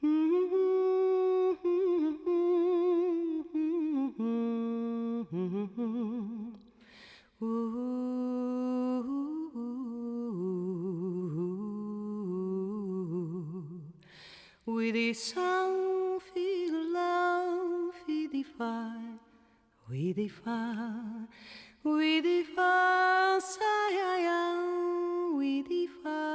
Oui, des sang fi love fi di fa, oui di fa, oui di fa, sa ya ya, oui di fa.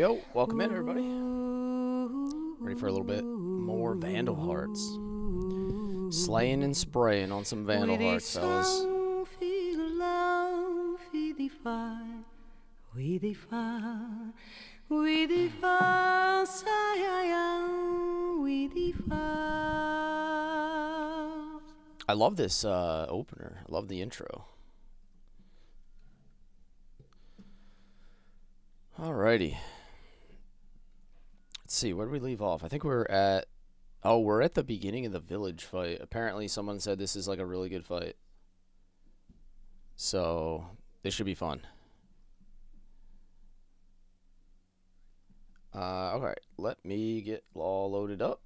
yo. Welcome in, everybody. Ready for a little bit more Vandal Hearts. Slayin and Sprayin on some Vandal Hearts, fellas. I love this opener. I love the intro. Alrighty. Let's see, where did we leave off? I think we're at... Oh, we're at the beginning of the village fight. Apparently someone said this is like a really good fight. So, this should be fun. Alright, let me get all loaded up.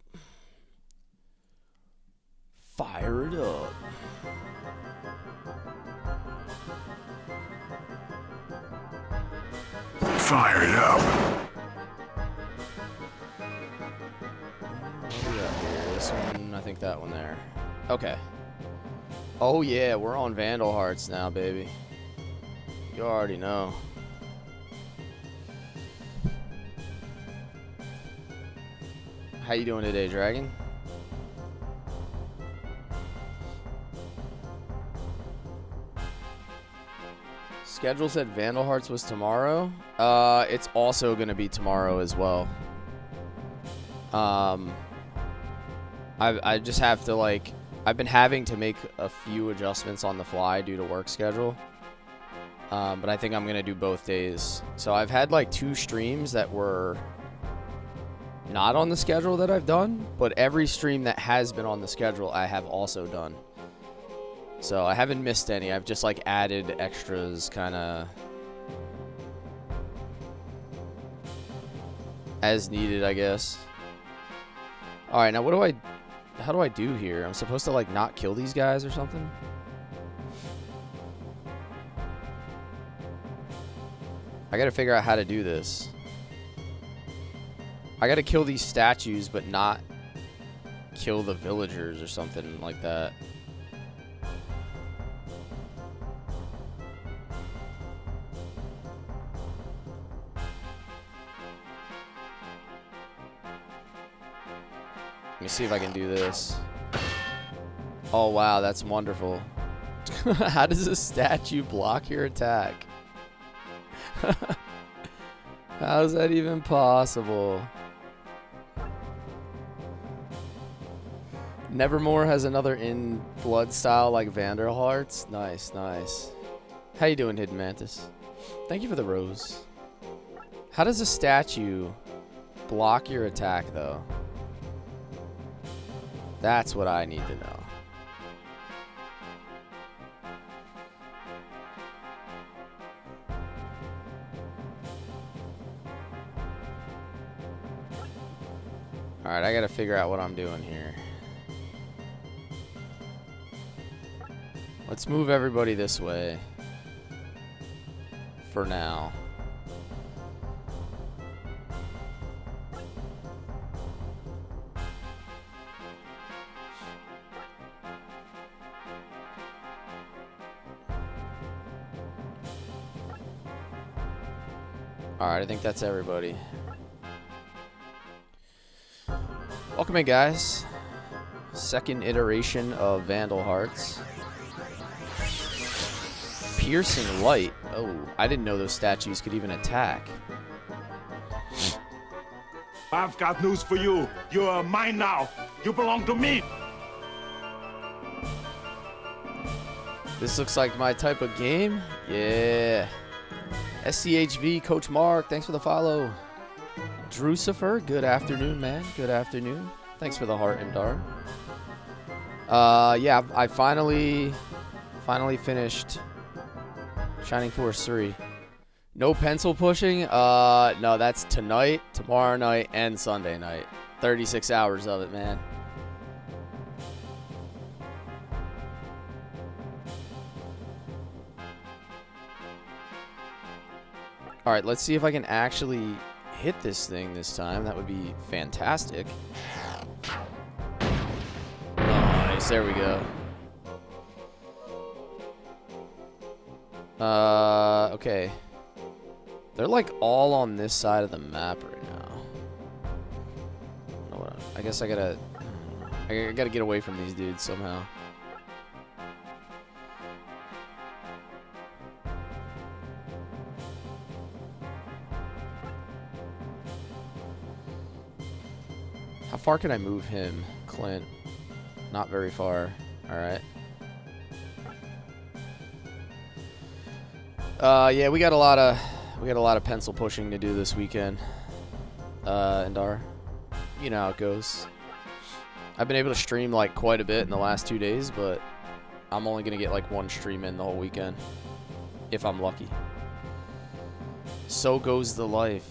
Fire it up. Fire it up. What do we got here? This one, I think that one there. Okay. Oh yeah, we're on Vandal Hearts now, baby. You already know. How you doing today, Dragon? Schedule said Vandal Hearts was tomorrow. It's also going to be tomorrow as well. I just have to, like... I've been having to make a few adjustments on the fly due to work schedule. But I think I'm going to do both days. So I've had, like, 2 streams that were not on the schedule that I've done. But every stream that has been on the schedule, I have also done. So I haven't missed any. I've just like added extras kind of as needed, I guess. All right, now how do I do here? I'm supposed to like not kill these guys or something? I got to figure out how to do this. I got to kill these statues but not kill the villagers or something like that. Let me see if I can do this. Oh, wow, that's wonderful. How does a statue block your attack? How is that even possible? Nevermore has another in blood style like Vandal Hearts. Nice, nice. How you doing, Hidden Mantis? Thank you for the rose. How does a statue block your attack, though? That's what I need to know. Alright, I gotta figure out what I'm doing here. Let's move everybody this way. For now. Alright, I think that's everybody. Welcome in, guys. Second iteration of Vandal Hearts. Piercing light. Oh, I didn't know those statues could even attack. I've got news for you. You're mine now. You belong to me. This looks like my type of game. Yeah. SCHV, Coach Mark, thanks for the follow. Drucifer, good afternoon, man. Good afternoon. Thanks for the heart, Imdar. Yeah, I finally finished Shining Force 3. No pencil pushing? No, that's tonight, tomorrow night, and Sunday night. 36 hours of it, man. Alright, let's see if I can actually hit this thing this time. That would be fantastic. Nice, there we go. Okay. They're like all on this side of the map right now. I guess I gotta get away from these dudes somehow. How far can I move him, Clint? Not very far. All right. Yeah, we got a lot of pencil pushing to do this weekend. Indar, you know how it goes. I've been able to stream like quite a bit in the last 2 days, but I'm only gonna get like one stream in the whole weekend, if I'm lucky. So goes the life.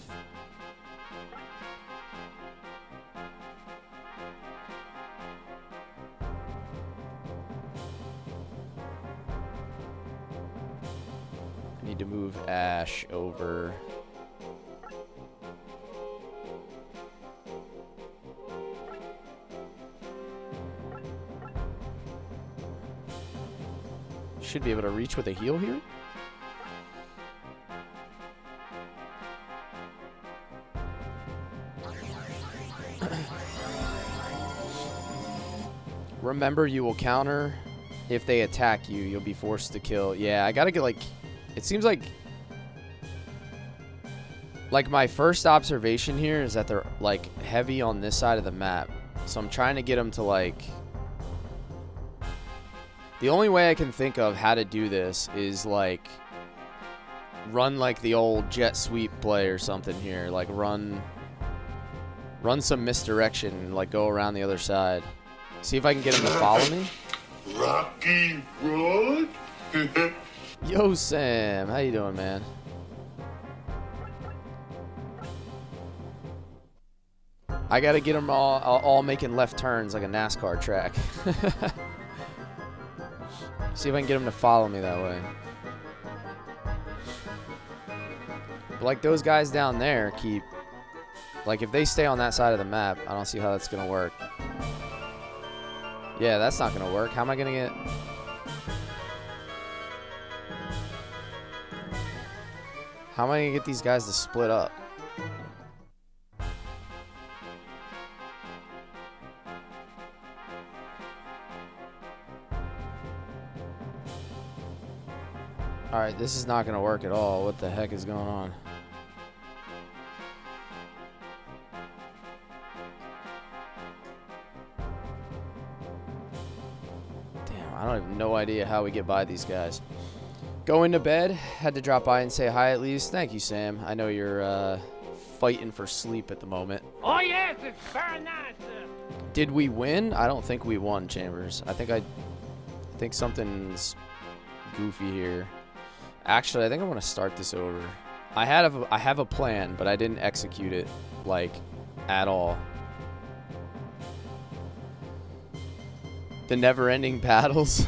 Need to move Ash over. Should be able to reach with a heal here. Remember, you will counter if they attack you. You'll be forced to kill. Yeah, I gotta get like... It seems like my first observation here is that they're like heavy on this side of the map. So I'm trying to get them to like... The only way I can think of how to do this is like run like the old jet sweep play or something here. Like run some misdirection and like go around the other side. See if I can get them to follow me. Rocky Road? Yo, Sam. How you doing, man? I gotta get them all making left turns like a NASCAR track. See if I can get them to follow me that way. But like those guys down there keep... Like if they stay on that side of the map, I don't see how that's gonna work. Yeah, that's not gonna work. How am I gonna get... How am I gonna get these guys to split up? Alright, this is not gonna work at all. What the heck is going on? Damn, I don't have no idea how we get by these guys. Going to bed. Had to drop by and say hi at least. Thank you, Sam. I know you're fighting for sleep at the moment. Oh yes, it's very nice. Did we win? I don't think we won, Chambers. I think something's goofy here. Actually, I think I want to start this over. I have a plan, but I didn't execute it like at all. The never-ending battles.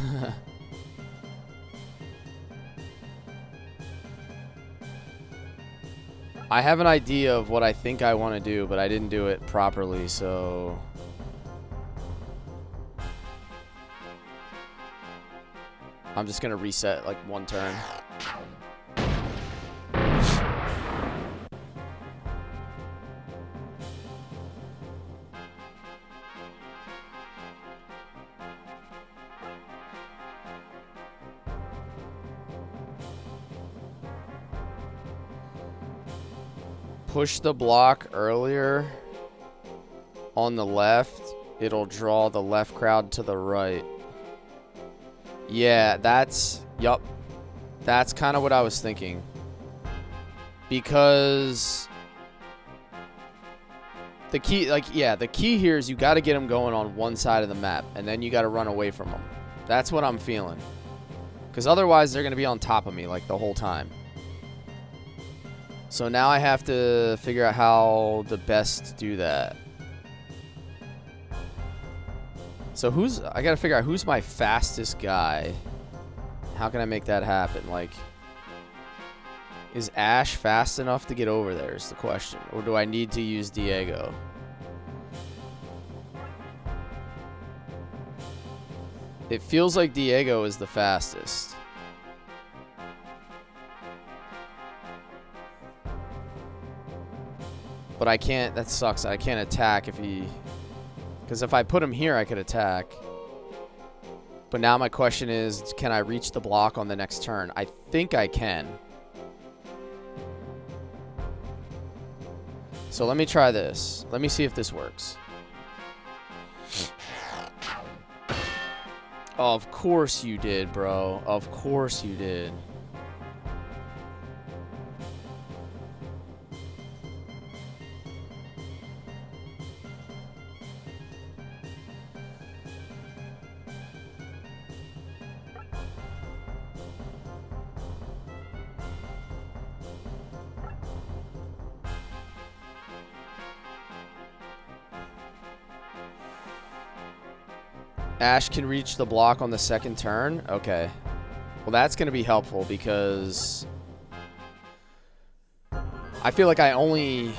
I have an idea of what I think I want to do, but I didn't do it properly, so... I'm just going to reset like one turn. Push the block earlier on the left. It'll draw the left crowd to the right. Yeah, yup. That's kind of what I was thinking. Because the key, the key here is you got to get them going on one side of the map, and then you got to run away from them. That's what I'm feeling. Because otherwise, they're going to be on top of me like the whole time. So now I have to figure out how to best do that. So I gotta figure out who's my fastest guy. How can I make that happen? Like, is Ash fast enough to get over there is the question. Or do I need to use Diego? It feels like Diego is the fastest. But I can't, that sucks. I can't attack if he, because if I put him here, I could attack. But now my question is, can I reach the block on the next turn? I think I can. So let me try this. Let me see if this works. Of course you did, bro. Of course you did. Ash can reach the block on the second turn? Okay. Well, that's going to be helpful because I feel like I only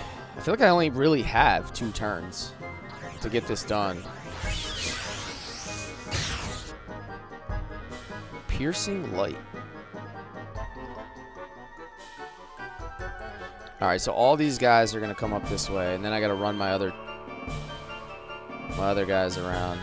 really have 2 turns to get this done. Piercing light. All right, so all these guys are going to come up this way, and then I got to run my other guys around.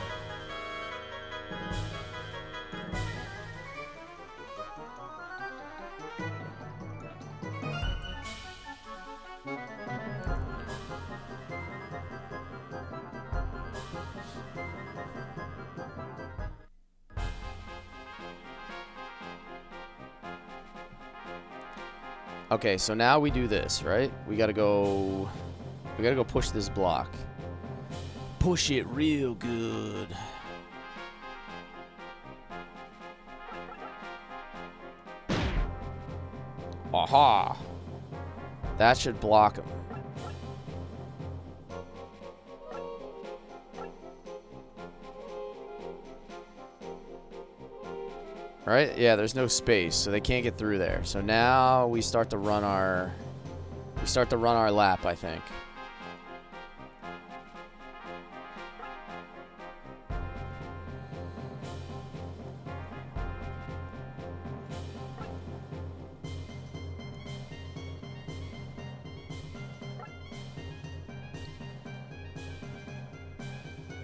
Okay, so now we do this, right? We gotta go push this block. Push it real good. Aha! That should block him. Right? Yeah, there's no space, so they can't get through there. So now we start to run our lap, I think.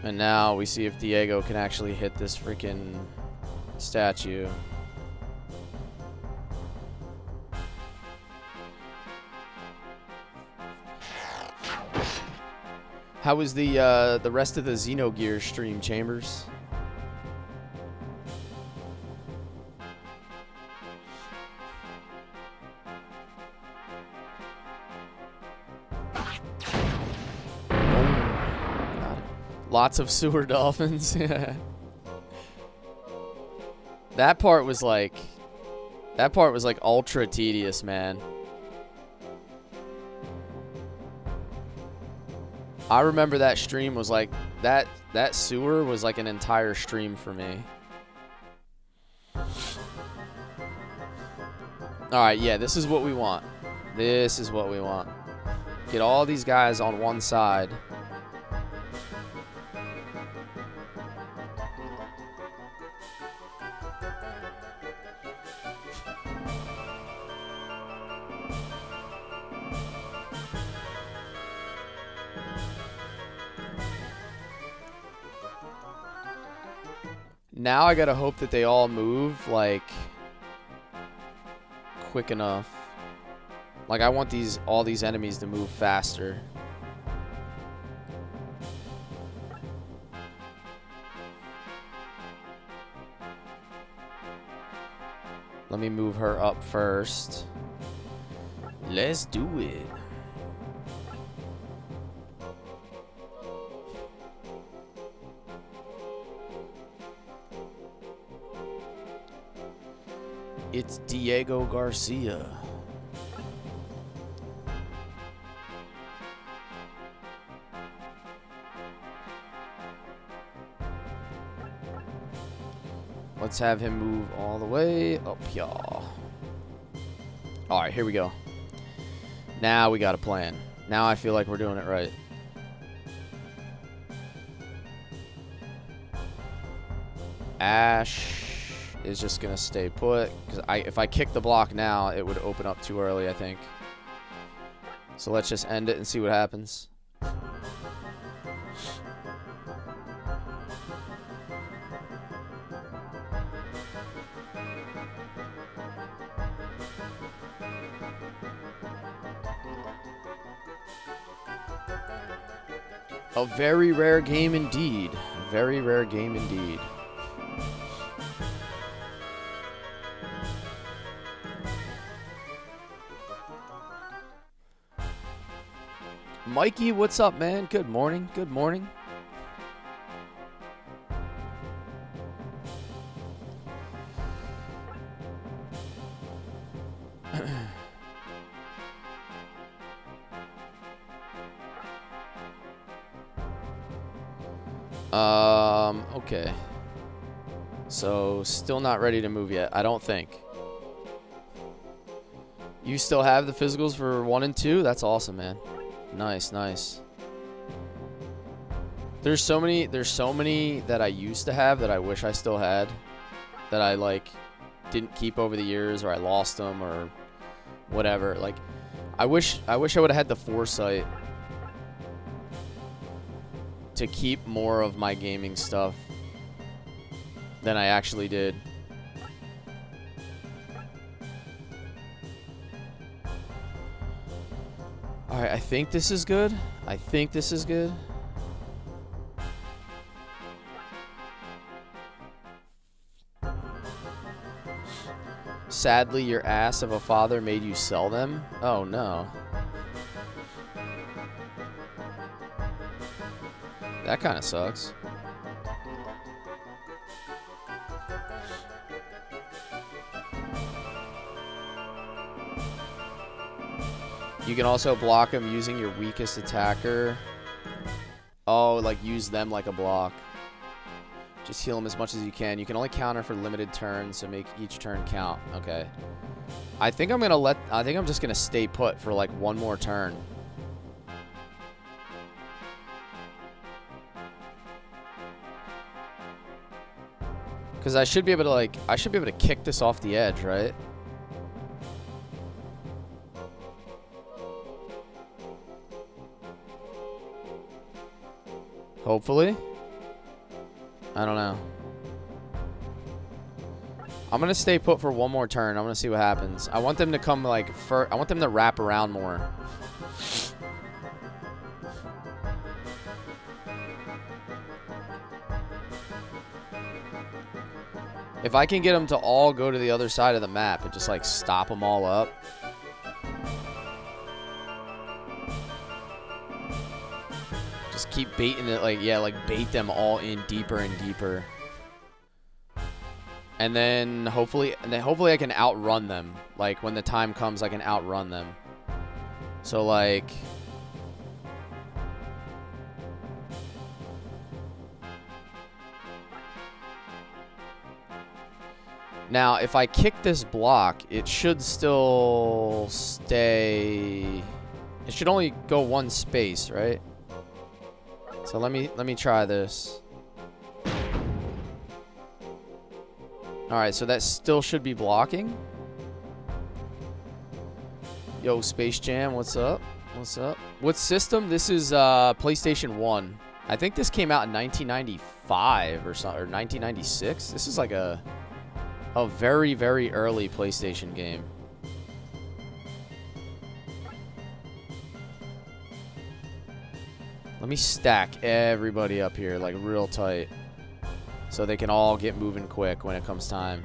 And now we see if Diego can actually hit this freaking statue. How was the rest of the Xenogears stream, Chambers? Lots of sewer dolphins. Yeah. That part was like ultra tedious, man. I remember that stream was like that sewer was like an entire stream for me. All right, yeah, this is what we want. This is what we want. Get all these guys on one side. Now I gotta hope that they all move, like, quick enough. Like, I want all these enemies to move faster. Let me move her up first. Let's do it. It's Diego Garcia. Let's have him move all the way up here. Alright, here we go. Now we got a plan. Now I feel like we're doing it right. Ash is just gonna stay put, because if I kick the block now, it would open up too early, I think. So let's just end it and see what happens. A very rare game indeed. Very rare game indeed. Mikey, what's up, man? Good morning. Good morning. Okay. So, still not ready to move yet, I don't think. You still have the physicals for 1 and 2? That's awesome, man. Nice, nice. There's so many that I used to have that I wish I still had, that I like didn't keep over the years, or I lost them, or whatever. Like, I wish I would have had the foresight to keep more of my gaming stuff than I actually did. Alright, I think this is good. I think this is good. Sadly, your ass of a father made you sell them? Oh no. That kind of sucks. You can also block them using your weakest attacker. Oh, like use them like a block. Just heal them as much as you can. You can only counter for limited turns, so make each turn count. Okay. I think I'm just gonna stay put for like one more turn. Because I should be able to kick this off the edge, right? Hopefully. I don't know. I'm gonna stay put for one more turn. I'm gonna see what happens. I want them to come like I want them to wrap around more. If I can get them to all go to the other side of the map and just like stop them all up. Just keep baiting it, like, yeah, like bait them all in deeper and deeper. And then hopefully I can outrun them. Like when the time comes, I can outrun them. So like now, if I kick this block, it should still stay. It should only go one space, right? So let me try this. All right, so that still should be blocking. Yo, Space Jam, what's up? What's up? What system? This is PlayStation 1. I think this came out in 1995 or something, or 1996. This is like a very, very early PlayStation game. Let me stack everybody up here, like, real tight. So they can all get moving quick when it comes time.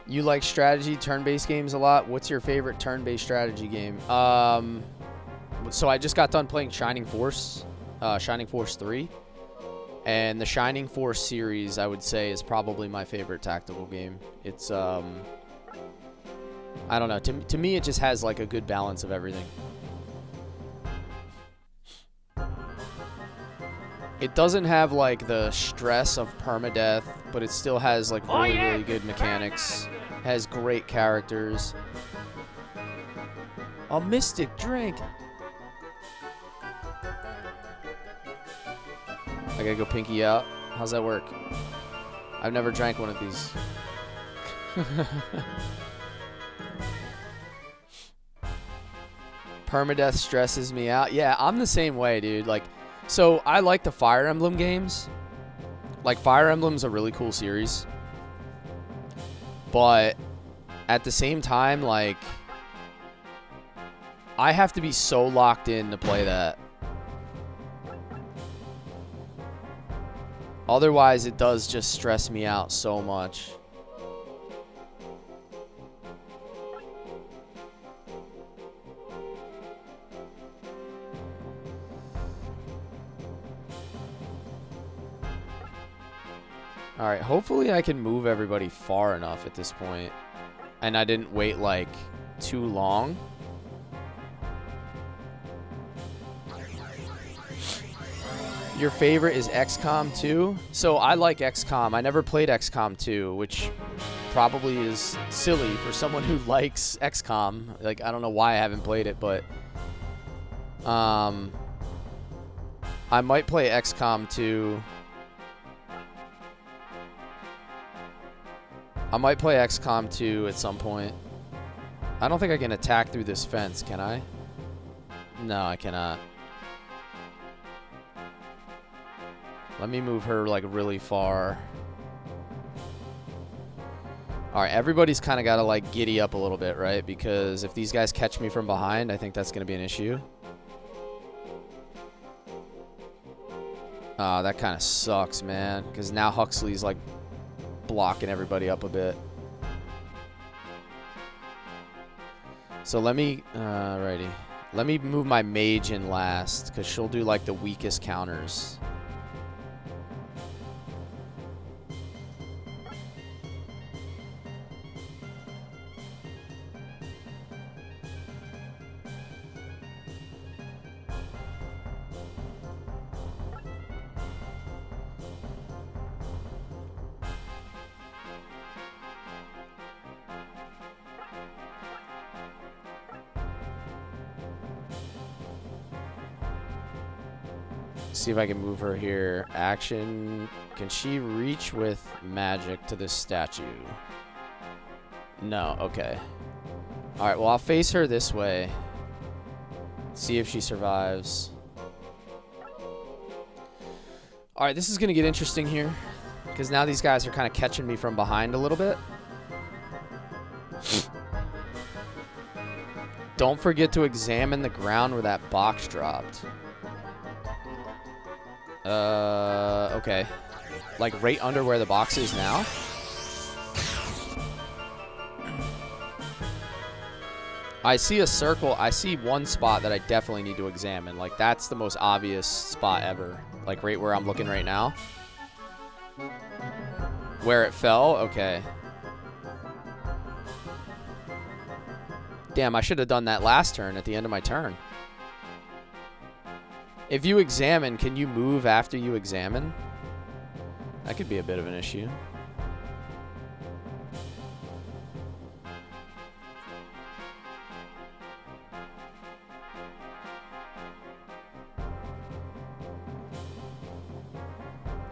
You like strategy, turn-based games a lot. What's your favorite turn-based strategy game? So I just got done playing Shining Force 3. And the Shining Force series, I would say, is probably my favorite tactical game. It's, I don't know. To me, it just has, like, a good balance of everything. It doesn't have like the stress of permadeath, but it still has like really, really good mechanics. Has great characters. A mystic drink. I gotta go pinky out. How's that work? I've never drank one of these. Permadeath stresses me out. Yeah, I'm the same way, dude. Like, so I like the Fire Emblem games. Like, Fire Emblem's a really cool series. But at the same time, like, I have to be so locked in to play that. Otherwise, it does just stress me out so much. Alright, hopefully I can move everybody far enough at this point. And I didn't wait, like, too long. Your favorite is XCOM 2? So I like XCOM. I never played XCOM 2, which probably is silly for someone who likes XCOM. Like, I don't know why I haven't played it, but I might play XCOM 2. I might play XCOM 2 at some point. I don't think I can attack through this fence, can I? No, I cannot. Let me move her, like, really far. Alright, everybody's kind of got to, like, giddy up a little bit, right? Because if these guys catch me from behind, I think that's going to be an issue. That kind of sucks, man. Because now Huxley's, like, blocking everybody up a bit. So let me, righty. Let me move my mage in last, because she'll do, like, the weakest counters. See if I can move her here. Action. Can she reach with magic to this statue? No. Okay. Alright, well, I'll face her this way. See if she survives. Alright, this is going to get interesting here. Because now these guys are kind of catching me from behind a little bit. Don't forget to examine the ground where that box dropped. Okay. Like right under where the box is now? I see a circle. I see one spot that I definitely need to examine. Like, that's the most obvious spot ever. Like, right where I'm looking right now. Where it fell? Okay. Damn, I should have done that last turn at the end of my turn. If you examine, can you move after you examine? That could be a bit of an issue.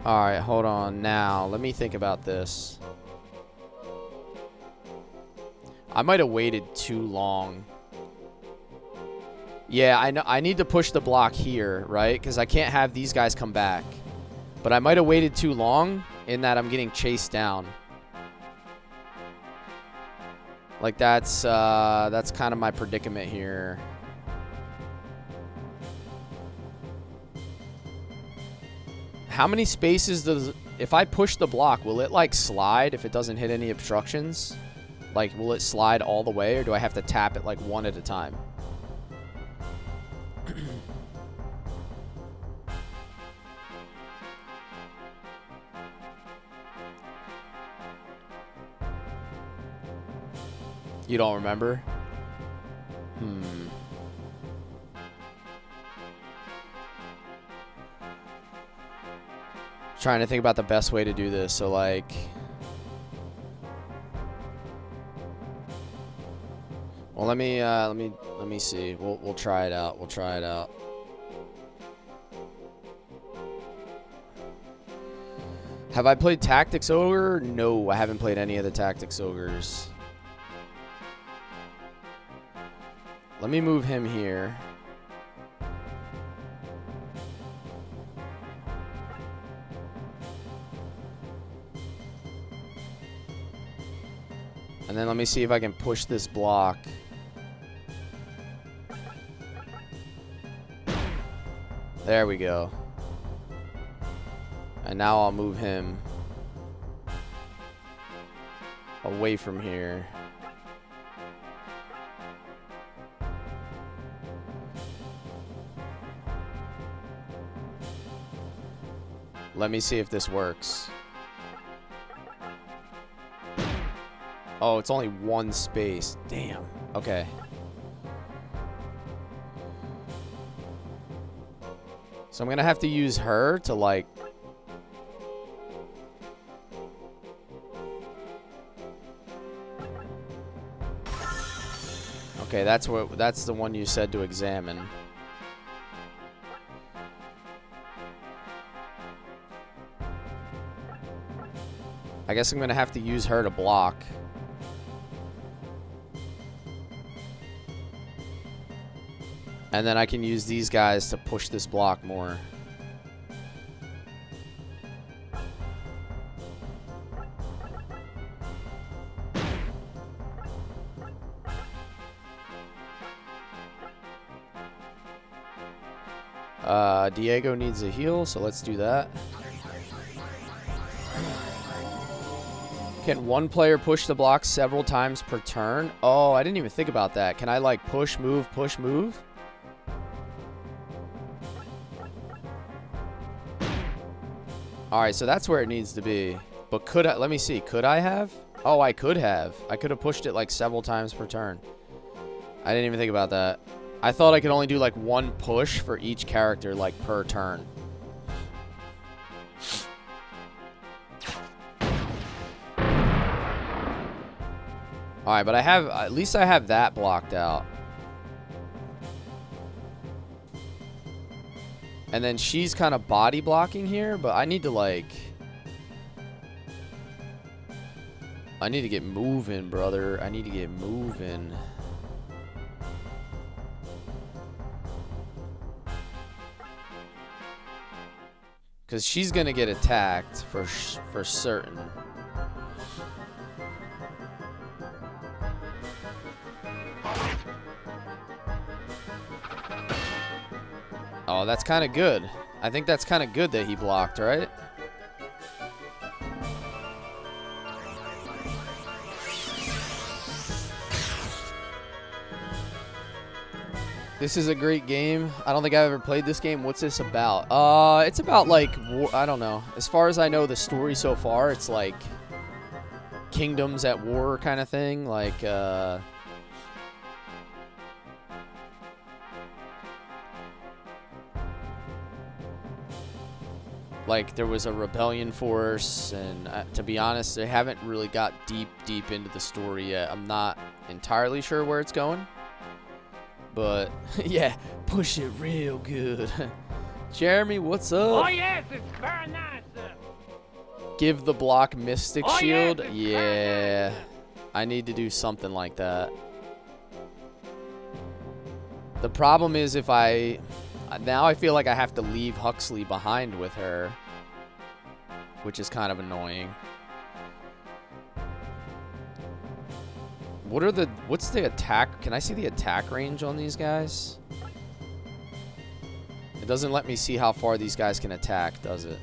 Alright, hold on. Now, let me think about this. I might have waited too long. Yeah, I know. I need to push the block here, right? Because I can't have these guys come back. But I might have waited too long in that I'm getting chased down. Like, that's kind of my predicament here. How many spaces does... If I push the block, will it, like, slide if it doesn't hit any obstructions? Like, will it slide all the way, or do I have to tap it, like, one at a time? You don't remember? Trying to think about the best way to do this. So like, well, let me see. We'll try it out. We'll try it out. Have I played Tactics Ogre? No, I haven't played any of the Tactics Ogres. Let me move him here. And then let me see if I can push this block. There we go. And now I'll move him away from here. Let me see if this works. Oh, it's only one space. Damn. Okay. So I'm going to have to use her to like... Okay, that's the one you said to examine. I guess I'm going to have to use her to block. And then I can use these guys to push this block more. Diego needs a heal, so let's do that. Can one player push the block several times per turn? Oh, I didn't even think about that. Can I like push, move, push, move? Alright, so that's where it needs to be. But could I, let me see, could I have? Oh, I could have. I could have pushed it like several times per turn. I didn't even think about that. I thought I could only do like one push for each character like per turn. Alright, but I have, at least I have that blocked out. And then she's kind of body blocking here, but I need to like... I need to get moving, brother. I need to get moving. Because she's going to get attacked for certain. Oh, that's kind of good. I think that's kind of good that he blocked, right? This is a great game. I don't think I've ever played this game. What's this about? It's about like war, I don't know. As far as I know, the story so far, it's like kingdoms at war kind of thing. Like there was a rebellion force, and to be honest, I haven't really got deep into the story yet. I'm not entirely sure where it's going. But, yeah, push it real good. Jeremy, what's up? Oh, yes, it's very nice. Give the block Mystic Oh, Shield? yes, it's Yeah. very nice. I need to do something like that. The problem is if now I feel like I have to leave Huxley behind with her. Which is kind of annoying. What's the attack? Can I see the attack range on these guys? It doesn't let me see how far these guys can attack, does it?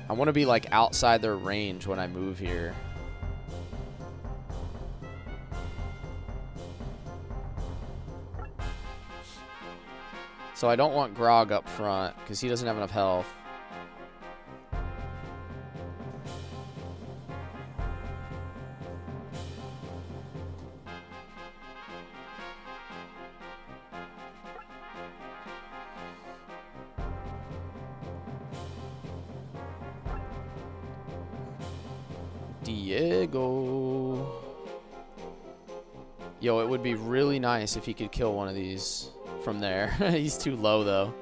I want to be like outside their range when I move here. So I don't want Grog up front because he doesn't have enough health. Diego. Yo, it would be really nice if he could kill one of these from there. He's too low, though.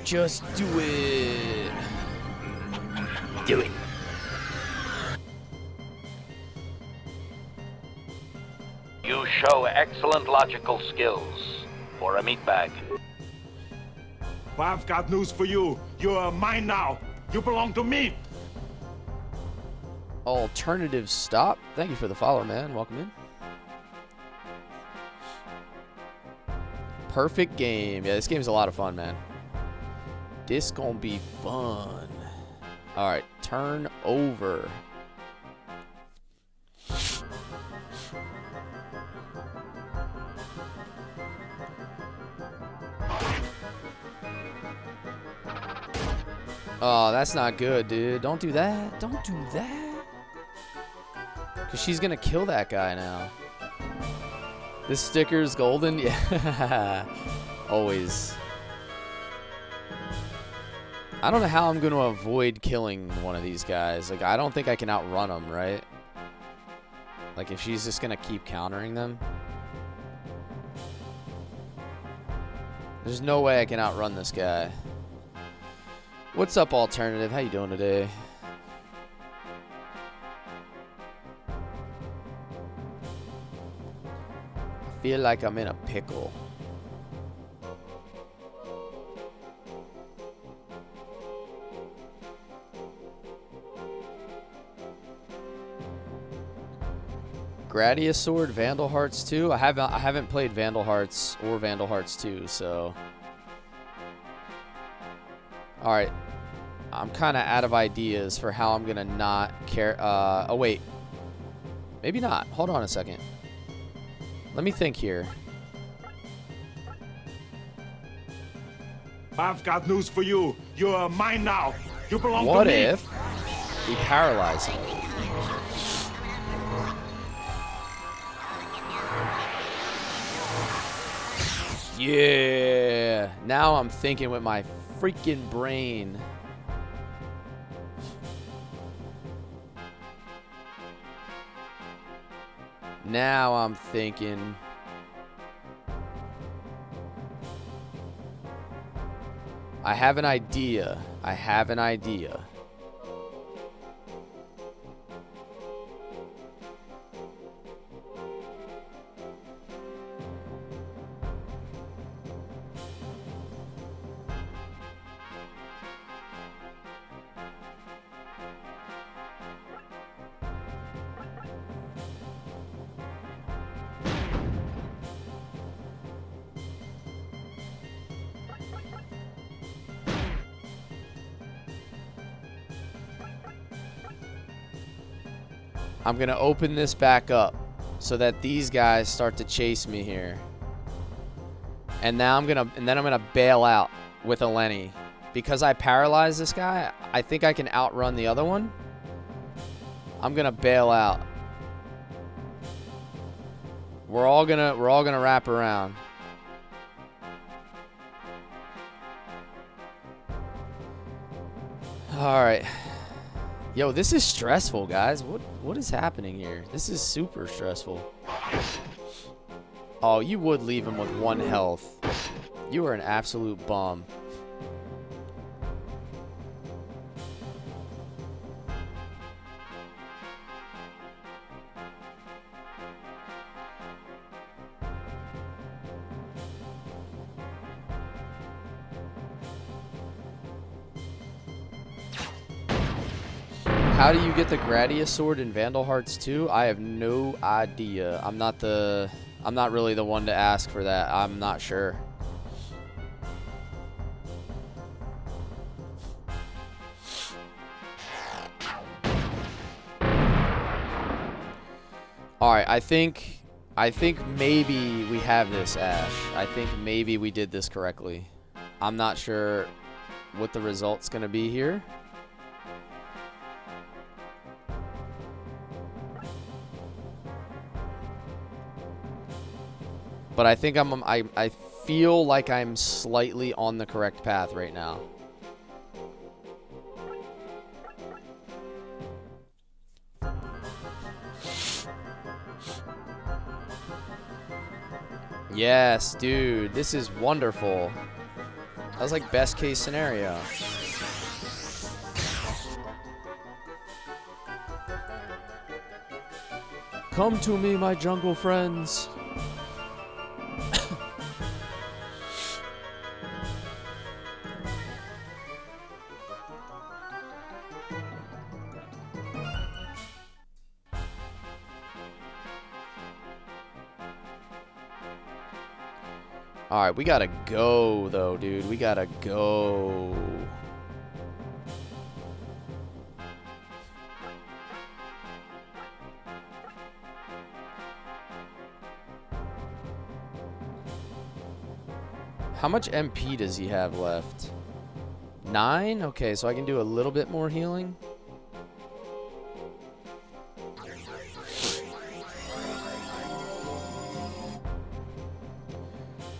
Just do it. Do it. You show excellent logical skills for a meatbag. But I've got news for you. You're mine now. You belong to me. Alternative stop. Thank you for the follow, man. Welcome in. Perfect game. Yeah, this game's a lot of fun, man. This gonna be fun. All right, turn over. Oh, that's not good, dude. Don't do that. Don't do that. Because she's going to kill that guy now. This sticker's golden? Yeah. Always. I don't know how I'm going to avoid killing one of these guys. Like, I don't think I can outrun them, right? Like, if she's just going to keep countering them. There's no way I can outrun this guy. What's up, Alternative? How you doing today? I feel like I'm in a pickle. Gradius Sword, Vandal Hearts 2. I haven't played Vandal Hearts or Vandal Hearts 2, so. All right. I'm kind of out of ideas for how I'm going to not care. Oh, wait. Maybe not. Hold on a second. Let me think here. I've got news for you. You're mine now. You belong to me. What if we paralyze him? Yeah. Now I'm thinking with my freaking brain. Now I'm thinking. I have an idea. I have an idea. I'm gonna open this back up so that these guys start to chase me here. And now I'm gonna bail out with a Lenny. Because I paralyzed this guy, I think I can outrun the other one. I'm gonna bail out. We're all gonna wrap around. All right. Yo, this is stressful, guys. What is happening here? This is super stressful. Oh, you would leave him with 1 health. You are an absolute bum. How do you get the Gradius Sword in Vandal Hearts 2? I have no idea. I'm not really the one to ask for that. I'm not sure. All right, I think maybe we have this, Ash. I think maybe we did this correctly. I'm not sure what the result's going to be here. But I think I feel like I'm slightly on the correct path right now. Yes, dude, this is wonderful. That was like best case scenario. Come to me, my jungle friends. All right, we gotta go, though, dude. We gotta go. How much MP does he have left? 9? Okay, so I can do a little bit more healing.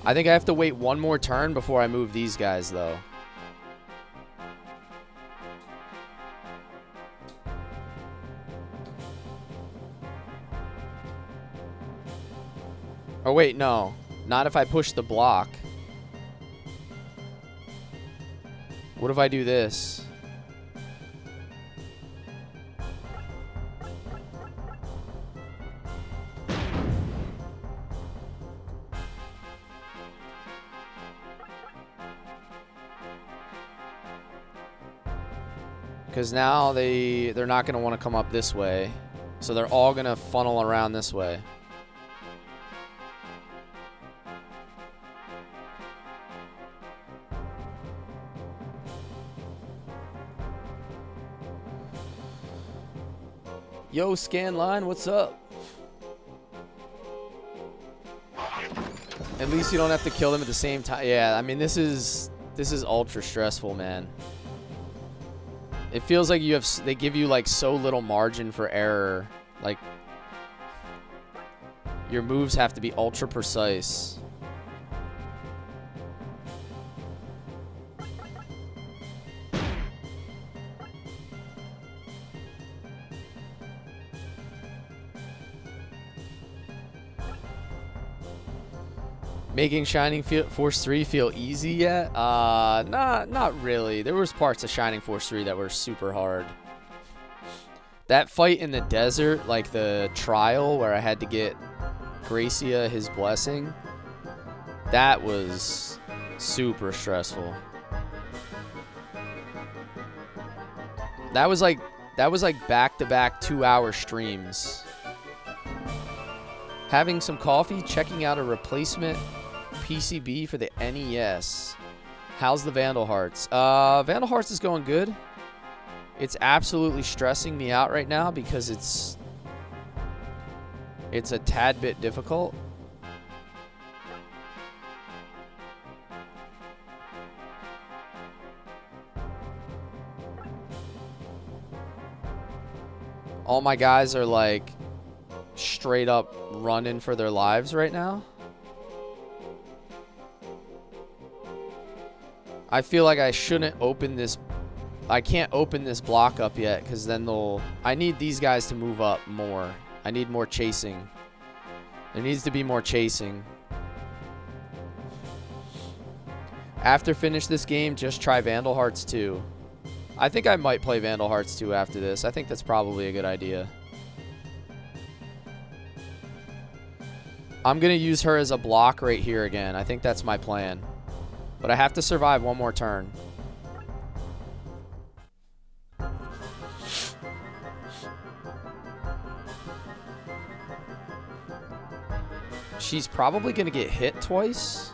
I think I have to wait one more turn before I move these guys, though. Oh, wait, no. Not if I push the block. What if I do this? Because now they're not going to want to come up this way. So they're all going to funnel around this way. Yo, Scanline, what's up? At least you don't have to kill them at the same time. Yeah, I mean, this is ultra stressful, man. It feels like they give you like so little margin for error. Like your moves have to be ultra precise. Making Shining Force 3 feel easy yet? Not really. There was parts of Shining Force 3 that were super hard. That fight in the desert, like the trial where I had to get Gracia his blessing, that was super stressful. That was like back-to-back 2-hour streams. Having some coffee, checking out a replacement PCB for the NES. How's the Vandal Hearts? Vandal Hearts is going good. It's absolutely stressing me out right now because it's a tad bit difficult. All my guys are like straight up running for their lives right now. I feel like I shouldn't open this. I can't open this block up yet because then I need these guys to move up more. I need more chasing. There needs to be more chasing. After finish this game, just try Vandal Hearts 2. I think I might play Vandal Hearts 2 after this. I think that's probably a good idea. I'm going to use her as a block right here again. I think that's my plan. But I have to survive one more turn. She's probably going to get hit twice.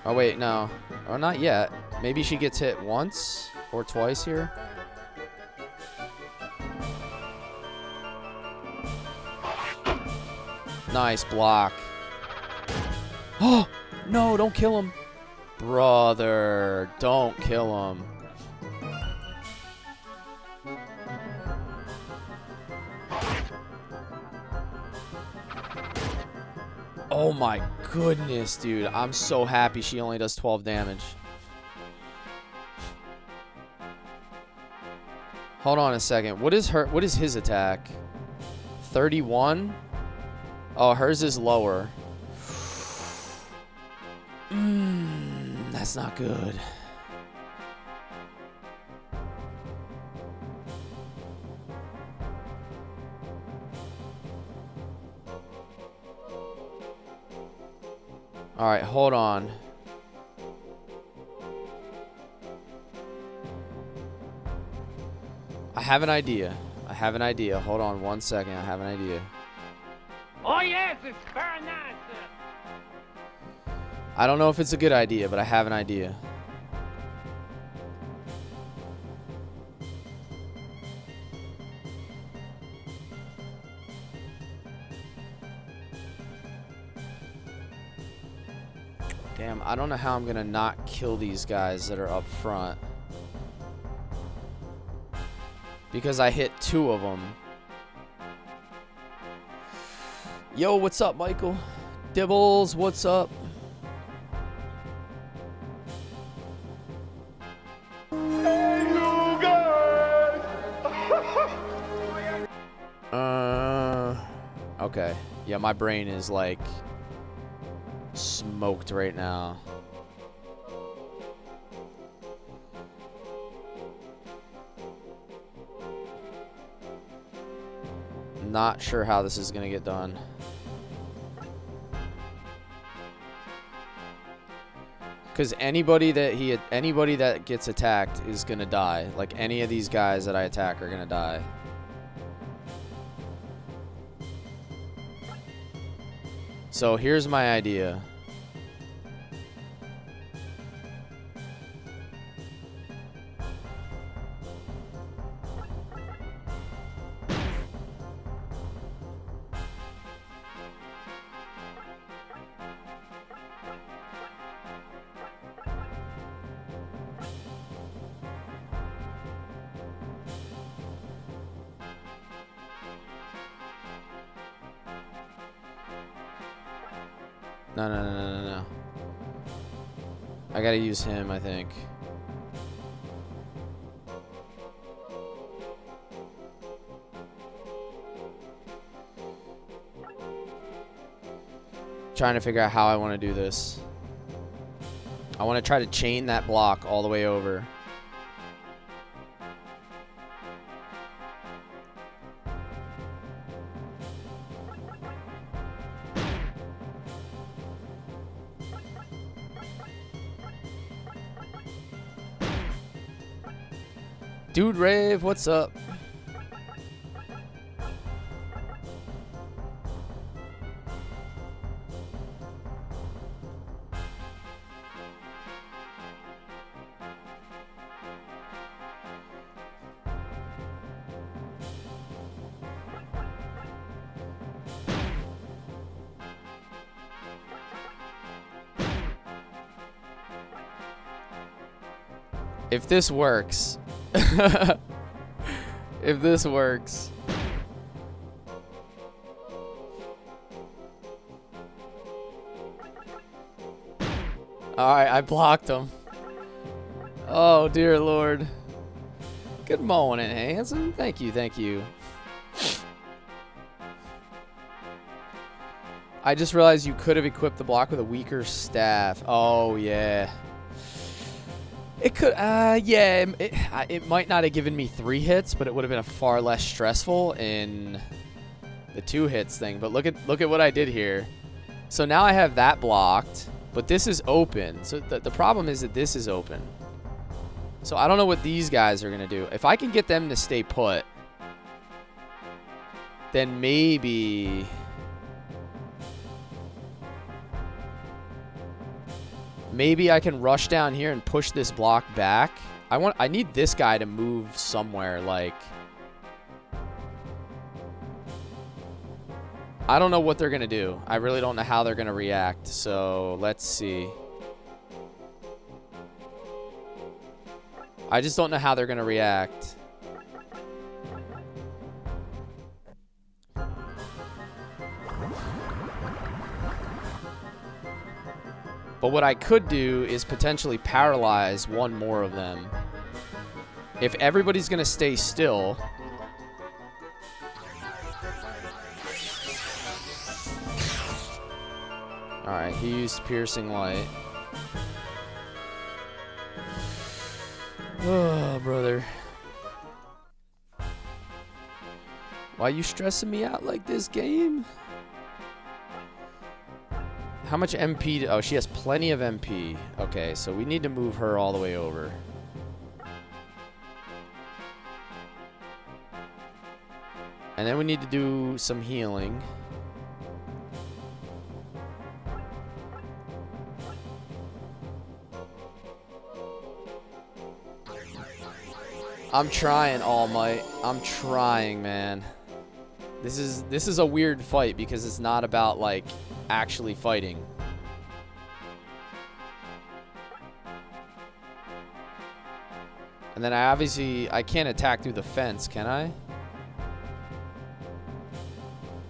Oh, wait, no. Oh, not yet. Maybe she gets hit once or twice here. Nice block. Oh, no, don't kill him. Brother, don't kill him. Oh my goodness, dude. I'm so happy she only does 12 damage. Hold on a second. What is his attack? 31? Oh, hers is lower. That's not good. All right, hold on. I have an idea. Hold on one second. I have an idea. Oh yes, it's very nice. I don't know if it's a good idea, but I have an idea. Damn, I don't know how I'm gonna not kill these guys that are up front. Because I hit 2 of them. Yo, what's up, Michael? Dibbles, what's up? Okay. Yeah, my brain is like smoked right now. Not sure how this is gonna get done. Because anybody that gets attacked is gonna die. Like any of these guys that I attack are gonna die. So here's my idea. No. I gotta use him, I think. Trying to figure out how I want to do this. I want to try to chain that block all the way over. Dude Rave, what's up? If this works. If this works. Alright, I blocked him. Oh, dear Lord. Good morning, Hanson. Thank you. I just realized you could have equipped the block with a weaker staff. Oh, yeah. It could, yeah, it might not have given me 3 hits, but it would have been a far less stressful in the 2 hits thing. But look at what I did here. So now I have that blocked, but this is open. So the problem is that this is open. So I don't know what these guys are gonna do. If I can get them to stay put, then maybe. Maybe I can rush down here and push this block back. I need this guy to move somewhere, like. I don't know what they're gonna do. I really don't know how they're gonna react. So let's see. I just don't know how they're gonna react. But what I could do is potentially paralyze one more of them. If everybody's going to stay still... Alright, he used piercing light. Oh, brother. Why you stressing me out like this, game? How much MP? Oh, she has plenty of MP. Okay, so we need to move her all the way over. And then we need to do some healing. I'm trying, All Might. I'm trying, man. This is a weird fight because it's not about like actually fighting. And then I can't attack through the fence, can I?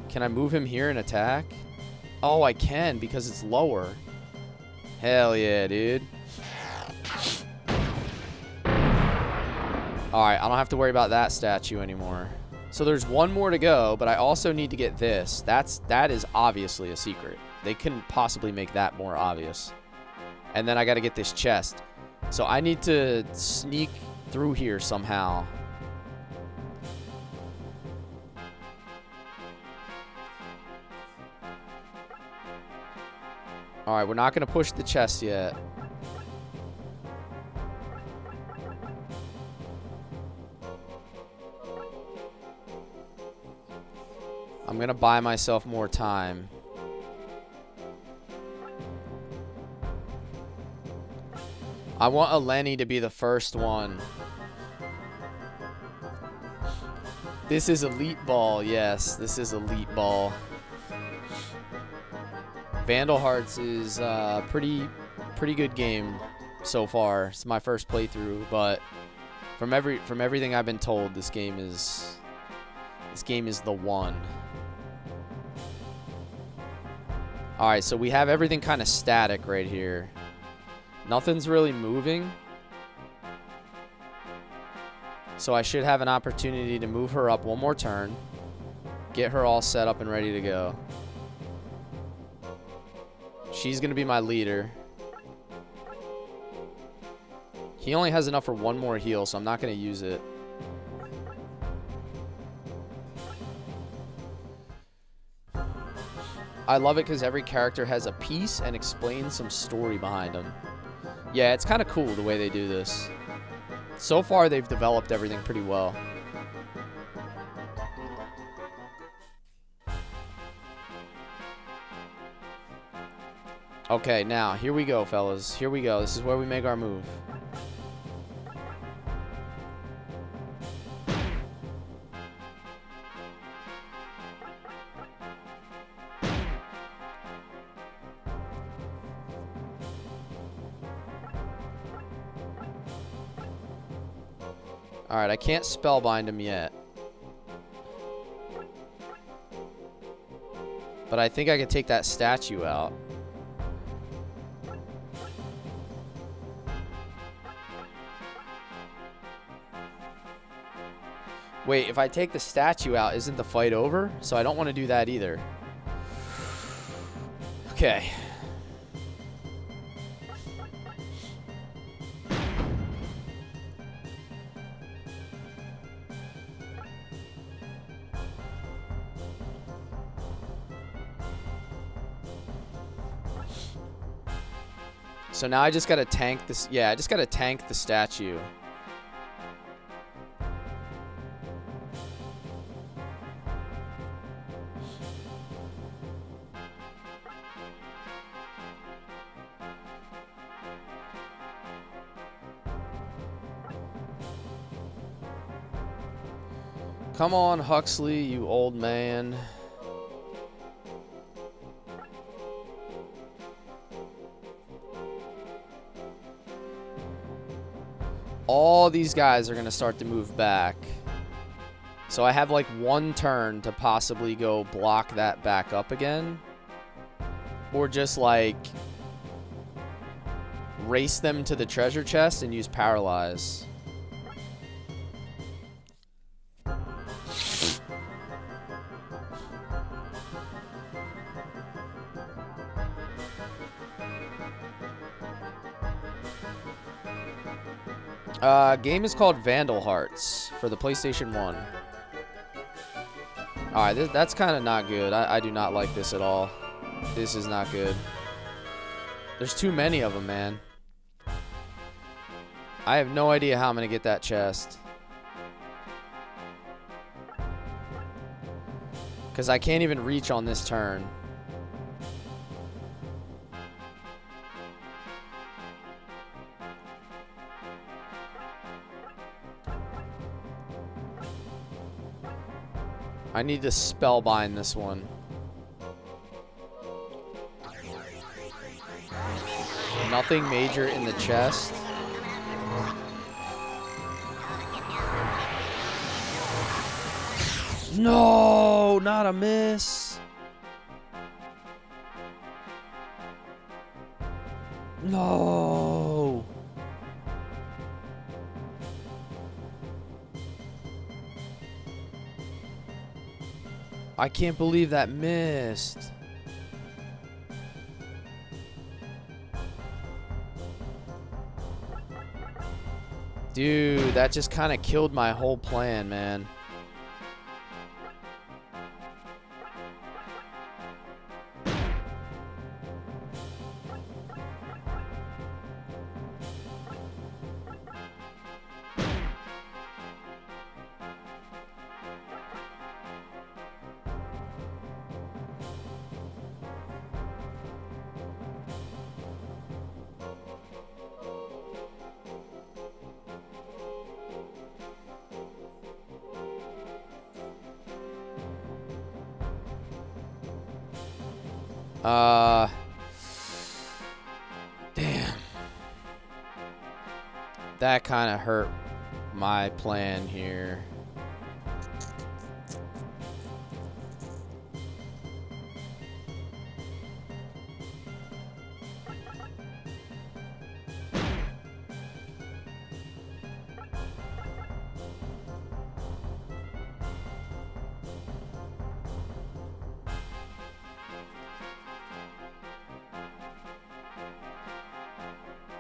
Can I move him here and attack? Oh, I can because it's lower. Hell yeah, dude. Alright, I don't have to worry about that statue anymore. So there's one more to go, but I also need to get this. That is obviously a secret. They couldn't possibly make that more obvious. And then I got to get this chest. So I need to sneak through here somehow. Alright, we're not going to push the chest yet. I'm going to buy myself more time. I want Eleni to be the first one. This is Elite Ball. Yes, this is Elite Ball. Vandal Hearts is a pretty good game so far. It's my first playthrough, but from everything I've been told, this game is the one. All right, so we have everything kind of static right here. Nothing's really moving. So I should have an opportunity to move her up one more turn. Get her all set up and ready to go. She's going to be my leader. He only has enough for one more heal, so I'm not going to use it. I love it because every character has a piece and explains some story behind them. Yeah, it's kind of cool the way they do this. So far, they've developed everything pretty well. Okay, now, here we go, fellas. Here we go. This is where we make our move. Alright, I can't spellbind him yet. But I think I can take that statue out. Wait, if I take the statue out, isn't the fight over? So I don't want to do that either. Okay. So now I just gotta tank this. Yeah, I just gotta tank the statue. Come on, Huxley, you old man. All these guys are going to start to move back. So I have like one turn to possibly go block that back up again. Or just like race them to the treasure chest and use paralyze. Game is called Vandal Hearts for the PlayStation 1. Alright, that's kind of not good. I do not like this at all. This is not good. There's too many of them, man. I have no idea how I'm going to get that chest. Because I can't even reach on this turn. I need to spellbind this one. Nothing major in the chest. No, not a miss. No. I can't believe that missed. Dude, that just kind of killed my whole plan, man. Damn. That kind of hurt my plan here.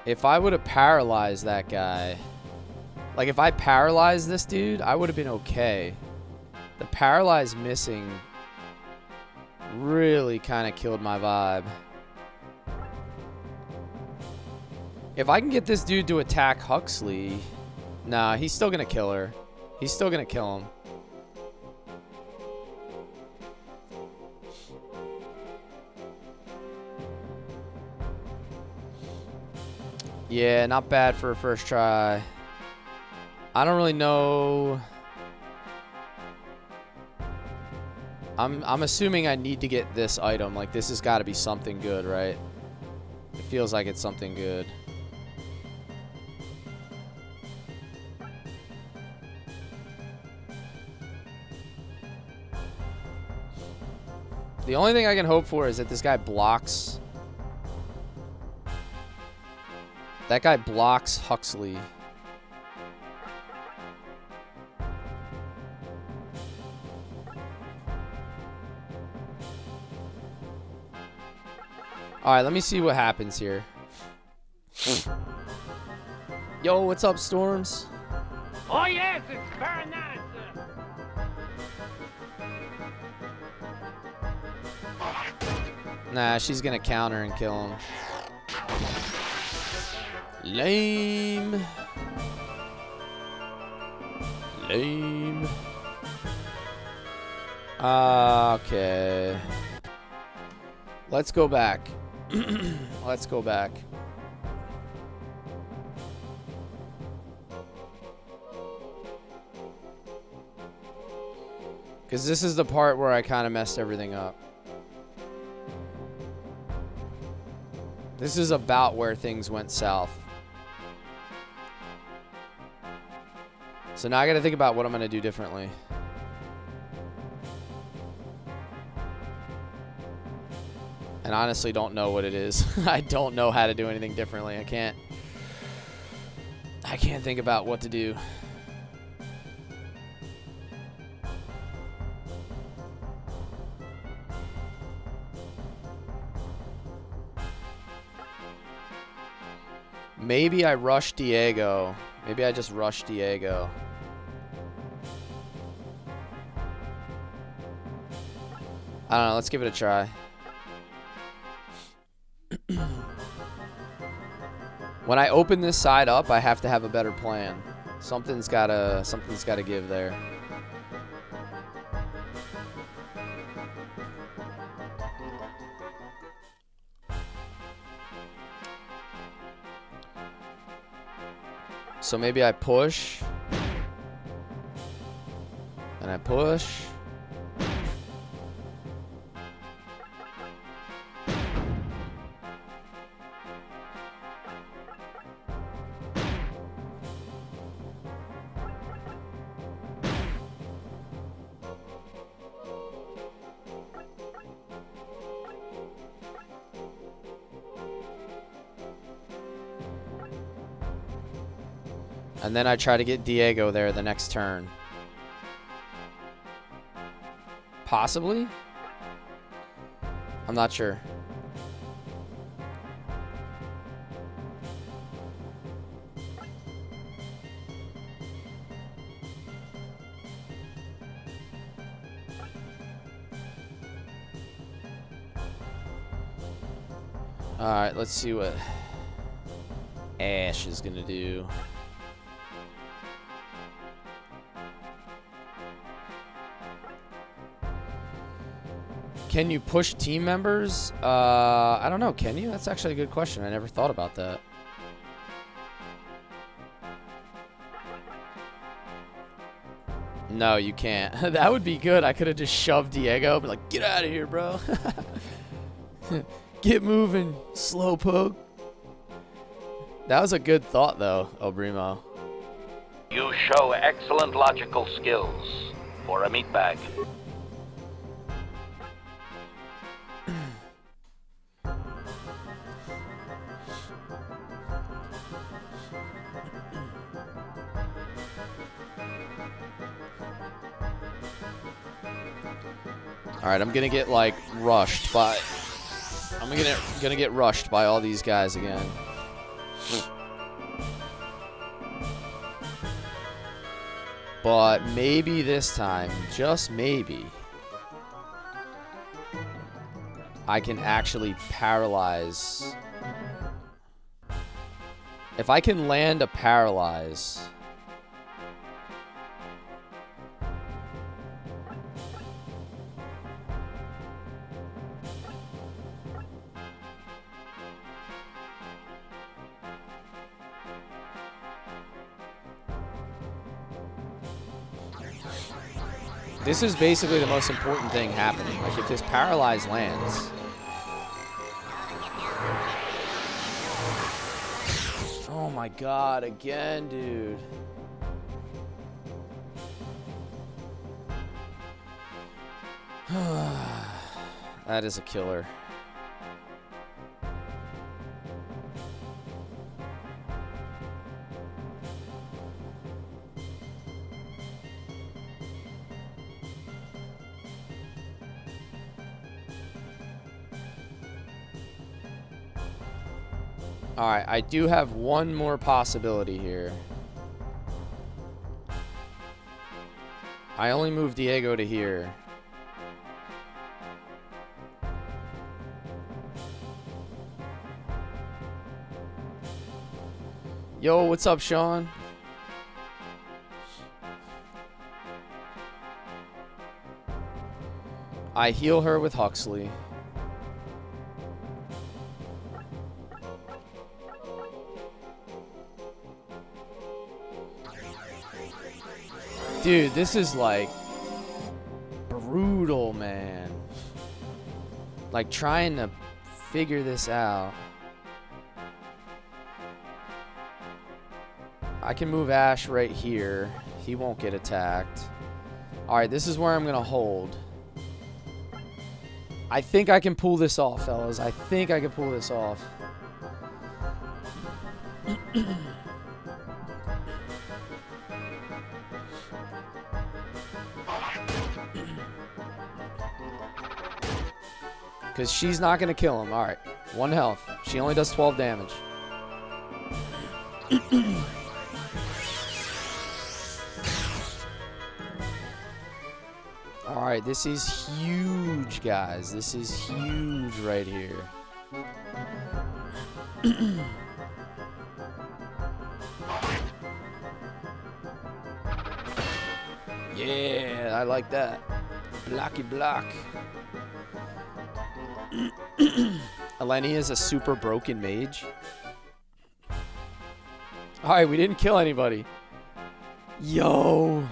If I would have paralyzed that guy, like if I paralyzed this dude, I would have been okay. The paralyzed missing really kind of killed my vibe. If I can get this dude to attack Huxley, nah, he's still gonna kill her. He's still gonna kill him. Yeah, not bad for a first try. I don't really know. I'm assuming I need to get this item. Like, this has got to be something good, right? It feels like it's something good. The only thing I can hope for is that this guy blocks. That guy blocks Huxley. Alright, let me see what happens here. Yo, what's up, Storms? Oh yes, it's very nice. Nah, she's gonna counter and kill him. Lame. Lame. Okay. Let's go back. Let's go back. Because this is the part where I kind of messed everything up. This is about where things went south. So now I got to think about what I'm going to do differently. And honestly don't know what it is. I don't know how to do anything differently. I can't think about what to do. Maybe I rush Diego. Maybe I just rush Diego. I don't know. Let's give it a try. When I open this side up, I have to have a better plan. Something's gotta give there. So maybe I push. And I push. And then I try to get Diego there the next turn. Possibly? I'm not sure. Alright, let's see what Ash is gonna do. Can you push team members? I don't know. Can you? That's actually a good question. I never thought about that. No, you can't. That would be good. I could have just shoved Diego and be like, get out of here, bro. Get moving, slowpoke. That was a good thought, though, Obrimo. You show excellent logical skills for a meatbag. All right, I'm gonna get like rushed by. I'm gonna get rushed by all these guys again. But maybe this time, just maybe, I can actually paralyze. If I can land a paralyze. This is basically the most important thing happening. Like, if this paralyzed lands... Oh my god, again, dude. That is a killer. Alright, I do have one more possibility here. I only moved Diego to here. Yo, what's up, Sean? I heal her with Huxley. Dude, this is like brutal, man. Like trying to figure this out. I can move Ash right here. He won't get attacked. Alright, this is where I'm going to hold. I think I can pull this off, fellas. I think I can pull this off. Because she's not going to kill him. All right. 1 health. She only does 12 damage. All right. This is huge, guys. This is huge right here. Yeah, I like that. Blocky block. Eleni is a super broken mage. Alright, we didn't kill anybody. Yo.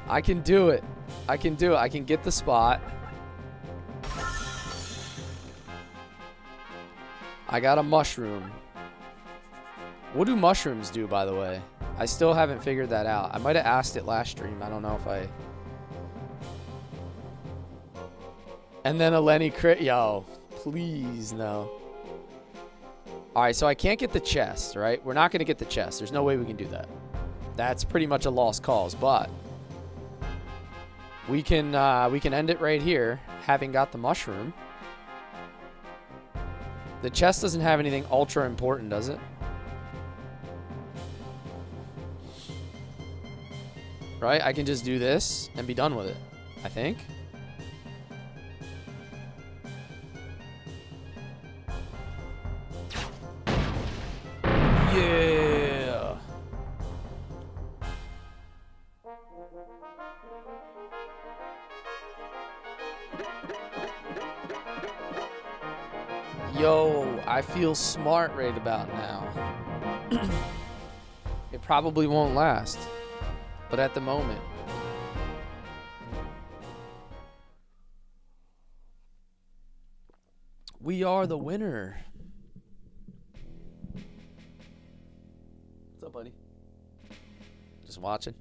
I can do it. I can do it. I can get the spot. I got a mushroom. What do mushrooms do, by the way? I still haven't figured that out. I might have asked it last stream. I don't know if I... And then Eleni crit. Yo, please no. Alright, so I can't get the chest, right? We're not going to get the chest. There's no way we can do that. That's pretty much a lost cause, but we can end it right here, having got the mushroom. The chest doesn't have anything ultra important, does it? Right? I can just do this and be done with it, I think. Yeah. Yo, I feel smart right about now. It probably won't last, but at the moment. We are the winner. What's up, buddy? Just watching.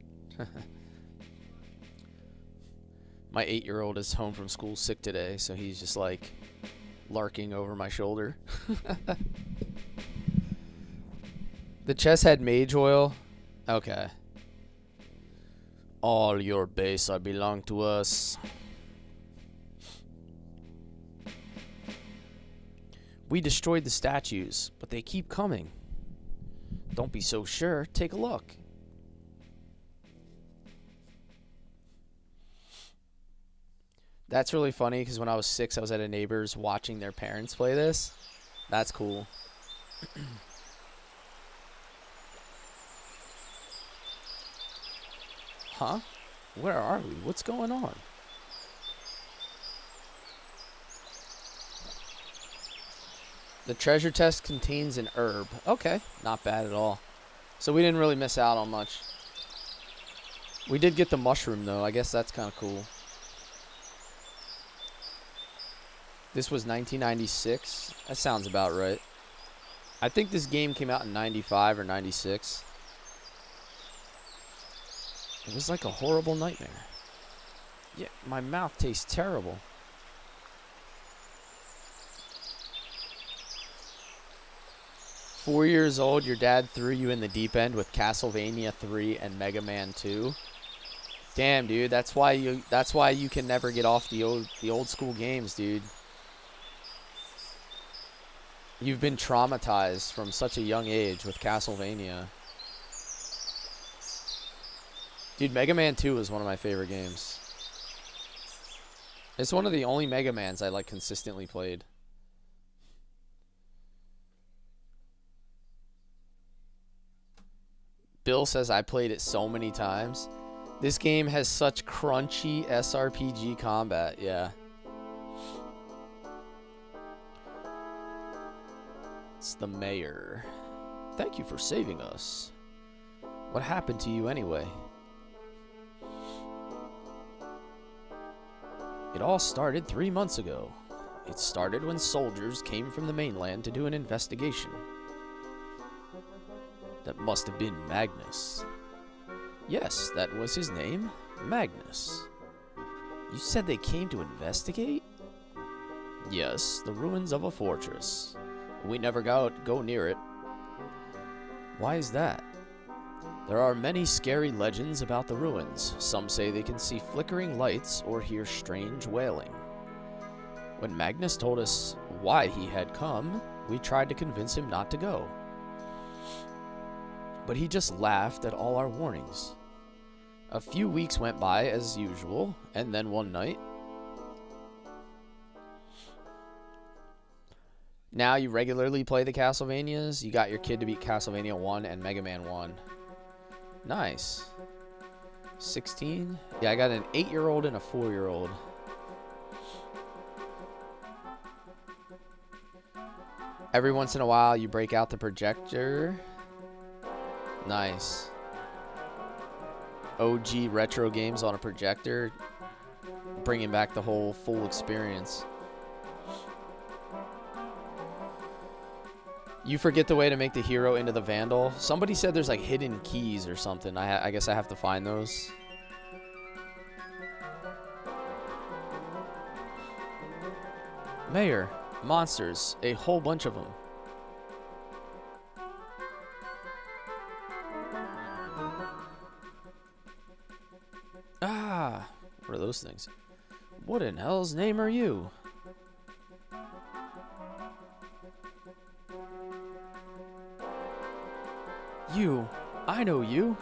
My 8-year-old is home from school sick today, so he's just like larking over my shoulder. The chest had mage oil. Okay. All your base are belong to us. We destroyed the statues, but they keep coming. Don't be so sure. Take a look. That's really funny because when I was 6, I was at a neighbor's watching their parents play this. That's cool. Huh? Where are we? What's going on? The treasure chest contains an herb. Okay, not bad at all. So we didn't really miss out on much. We did get the mushroom, though. I guess that's kind of cool. This was 1996. That sounds about right. I think this game came out in 95 or 96. It was like a horrible nightmare. Yeah, my mouth tastes terrible. "4 years old, your dad threw you in the deep end with Castlevania 3 and Mega Man 2. Damn, dude, that's why you can never get off the old school games, dude. You've been traumatized from such a young age with Castlevania. Dude, Mega Man 2 is one of my favorite games. It's one of the only Mega Mans I like consistently played. Bill says I played it so many times. This game has such crunchy SRPG combat, yeah. It's the mayor. Thank you for saving us. What happened to you anyway? It all started 3 months ago. It started when soldiers came from the mainland to do an investigation. That must have been Magnus. Yes, that was his name, Magnus. You said they came to investigate? Yes, the ruins of a fortress. We never go near it. Why is that? There are many scary legends about the ruins. Some say they can see flickering lights or hear strange wailing. When Magnus told us why he had come, we tried to convince him not to go. But he just laughed at all our warnings. A few weeks went by as usual, and then one night... Now you regularly play the Castlevanias? You got your kid to beat Castlevania 1 and Mega Man 1. Nice. 16? Yeah, I got an 8-year-old and a 4-year-old. Every once in a while, you break out the projector. Nice. OG retro games on a projector. Bringing back the whole full experience. You forget the way to make the hero into the Vandal. Somebody said there's like hidden keys or something. I guess I have to find those. Mayor, monsters, a whole bunch of them. Ah, what are those things? What in hell's name are you? You, I know you.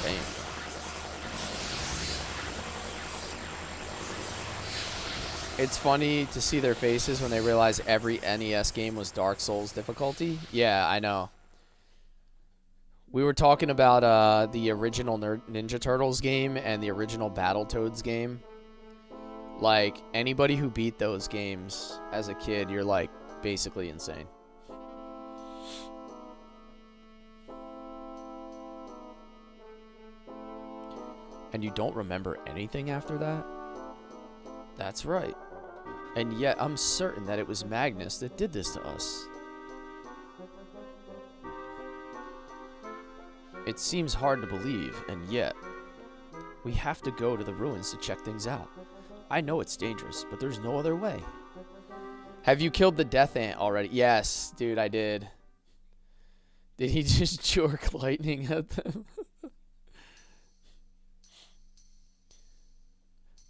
Damn. It's funny to see their faces when they realize every NES game was Dark Souls difficulty. Yeah, I know. We were talking about the original Ninja Turtles game and the original Battletoads game. Like, anybody who beat those games as a kid, you're like basically insane. And you don't remember anything after that? That's right. And yet I'm certain that it was Magnus that did this to us. It seems hard to believe, and yet we have to go to the ruins to check things out. I know it's dangerous, but there's no other way. Have you killed the death ant already? Yes, dude, I did. Did he just jerk lightning at them?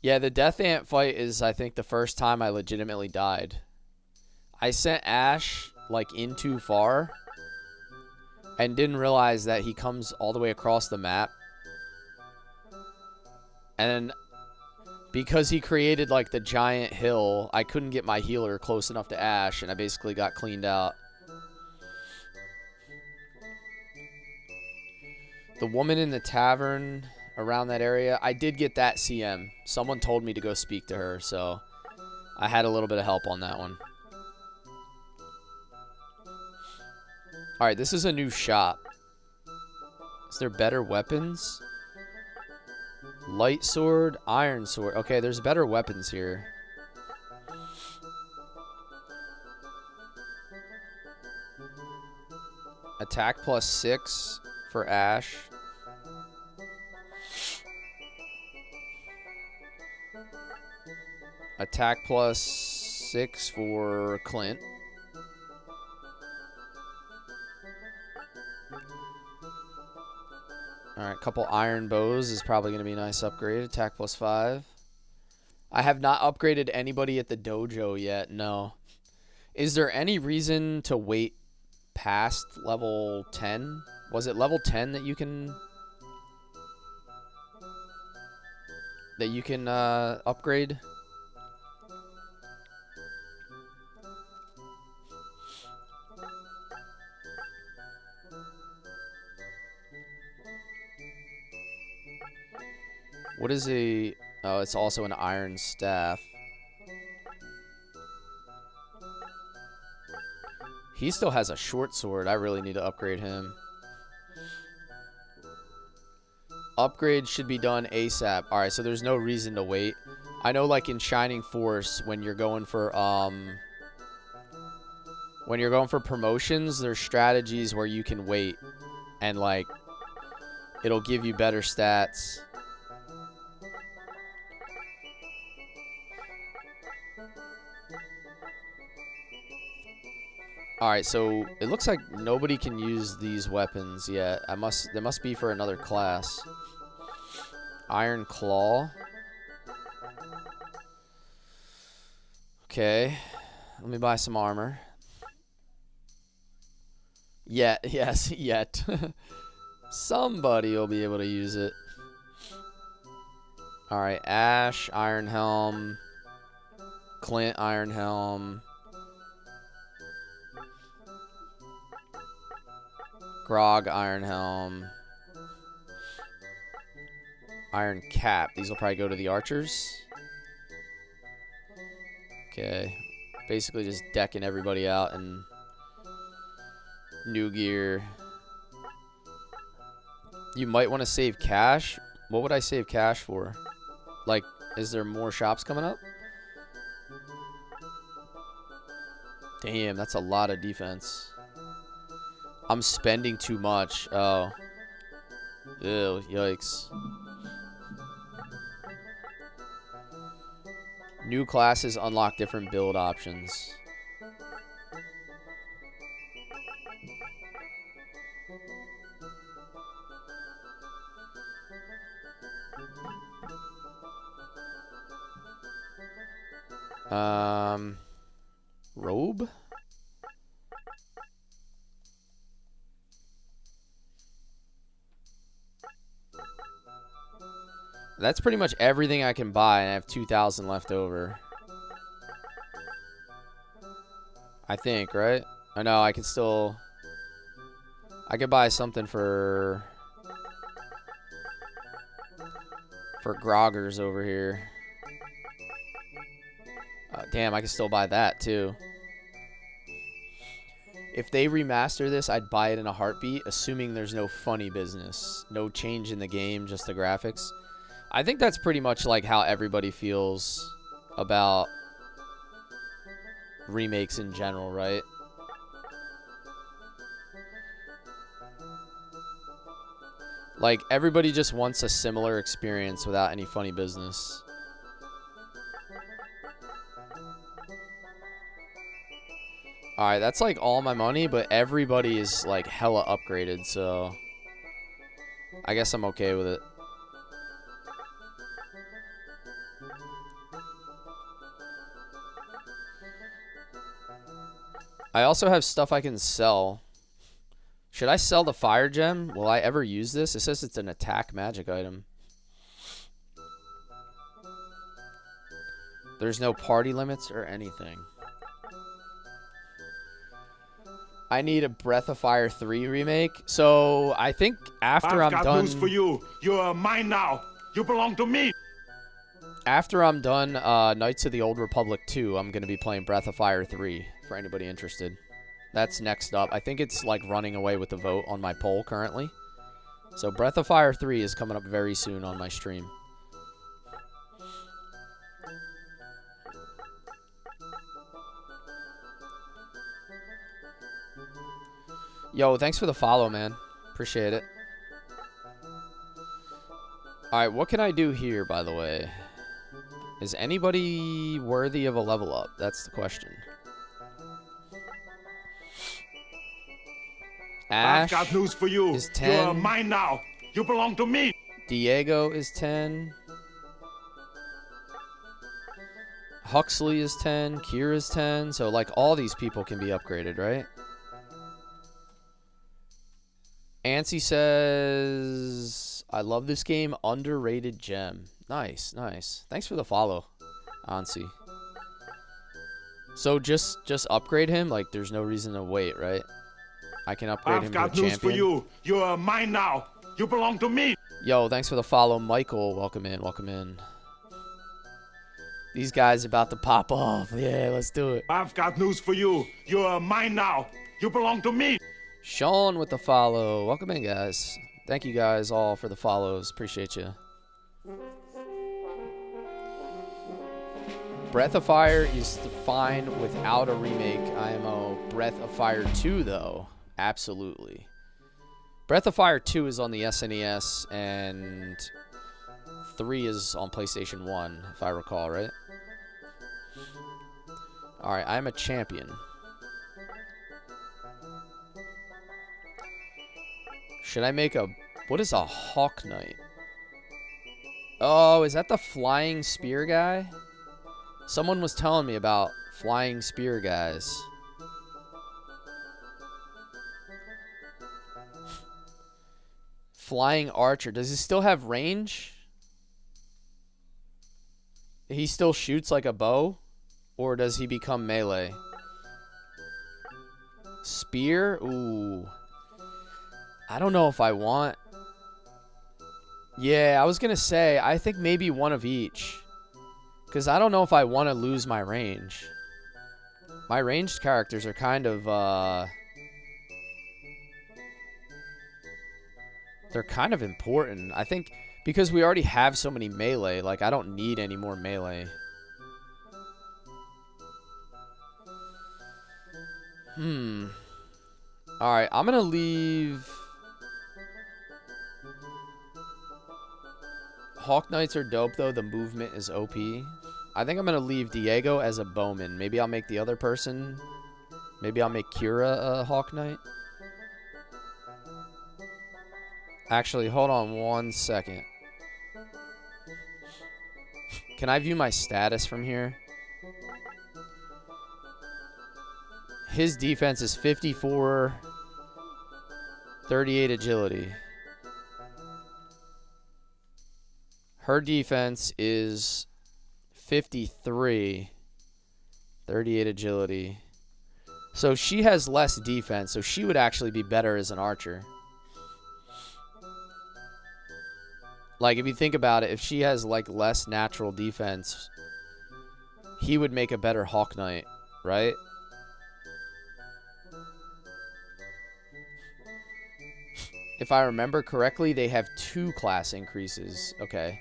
Yeah, the death ant fight is, I think, the first time I legitimately died. I sent Ash, like, in too far and didn't realize that he comes all the way across the map. And because he created, like, the giant hill, I couldn't get my healer close enough to Ash, and I basically got cleaned out. The woman in the tavern around that area, I did get that CM. Someone told me to go speak to her, so I had a little bit of help on that one. Alright, this is a new shop. Is there better weapons? Light sword, iron sword. Okay, there's better weapons here. Attack plus 6 for Ash. Attack plus 6 for Clint. Alright, couple iron bows is probably going to be a nice upgrade. Attack plus 5. I have not upgraded anybody at the dojo yet, no. Is there any reason to wait past level 10? Was it level 10 that you can... upgrade? What is a... Oh, it's also an iron staff. He still has a short sword. I really need to upgrade him. Upgrade should be done ASAP. Alright, so there's no reason to wait. I know, like, in Shining Force, when you're going for, when you're going for promotions, there's strategies where you can wait and like it'll give you better stats. Alright, so it looks like nobody can use these weapons yet. They must be for another class. Iron Claw. Okay. Let me buy some armor. Yet, yes, yet. Somebody will be able to use it. Alright, Ash, Iron Helm. Clint, Iron Helm. Grog, Iron Helm. Iron Cap. These will probably go to the archers. Okay. Basically just decking everybody out in new gear. You might want to save cash. What would I save cash for? Like, is there more shops coming up? Damn, that's a lot of defense. I'm spending too much. Oh. Ew, yikes. New classes unlock different build options. Robe? That's pretty much everything I can buy, and I have 2,000 left over. I think, right? I know, I can still... I could buy something for Groggers over here. Damn, I can still buy that, too. If they remaster this, I'd buy it in a heartbeat, assuming there's no funny business. No change in the game, just the graphics. I think that's pretty much like how everybody feels about remakes in general, right? Like, everybody just wants a similar experience without any funny business. Alright, that's like all my money, but everybody is like hella upgraded, so I guess I'm okay with it. I also have stuff I can sell. Should I sell the fire gem? Will I ever use this? It says it's an attack magic item. There's no party limits or anything. I need a Breath of Fire 3 remake. So I think after I'm done... I've got news for you. You're mine now. You belong to me. After I'm done Knights of the Old Republic 2, I'm going to be playing Breath of Fire 3 for anybody interested. That's next up. I think it's like running away with the vote on my poll currently. So Breath of Fire 3 is coming up very soon on my stream. Yo, thanks for the follow, man. Appreciate it. Alright, what can I do here, by the way? Is anybody worthy of a level up? That's the question. Ash I've got news for you. Is 10. You're mine now. You belong to me. Diego is 10. Huxley is 10. Kira's 10. So, like, all these people can be upgraded, right? Ansi says, I love this game. Underrated gem. Nice, nice. Thanks for the follow, Ansi. So, just upgrade him? Like, there's no reason to wait, right? I can upgrade him to a champion. I've got news for you. You're mine now. You belong to me. Yo, thanks for the follow, Michael. Welcome in, welcome in. These guys about to pop off. Yeah, let's do it. I've got news for you. You're mine now. You belong to me. Sean with the follow. Welcome in, guys. Thank you guys all for the follows. Appreciate you. Breath of Fire is fine without a remake. IMO. Breath of Fire 2, though. Absolutely. Breath of Fire 2 is on the SNES, and 3 is on PlayStation 1, if I recall, right? Alright, I'm a champion. Should I make a... What is a Hawk Knight? Oh, is that the flying spear guy? Someone was telling me about flying spear guys. Flying archer. Does he still have range? He still shoots like a bow? Or does he become melee? Spear? Ooh. I don't know if I want... Yeah, I was going to say, I think maybe one of each. Because I don't know if I want to lose my range. My ranged characters are kind of, they're kind of important. I think because we already have so many melee, like, I don't need any more melee. Alright, I'm going to leave... Hawk Knights are dope, though. The movement is OP. I think I'm going to leave Diego as a bowman. Maybe I'll make the other person... Maybe I'll make Kira a Hawk Knight. Actually, hold on 1 second. Can I view my status from here? His defense is 54... 38 agility. Her defense is 53, 38 agility. So she has less defense, so she would actually be better as an archer. Like, if you think about it, if she has, like, less natural defense, he would make a better Hawk Knight, right? If I remember correctly, they have 2 class increases. Okay.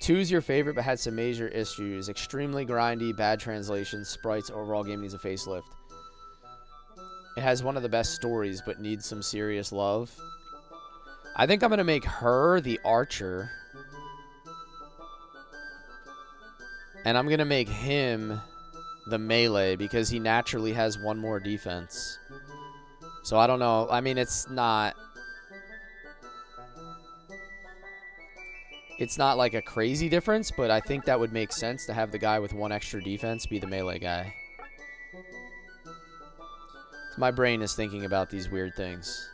2's your favorite, but had some major issues. Extremely grindy, bad translations, sprites, overall game needs a facelift. It has one of the best stories, but needs some serious love. I think I'm going to make her the archer. And I'm going to make him the melee, because he naturally has 1 more defense. So I don't know. I mean, it's not... It's not like a crazy difference, but I think that would make sense to have the guy with 1 extra defense be the melee guy. So my brain is thinking about these weird things.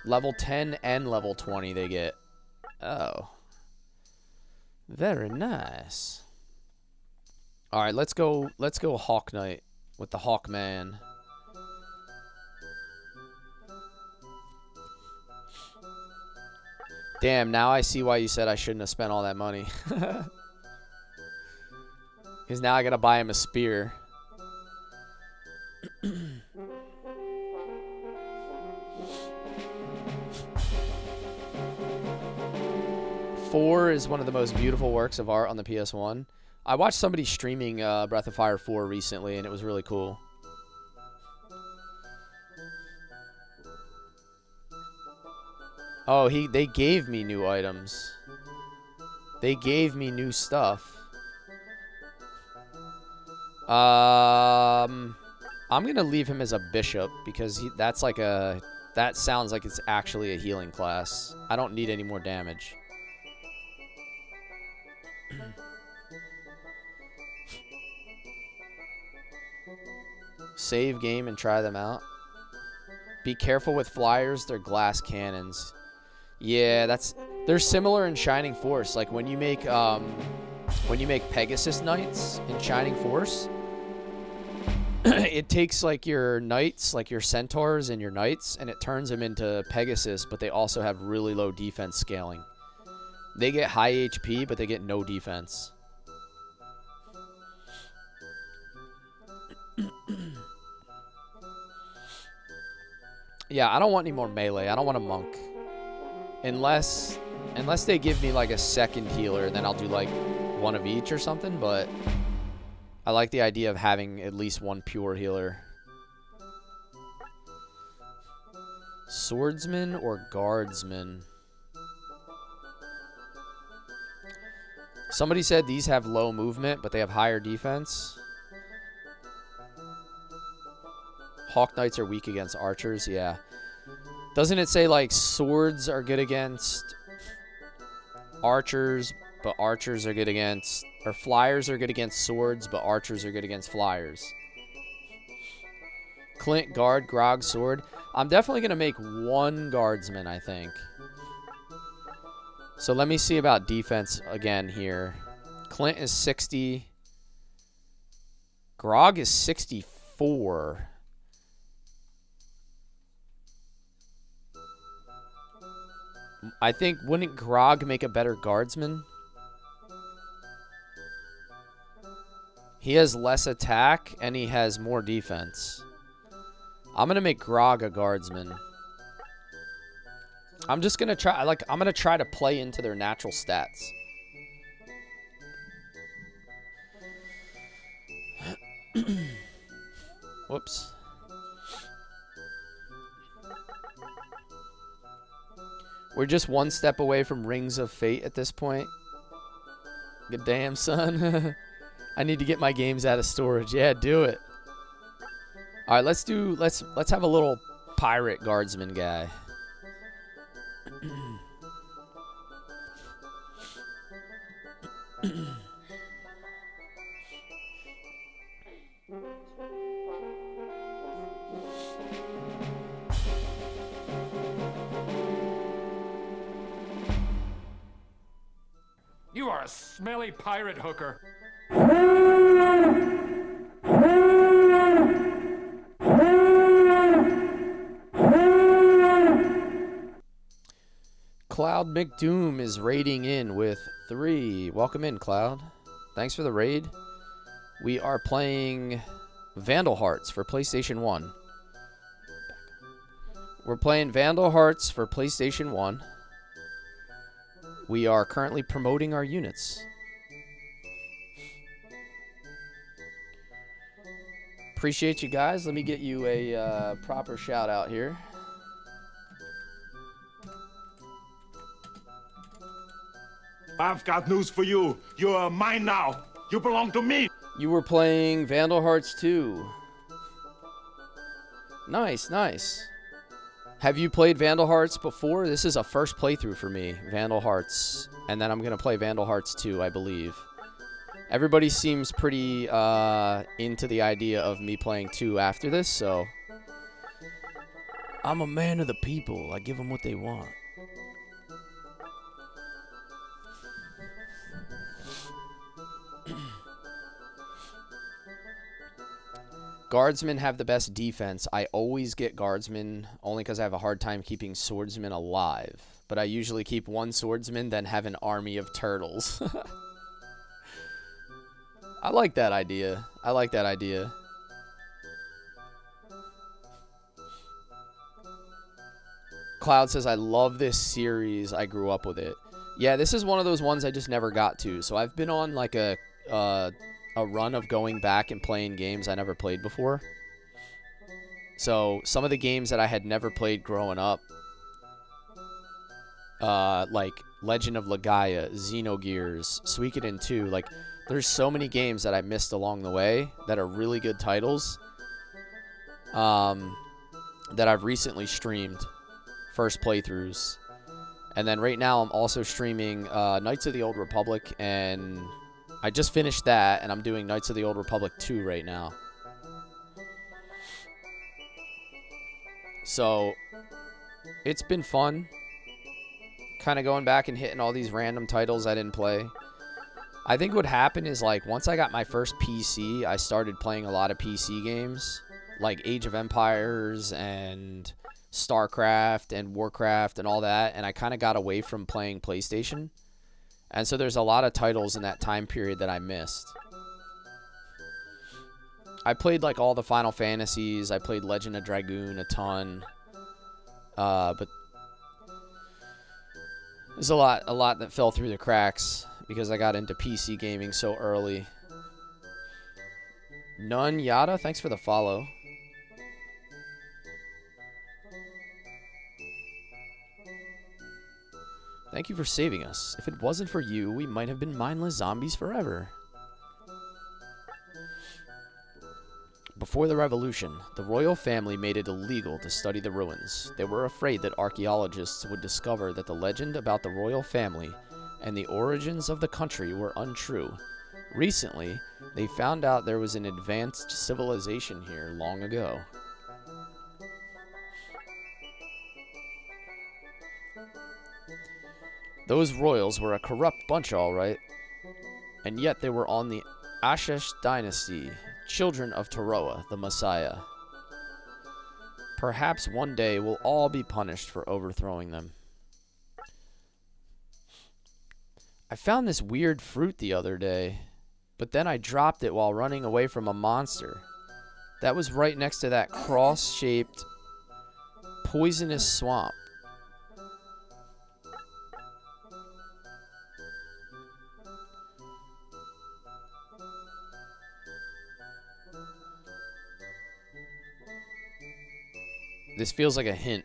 Level 10 and level 20 they get. Oh. Very nice. Alright, let's go Hawk Knight with the Hawk Man. Damn, now I see why you said I shouldn't have spent all that money. Because now I gotta buy him a spear. Four is one of the most beautiful works of art on the PS1. I watched somebody streaming Breath of Fire 4 recently, and it was really cool. Oh, they gave me new items. They gave me new stuff. I'm gonna leave him as a bishop because that sounds like it's actually a healing class. I don't need any more damage. Save game and try them out. Be careful with flyers, they're glass cannons. Yeah, they're similar in Shining Force. Like when you make Pegasus Knights in Shining Force, it takes like your knights, like your centaurs and your knights, and it turns them into Pegasus, but they also have really low defense scaling. They get high HP, but they get no defense. Yeah, I don't want any more melee. I don't want a monk. Unless Unless they give me like a second healer, and then I'll do like one of each or something, but I like the idea of having at least one pure healer. Swordsman or guardsman? Somebody said these have low movement, but they have higher defense. Hawk Knights are weak against archers, yeah. Doesn't it say like swords are good against archers, but archers are good against, or flyers are good against swords, but archers are good against flyers? Clint, guard, Grog, sword. I'm definitely going to make one guardsman, I think. So let me see about defense again here. Clint is 60. Grog is 64. I think, wouldn't Grog make a better guardsman? He has less attack, and he has more defense. I'm going to make Grog a guardsman. I'm just going to try, I'm going to try to play into their natural stats. Whoops. We're just one step away from Rings of Fate at this point. Good damn, son. I need to get my games out of storage. Yeah, do it. All right, let's have a little pirate guardsman guy. You are a smelly pirate hooker. Cloud McDoom is raiding in with 3. Welcome in, Cloud. Thanks for the raid. We are playing Vandal Hearts for PlayStation 1. We're playing Vandal Hearts for PlayStation 1. We are currently promoting our units. Appreciate you guys. Let me get you a proper shout out here. I've got news for you. You're mine now. You belong to me. You were playing Vandal Hearts 2. Nice, nice. Have you played Vandal Hearts before? This is a first playthrough for me, Vandal Hearts. And then I'm going to play Vandal Hearts 2, I believe. Everybody seems pretty into the idea of me playing 2 after this, so... I'm a man of the people. I give them what they want. Guardsmen have the best defense. I always get guardsmen only because I have a hard time keeping swordsmen alive. But I usually keep one swordsman, then have an army of turtles. I like that idea. I like that idea. Cloud says, I love this series. I grew up with it. Yeah, this is one of those ones I just never got to. So I've been on like a run of going back and playing games I never played before. So some of the games that I had never played growing up, like Legend of Legaia, Xenogears, Suikoden 2, like there's so many games that I missed along the way that are really good titles that I've recently streamed first playthroughs. And then right now I'm also streaming Knights of the Old Republic, and I just finished that, and I'm doing Knights of the Old Republic 2 right now. So, it's been fun. Kind of going back and hitting all these random titles I didn't play. I think what happened is, like, once I got my first PC, I started playing a lot of PC games. Like Age of Empires and StarCraft and Warcraft and all that. And I kind of got away from playing PlayStation. And so there's a lot of titles in that time period that I missed. I played like all the Final Fantasies. I played Legend of Dragoon a ton. But There's a lot that fell through the cracks because I got into PC gaming so early. None Yada, thanks for the follow. Thank you for saving us. If it wasn't for you, we might have been mindless zombies forever. Before the revolution, the royal family made it illegal to study the ruins. They were afraid that archaeologists would discover that the legend about the royal family and the origins of the country were untrue. Recently, they found out there was an advanced civilization here long ago. Those royals were a corrupt bunch, all right. And yet they were on the Ashesh dynasty, children of Teroa, the Messiah. Perhaps one day we'll all be punished for overthrowing them. I found this weird fruit the other day, but then I dropped it while running away from a monster. That was right next to that cross-shaped, poisonous swamp. This feels like a hint.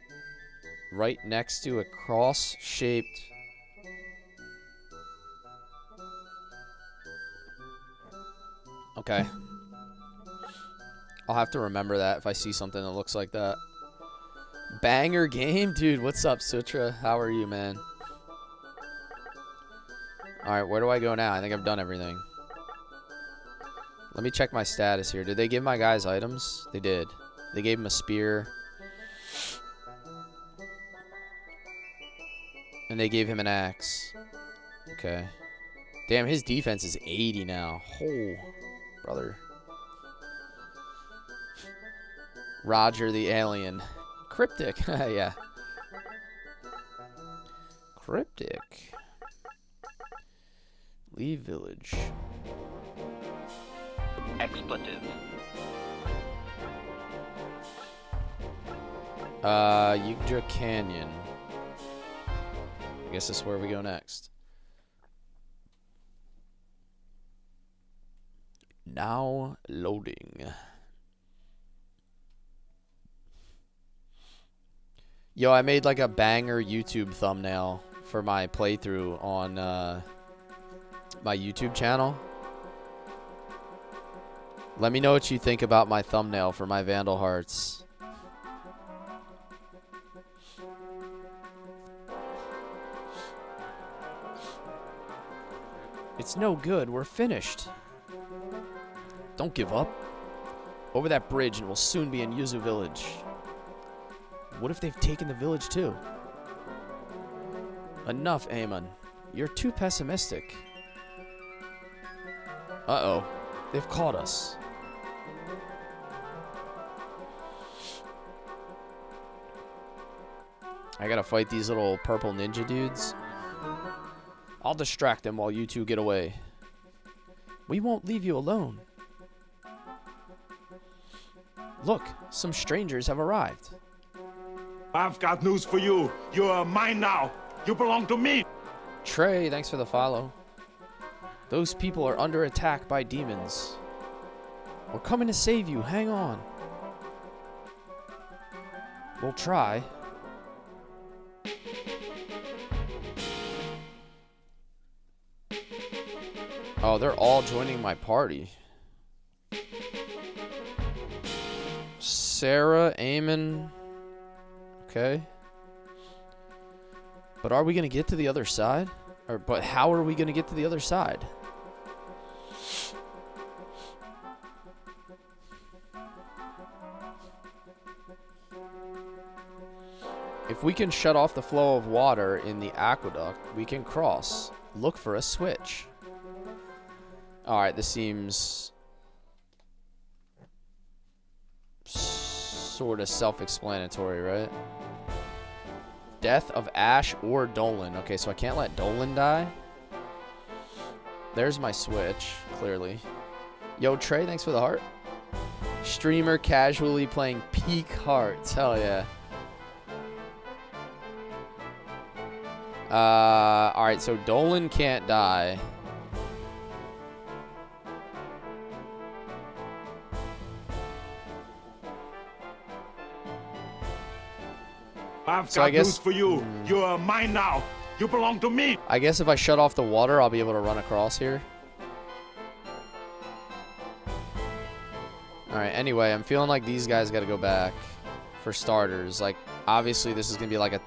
Right next to a cross-shaped... Okay. I'll have to remember that if I see something that looks like that. Banger game? Dude, what's up, Sutra? How are you, man? Alright, where do I go now? I think I've done everything. Let me check my status here. Did they give my guys items? They did. They gave him a spear. And they gave him an axe. Okay. Damn, his defense is 80 now. Oh, brother. Roger the alien. Cryptic. Yeah. Cryptic. Leave village. Expletive. Yugdra Canyon. I guess this is where we go next. Now loading. Yo, I made like a banger YouTube thumbnail for my playthrough on my YouTube channel. Let me know what you think about my thumbnail for my Vandal Hearts. It's no good. We're finished. Don't give up. Over that bridge and we'll soon be in Yuzu village. What if they've taken the village too? Enough, Amon. You're too pessimistic. Uh-oh. They've caught us. I gotta fight these little purple ninja dudes. I'll distract them while you two get away. We won't leave you alone. Look, some strangers have arrived. I've got news for you. You're mine now. You belong to me. Trey, thanks for the follow. Those people are under attack by demons. We're coming to save you. Hang on. We'll try. Oh, they're all joining my party. Sarah, Eamon. Okay. But are we going to get to the other side? But how are we going to get to the other side? If we can shut off the flow of water in the aqueduct, we can cross. Look for a switch. Alright, this seems sort of self-explanatory, right? Death of Ash or Dolan. Okay, so I can't let Dolan die. There's my switch, clearly. Yo, Trey, thanks for the heart. Streamer casually playing peak hearts. Hell yeah. Alright, so Dolan can't die. I've So I got guess- news for you. You are mine now. You belong to me. I guess if I shut off the water, I'll be able to run across here. Alright, anyway, I'm feeling like these guys gotta go back. For starters. Like, obviously this is gonna be like a...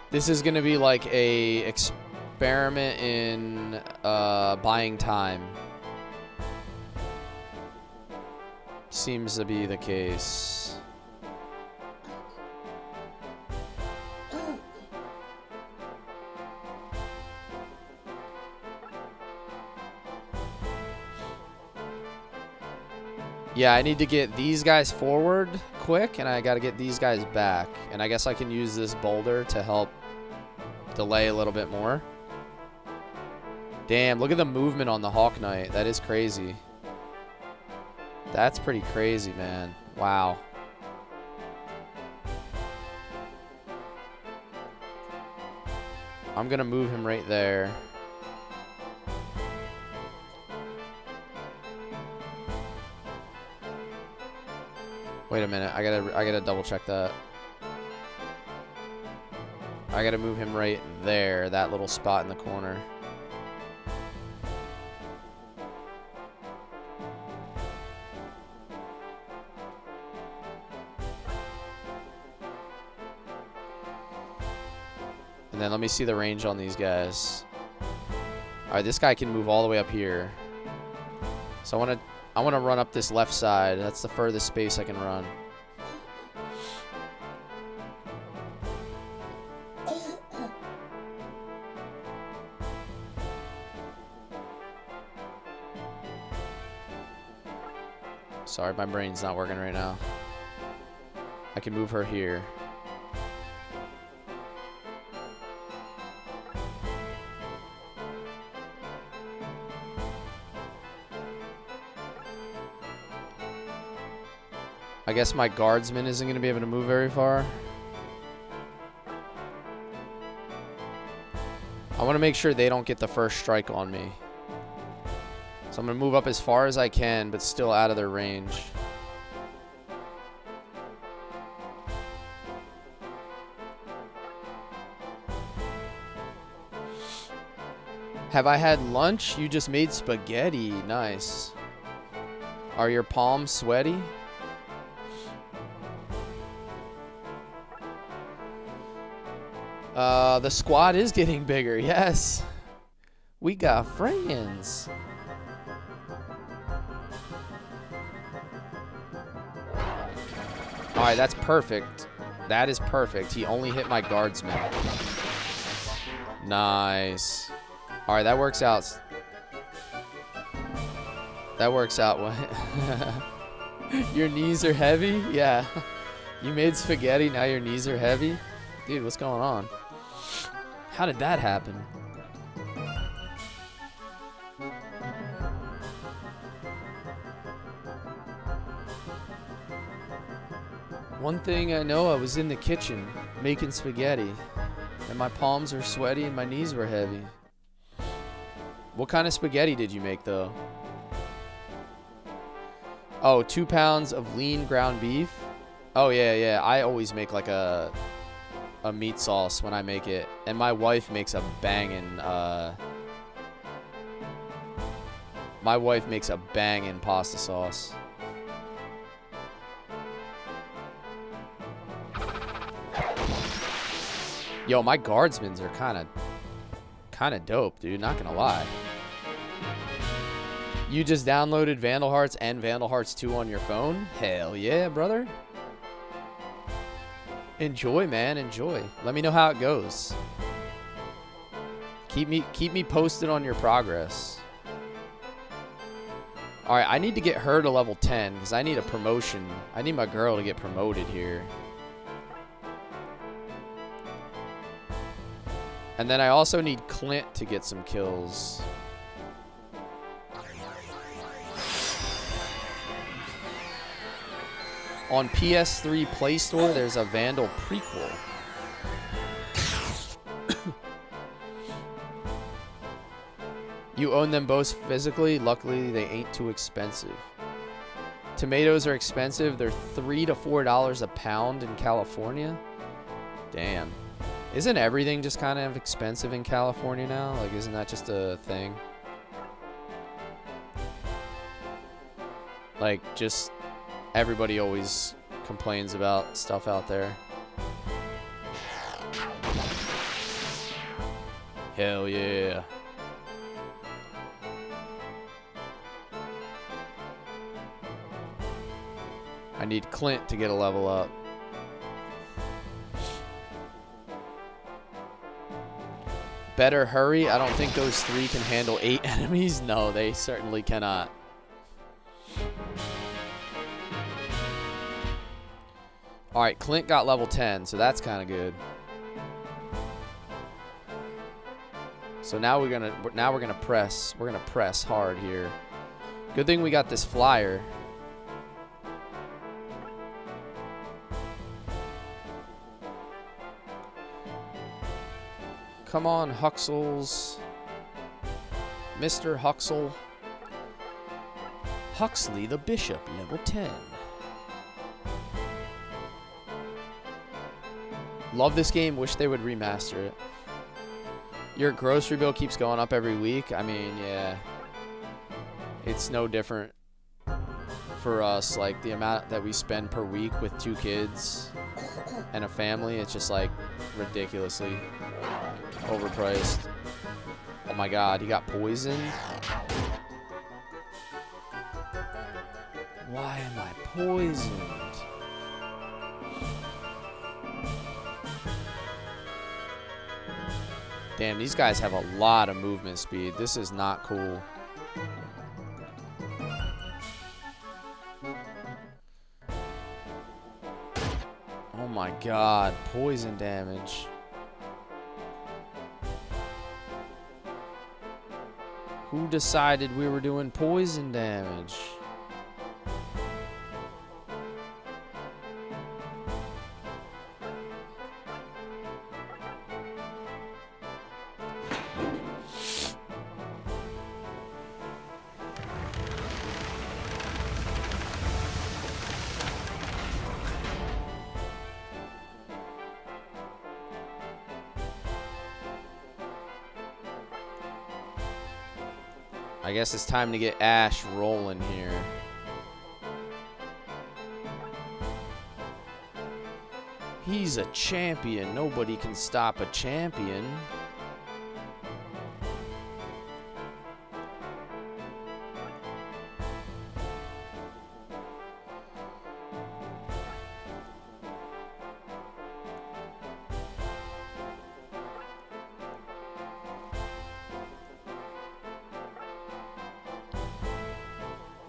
This is gonna be like a experiment in buying time. Seems to be the case. Yeah, I need to get these guys forward quick, and I got to get these guys back. And I guess I can use this boulder to help delay a little bit more. Damn, look at the movement on the Hawk Knight. That is crazy. That's pretty crazy, man. Wow. I'm going to move him right there. Wait a minute, I gotta double check that. I gotta move him right there, that little spot in the corner. And then let me see the range on these guys. Alright, this guy can move all the way up here. So I want to run up this left side. That's the furthest space I can run. Sorry, my brain's not working right now. I can move her here. I guess my guardsman isn't going to be able to move very far. I want to make sure they don't get the first strike on me. So I'm going to move up as far as I can, but still out of their range. Have I had lunch? You just made spaghetti. Nice. Are your palms sweaty? The squad is getting bigger, yes. We got friends. Alright, that's perfect. That is perfect. He only hit my guardsman. Nice. Alright, that works out. That works out. Your knees are heavy? Yeah. You made spaghetti, now your knees are heavy? Dude, what's going on? How did that happen? One thing I know, I was in the kitchen making spaghetti, and my palms were sweaty and my knees were heavy. What kind of spaghetti did you make, though? Oh, 2 pounds of lean ground beef? Oh, yeah. I always make like a meat sauce when I make it. And my wife makes a bangin' pasta sauce. Yo, my guardsmen are kind of dope, dude, not gonna lie. You just downloaded Vandal Hearts and Vandal Hearts 2 on your phone? Hell yeah, brother. Enjoy, man, enjoy. Let me know how it goes. Keep me posted on your progress. All right, I need to get her to level 10 because I need a promotion. I need my girl to get promoted here. And then I also need Clint to get some kills. On PS3 Play Store, there's a Vandal prequel. You own them both physically. Luckily, they ain't too expensive. Tomatoes are expensive. They're $3 to $4 a pound in California. Damn. Isn't everything just kind of expensive in California now? Like, isn't that just a thing? Like, just everybody always complains about stuff out there. Hell yeah. I need Clint to get a level up. Better hurry. I don't think those 3 can handle 8 enemies. No, they certainly cannot. All right, Clint got level 10, so that's kind of good. So now we're gonna press. We're gonna press hard here. Good thing we got this flyer. Come on, Huxels. Mr. Huxel. Huxley the Bishop, level 10. Love this game. Wish they would remaster it. Your grocery bill keeps going up every week. I mean, yeah. It's no different for us. Like, the amount that we spend per week with 2 kids and a family, it's just, like, ridiculously overpriced. Oh my god, he got poisoned? Why am I poisoned? Damn, these guys have a lot of movement speed. This is not cool. Oh my god, poison damage. Who decided we were doing poison damage? I guess it's time to get Ash rolling here. He's a champion. Nobody can stop a champion.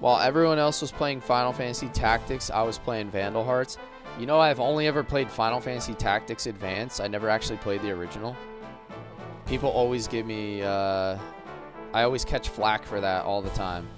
While everyone else was playing Final Fantasy Tactics, I was playing Vandal Hearts. You know, I've only ever played Final Fantasy Tactics Advance. I never actually played the original. People always give me, I always catch flack for that all the time.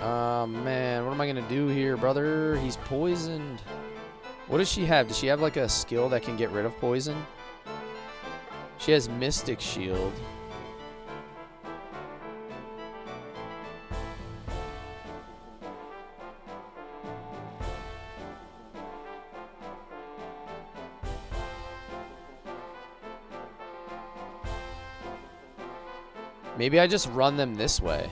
Oh, man. What am I going to do here, brother? He's poisoned. What does she have? Does she have, like, a skill that can get rid of poison? She has Mystic Shield. Maybe I just run them this way.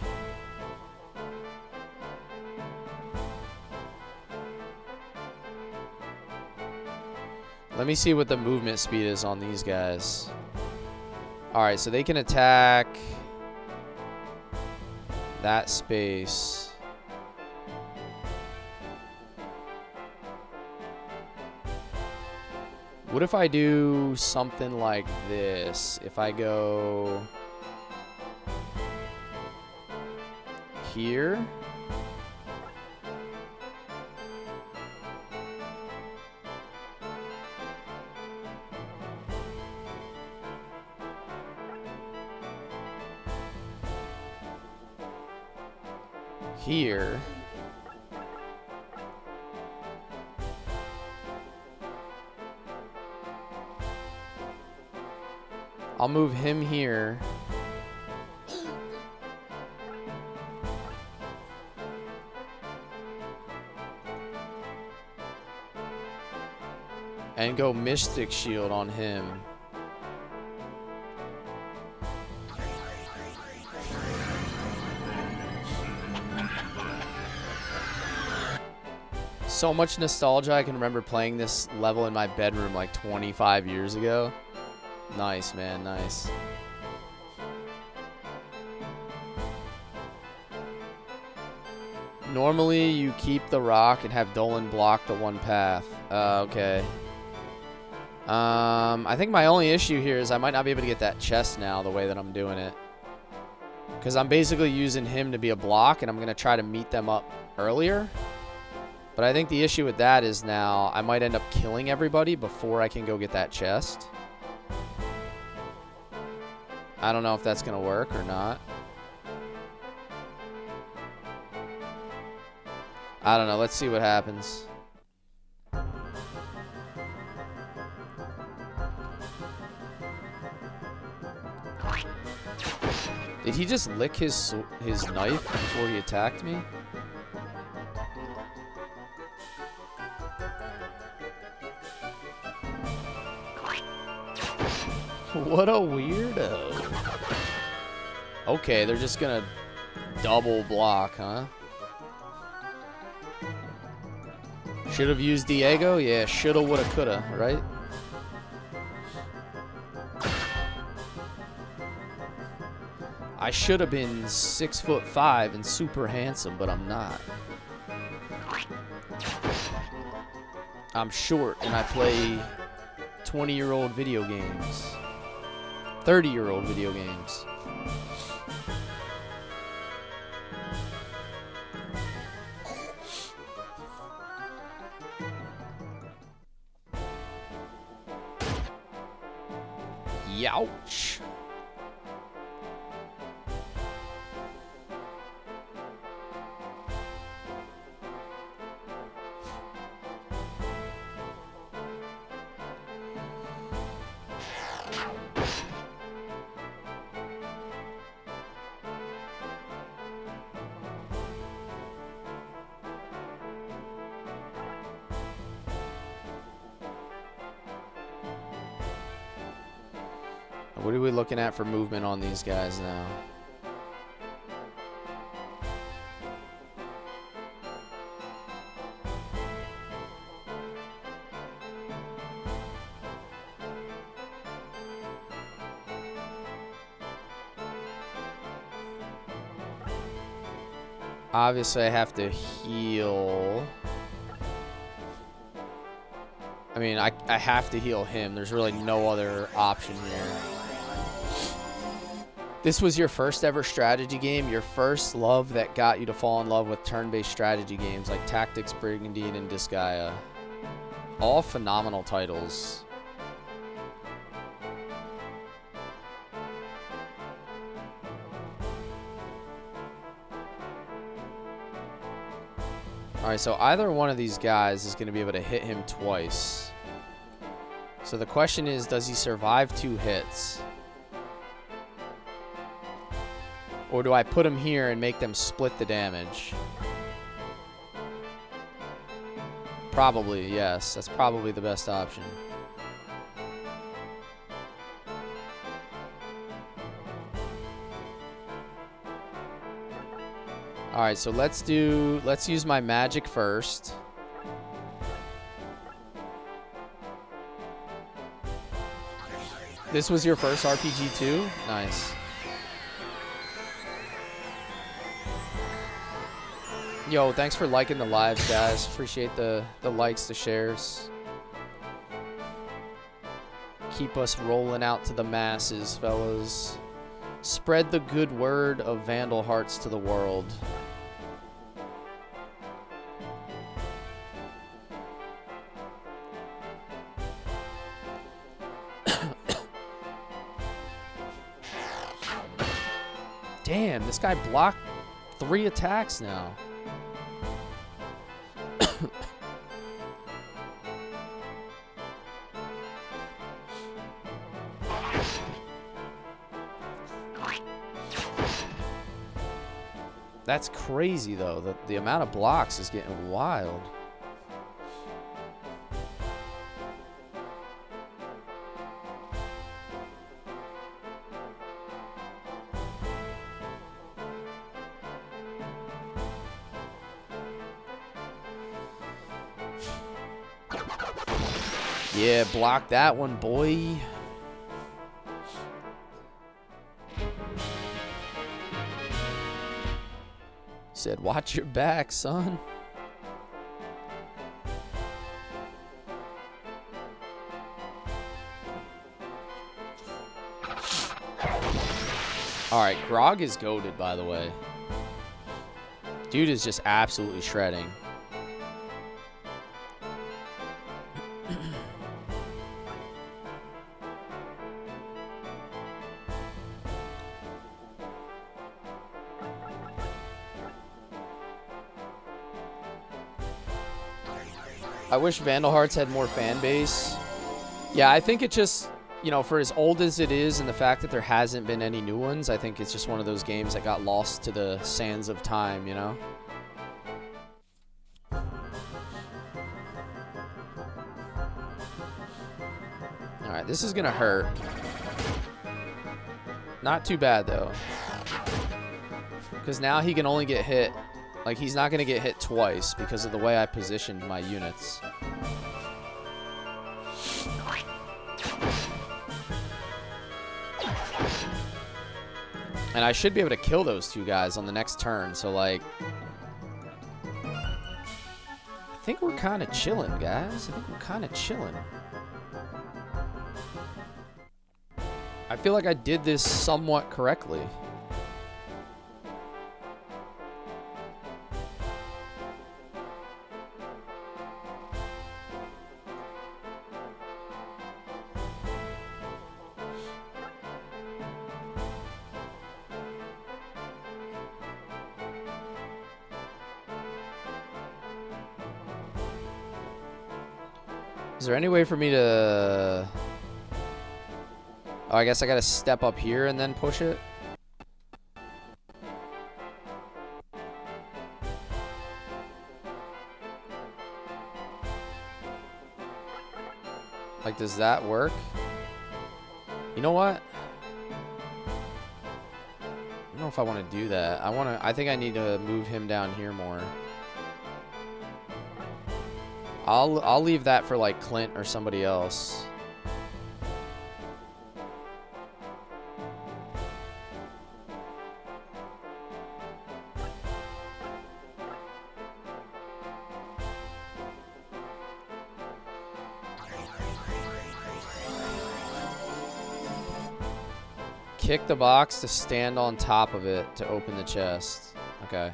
Let me see what the movement speed is on these guys. Alright, so they can attack that space. What if I do something like this? If I go here. here. I'll move him here. And go Mystic Shield on him. So much nostalgia. I can remember playing this level in my bedroom like 25 years ago. Nice, man, nice. Normally, you keep the rock and have Dolan block the one path. Okay. I think my only issue here is I might not be able to get that chest now the way that I'm doing it. Because I'm basically using him to be a block, and I'm going to try to meet them up earlier. But I think the issue with that is now I might end up killing everybody before I can go get that chest. I don't know if that's going to work or not. I don't know. Let's see what happens. Did he just lick his knife before he attacked me? What a weirdo. Okay, they're just gonna double block, huh? Should have used Diego? Yeah, shoulda, woulda, coulda, right? I should have been 6'5" and super handsome, but I'm not. I'm short and I play 20-year-old video games. 30-year-old video games. Youch. What are we looking at for movement on these guys now? Obviously, I have to heal. I mean, I have to heal him. There's really no other option here. This was your first ever strategy game, your first love that got you to fall in love with turn-based strategy games like Tactics, Brigandine, and Disgaea. All phenomenal titles. Alright, so either one of these guys is going to be able to hit him twice. So the question is, does he survive 2 hits? Or do I put him here and make them split the damage? Probably, yes. That's probably the best option. Alright, so let's use my magic first. This was your first RPG too? Nice. Yo, thanks for liking the lives, guys. Appreciate the likes, the shares. Keep us rolling out to the masses, fellas. Spread the good word of Vandal Hearts to the world. Damn, this guy blocked 3 attacks now. That's crazy, though. The amount of blocks is getting wild. Yeah, block that one, boy. Said, watch your back, son. Alright, Grog is goated, by the way. Dude is just absolutely shredding. I wish Vandal Hearts had more fan base. Yeah, I think it just, you know, for as old as it is and the fact that there hasn't been any new ones, I think it's just one of those games that got lost to the sands of time, you know? Alright, this is gonna hurt. Not too bad, though. Because now he can only get hit. Like, he's not going to get hit twice because of the way I positioned my units. And I should be able to kill those 2 guys on the next turn. So, like, I think we're kind of chilling, guys. I think we're kind of chilling. I feel like I did this somewhat correctly. Is there any way for me to... Oh, I guess I gotta step up here and then push it? Like, does that work? You know what? I don't know if I want to do that. I think I need to move him down here more. I'll leave that for like Clint or somebody else. Kick the box to stand on top of it to open the chest. Okay.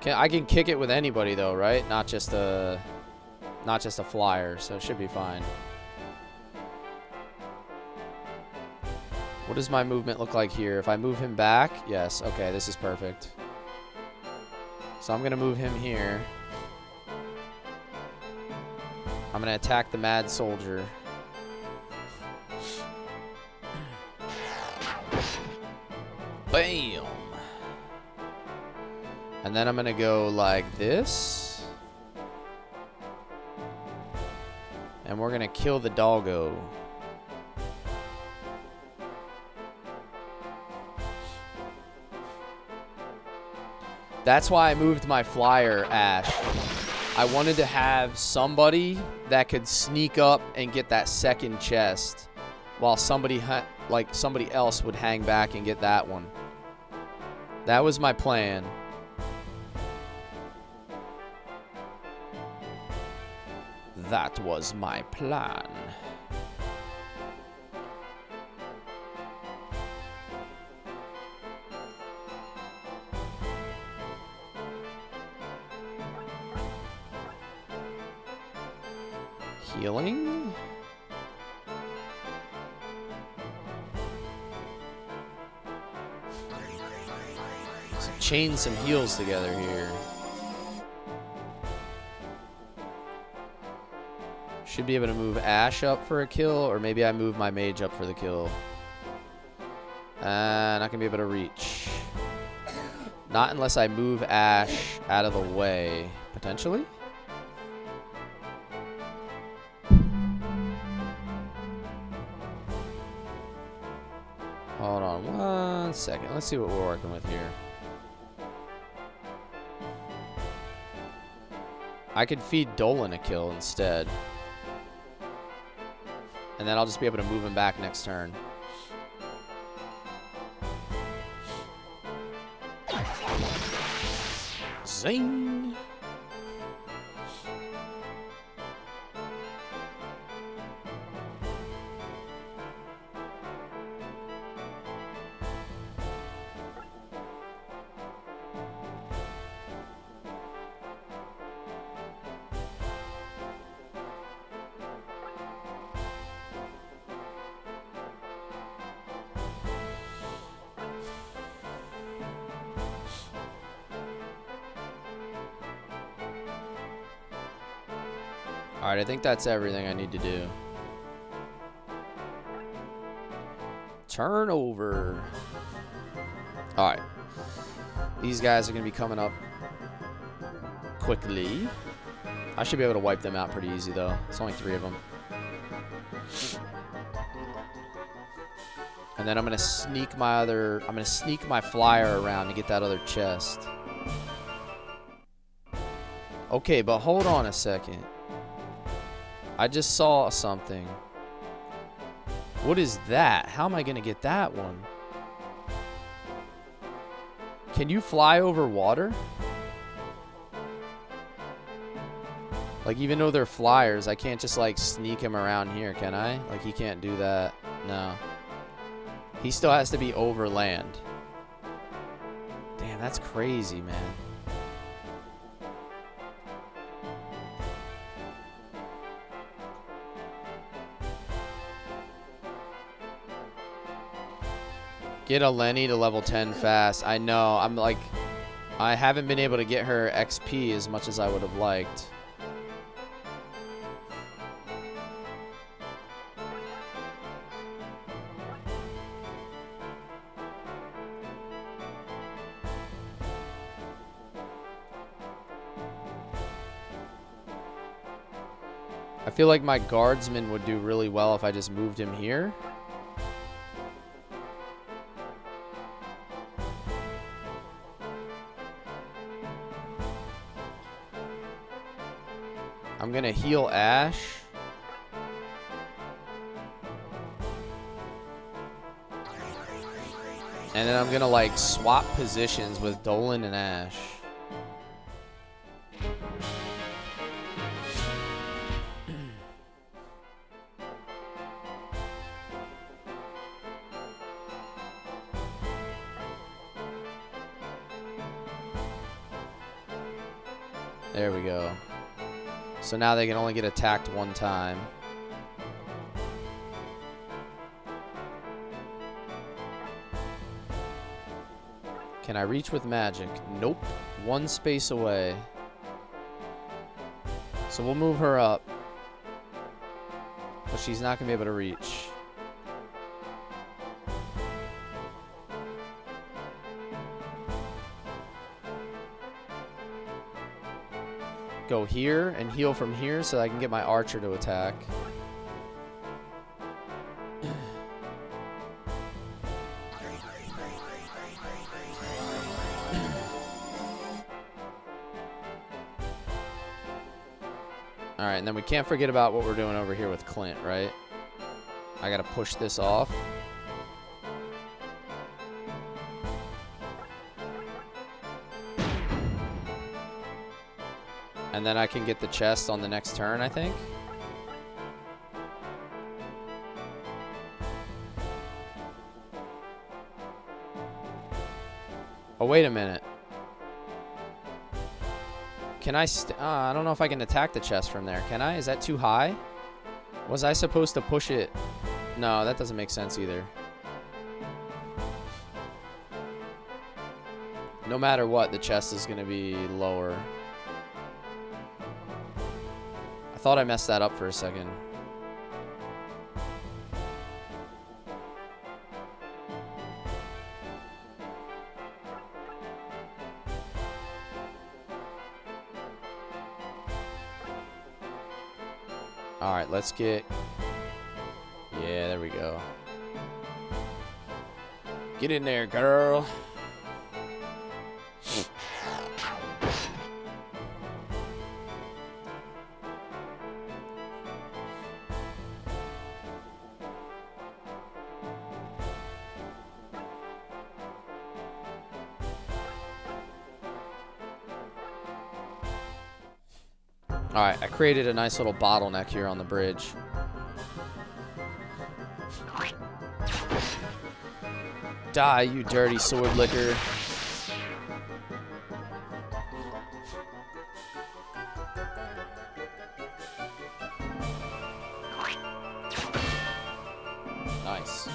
I can kick it with anybody though, right? Not just a flyer, so it should be fine. What does my movement look like here? If I move him back, yes, okay, this is perfect. So I'm gonna move him here. I'm gonna attack the Mad Soldier. Bam! And then I'm gonna go like this. And we're gonna kill the doggo. That's why I moved my flyer, Ash. I wanted to have somebody that could sneak up and get that second chest, while somebody else would hang back and get that one. That was my plan. That was my plan. Healing. chain some heals together here. Should be able to move Ash up for a kill, or maybe I move my mage up for the kill. Not gonna be able to reach. Not unless I move Ash out of the way, potentially. Hold on 1 second. Let's see what we're working with here. I could feed Dolan a kill instead. And then I'll just be able to move him back next turn. Zing! Alright, I think that's everything I need to do. Turnover. Alright. These guys are going to be coming up quickly. I should be able to wipe them out pretty easy, though. It's only 3 of them. And then I'm going to sneak my flyer around to get that other chest. Okay, but hold on a second. I just saw something. What is that? How am I going to get that one? Can you fly over water? Like, even though they're flyers, I can't just, like, sneak him around here, can I? Like, he can't do that. No. He still has to be over land. Damn, that's crazy, man. Get a Lenny to level 10 fast. I know. I'm like, I haven't been able to get her XP as much as I would have liked. I feel like my guardsman would do really well if I just moved him here. I'm gonna heal Ash. And then I'm gonna like swap positions with Dolan and Ash. There we go. So now they can only get attacked 1 time. Can I reach with magic? Nope. 1 space away. So we'll move her up. But she's not going to be able to reach. Go here and heal from here so I can get my archer to attack. Alright, and then we can't forget about what we're doing over here with Clint, right? I gotta push this off. And then I can get the chest on the next turn, I think. Oh, wait a minute. Can I I don't know if I can attack the chest from there. Can I? Is that too high? Was I supposed to push it? No, that doesn't make sense either. No matter what, the chest is going to be lower. I thought I messed that up for a second. Alright, let's get... Yeah, there we go. Get in there, girl. Alright, I created a nice little bottleneck here on the bridge. Die, you dirty sword licker. Nice.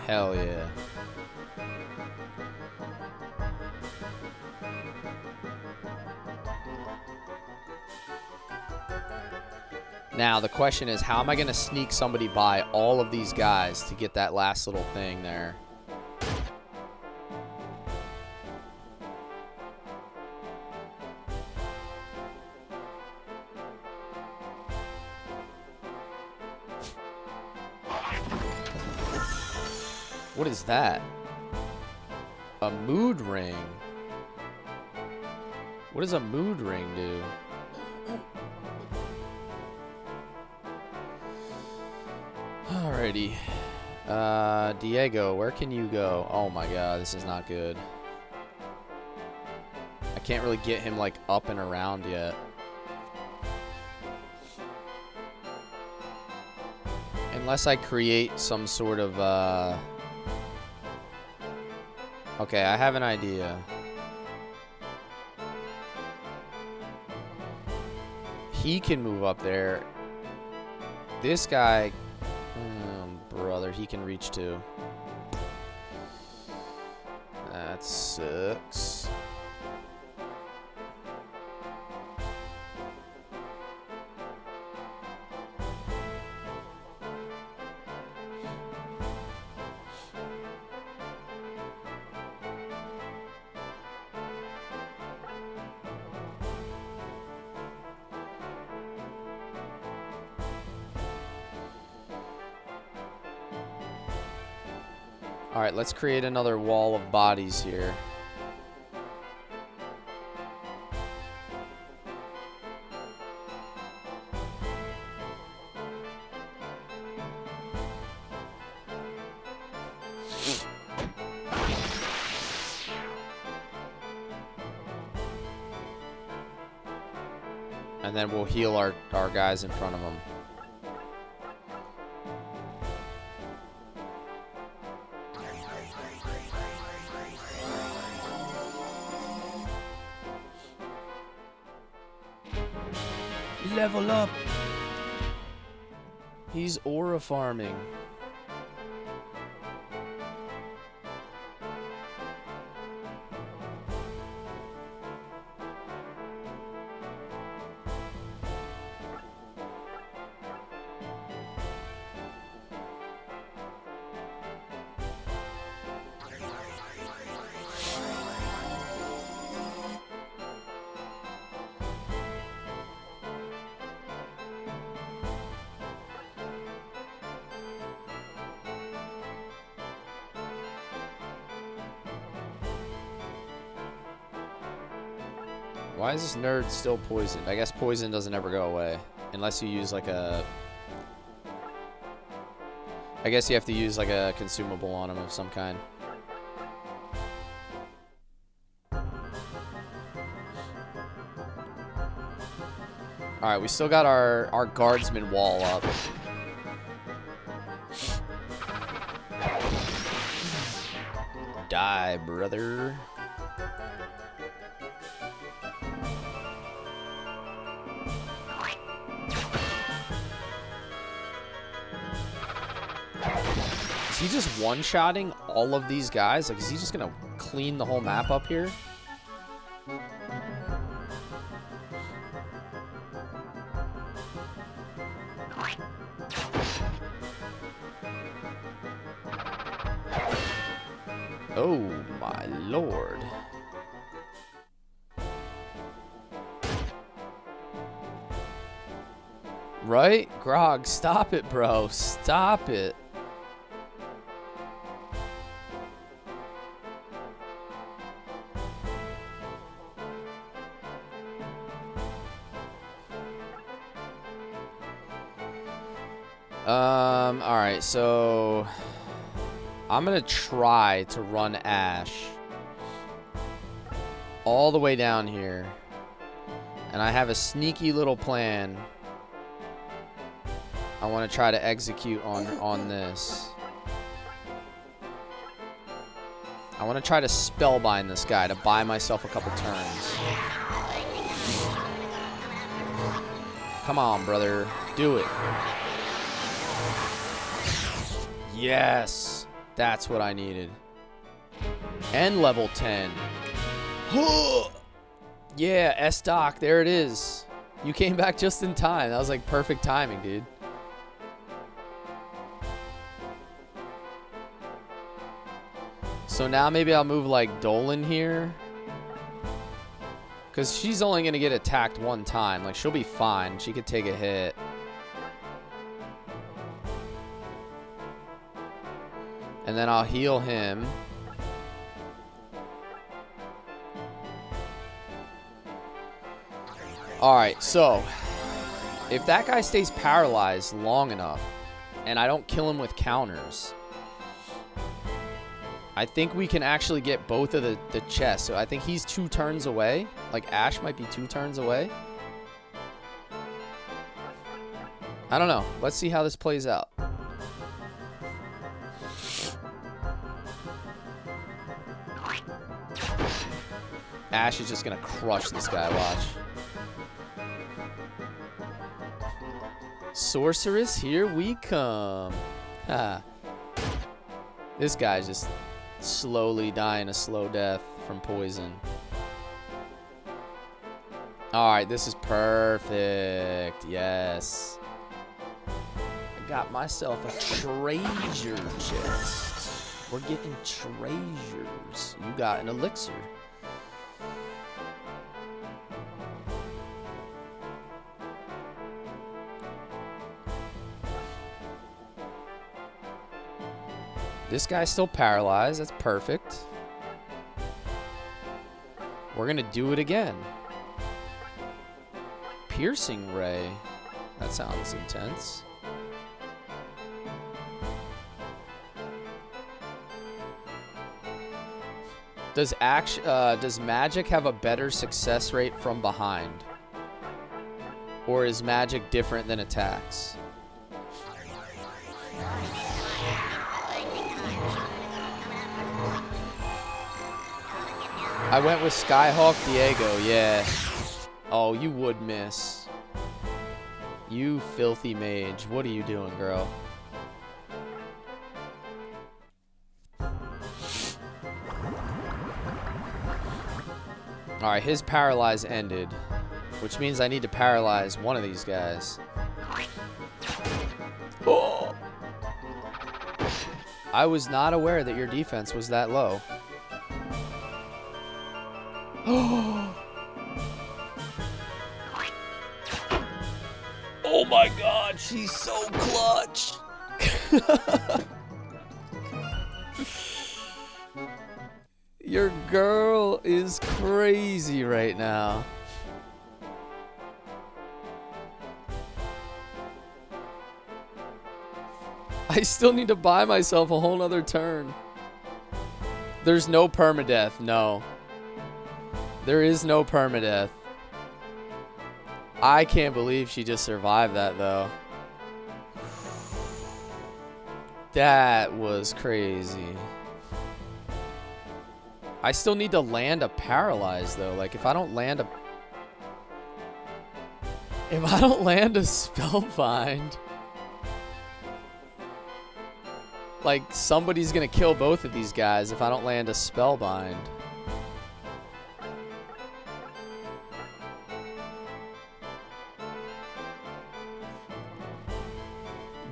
Hell yeah. Now, the question is, how am I going to sneak somebody by all of these guys to get that last little thing there? What is that? A mood ring. What does a mood ring do? Alrighty. Diego, where can you go? Oh my god, this is not good. I can't really get him, like, up and around yet. Unless I create some sort of, Okay, I have an idea. He can move up there. This guy... brother, he can reach too. That sucks. Alright, let's create another wall of bodies here. And then we'll heal our guys in front of them. Level up. He's aura farming. Why is this nerd still poisoned? I guess poison doesn't ever go away. Unless you use like a... I guess you have to use like a consumable on him of some kind. Alright, we still got our guardsman wall up. Die, brother. he just one-shotting all of these guys? Like, is he just gonna clean the whole map up here? Oh my lord. Right? Grog, stop it, bro. Stop it. Alright, so I'm gonna try to run Ash all the way down here. And I have a sneaky little plan I want to try to execute on this. I want to try to spellbind this guy to buy myself a couple turns. Come on, brother. Do it. Yes. That's what I needed. And level 10. Yeah, S-Doc. There it is. You came back just in time. That was like perfect timing, dude. So now maybe I'll move like Dolan here. Because she's only going to get attacked one time. Like, she'll be fine. She could take a hit. And then I'll heal him. Alright, so if that guy stays paralyzed long enough and I don't kill him with counters, I think we can actually get both of the chests. So I think he's 2 turns away. Like, Ash might be 2 turns away. I don't know. Let's see how this plays out. Ash is just going to crush this guy. Watch. Sorceress, here we come. Ah. This guy's just slowly dying a slow death from poison. Alright, this is perfect. Yes. I got myself a treasure chest. We're getting treasures. You got an elixir. This guy's still paralyzed. That's perfect. We're going to do it again. Piercing ray. That sounds intense. Does magic have a better success rate from behind? Or is magic different than attacks? I went with Skyhawk Diego, yeah. Oh, you would miss. You filthy mage. What are you doing, girl? Alright, his paralyze ended. Which means I need to paralyze one of these guys. Oh! I was not aware that your defense was that low. Oh my god, she's so clutch. Your girl is crazy right now. I still need to buy myself a whole nother turn. There's no permadeath, no. There is no permadeath. I can't believe she just survived that, though. That was crazy. I still need to land a paralyze, though. Like, if I don't land a spellbind. Like, somebody's gonna kill both of these guys if I don't land a spellbind.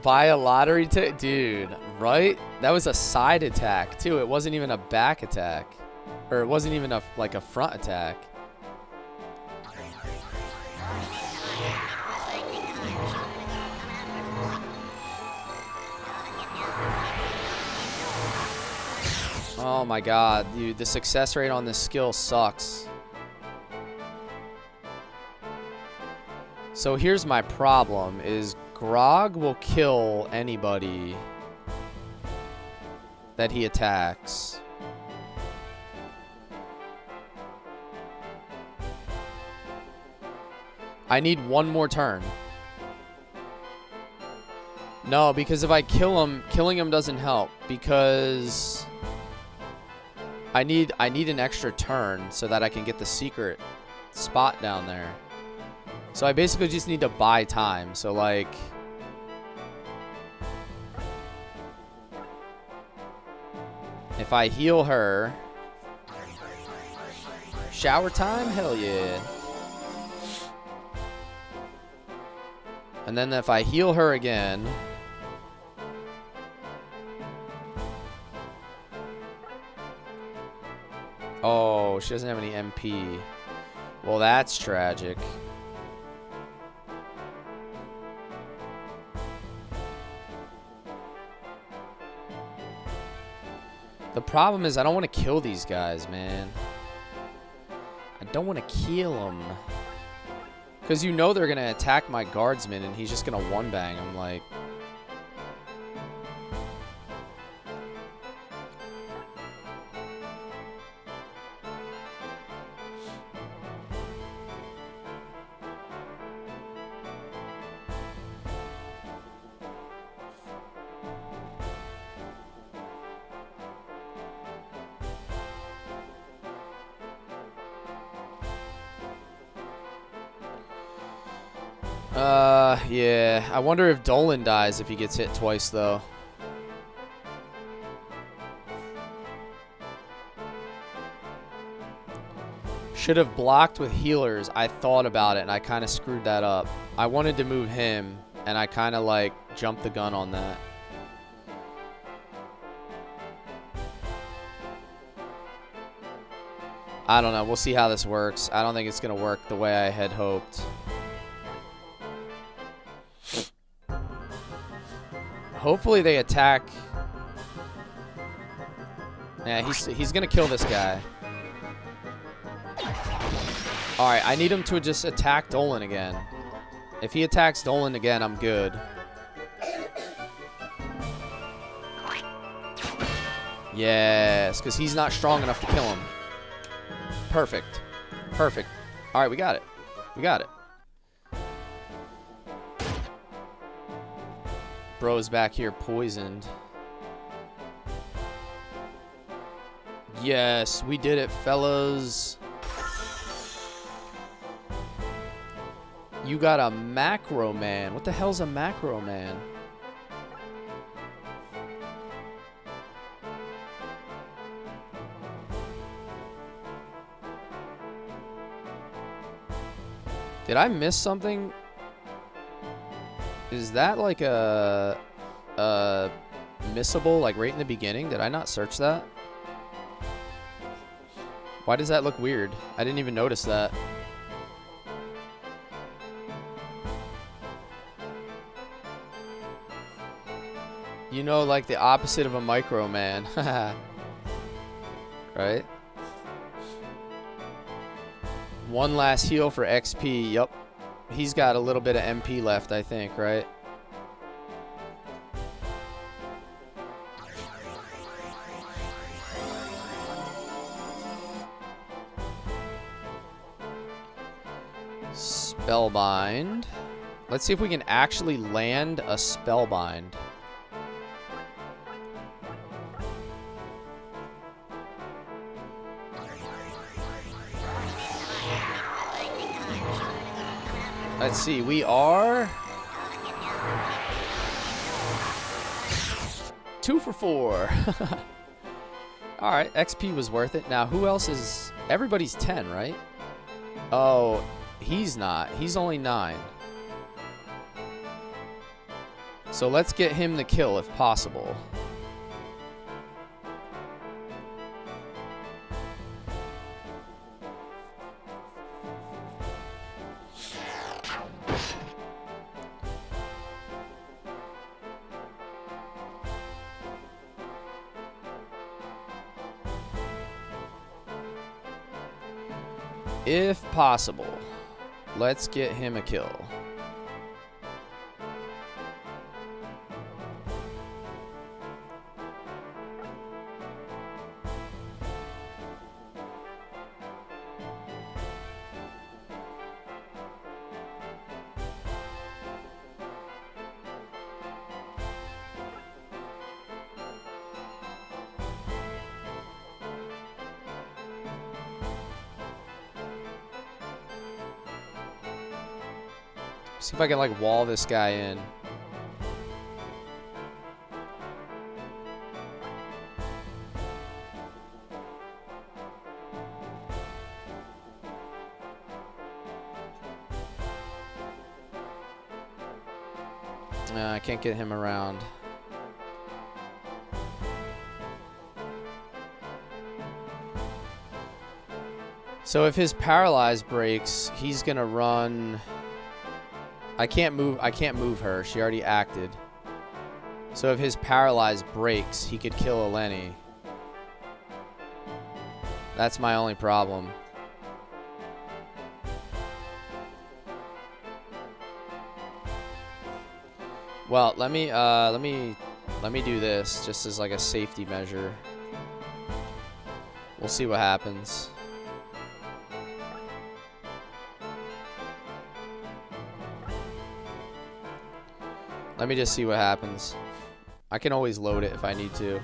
Buy a lottery ticket? Dude, right? That was a side attack, too. It wasn't even a back attack. Or it wasn't even a like a front attack. Oh my god, dude, the success rate on this skill sucks. So here's my problem, is Grog will kill anybody that he attacks. I need one more turn. No, because if I kill him, killing him doesn't help, because I need an extra turn so that I can get the secret spot down there. So I basically just need to buy time. So like, if I heal her, shower time, hell yeah. And then if I heal her again, oh, she doesn't have any MP. Well, that's tragic. The problem is I don't want to kill these guys, man. I don't want to kill them. Because you know they're going to attack my guardsman and he's just going to one-bang them, like... Yeah. I wonder if Dolan dies if he gets hit twice, though. Should have blocked with healers. I thought about it, and I kind of screwed that up. I wanted to move him, and I kind of, like, jumped the gun on that. I don't know. We'll see how this works. I don't think it's going to work the way I had hoped. Hopefully they attack. Yeah, he's gonna kill this guy. Alright, I need him to just attack Dolan again. If he attacks Dolan again, I'm good. Yes, because he's not strong enough to kill him. Perfect. Perfect. Alright, we got it. We got it. Bro's back here poisoned. Yes, we did it, fellas. You got a macro man. What the hell's a macro man? Did I miss something? Is that like a missable, like right in the beginning? Did I not search that? Why does that look weird? I didn't even notice that. You know, like the opposite of a micro man. Right? One last heal for XP. Yup. He's got a little bit of MP left, I think, right? Spellbind. Let's see if we can actually land a spellbind. Let's see, we are 2 2 for 4. All right, XP was worth it. Now, who else is... Everybody's 10, right? Oh, he's not. He's only 9. So let's get him the kill if possible. If possible, let's get him a kill. See if I can like wall this guy in. I can't get him around. So if his paralyzed breaks, he's gonna run. I can't move her. She already acted. So if his paralyzed breaks, he could kill Eleni. That's my only problem. Well, let me do this just as like a safety measure. We'll see what happens. Let me just see what happens. I can always load it if I need to.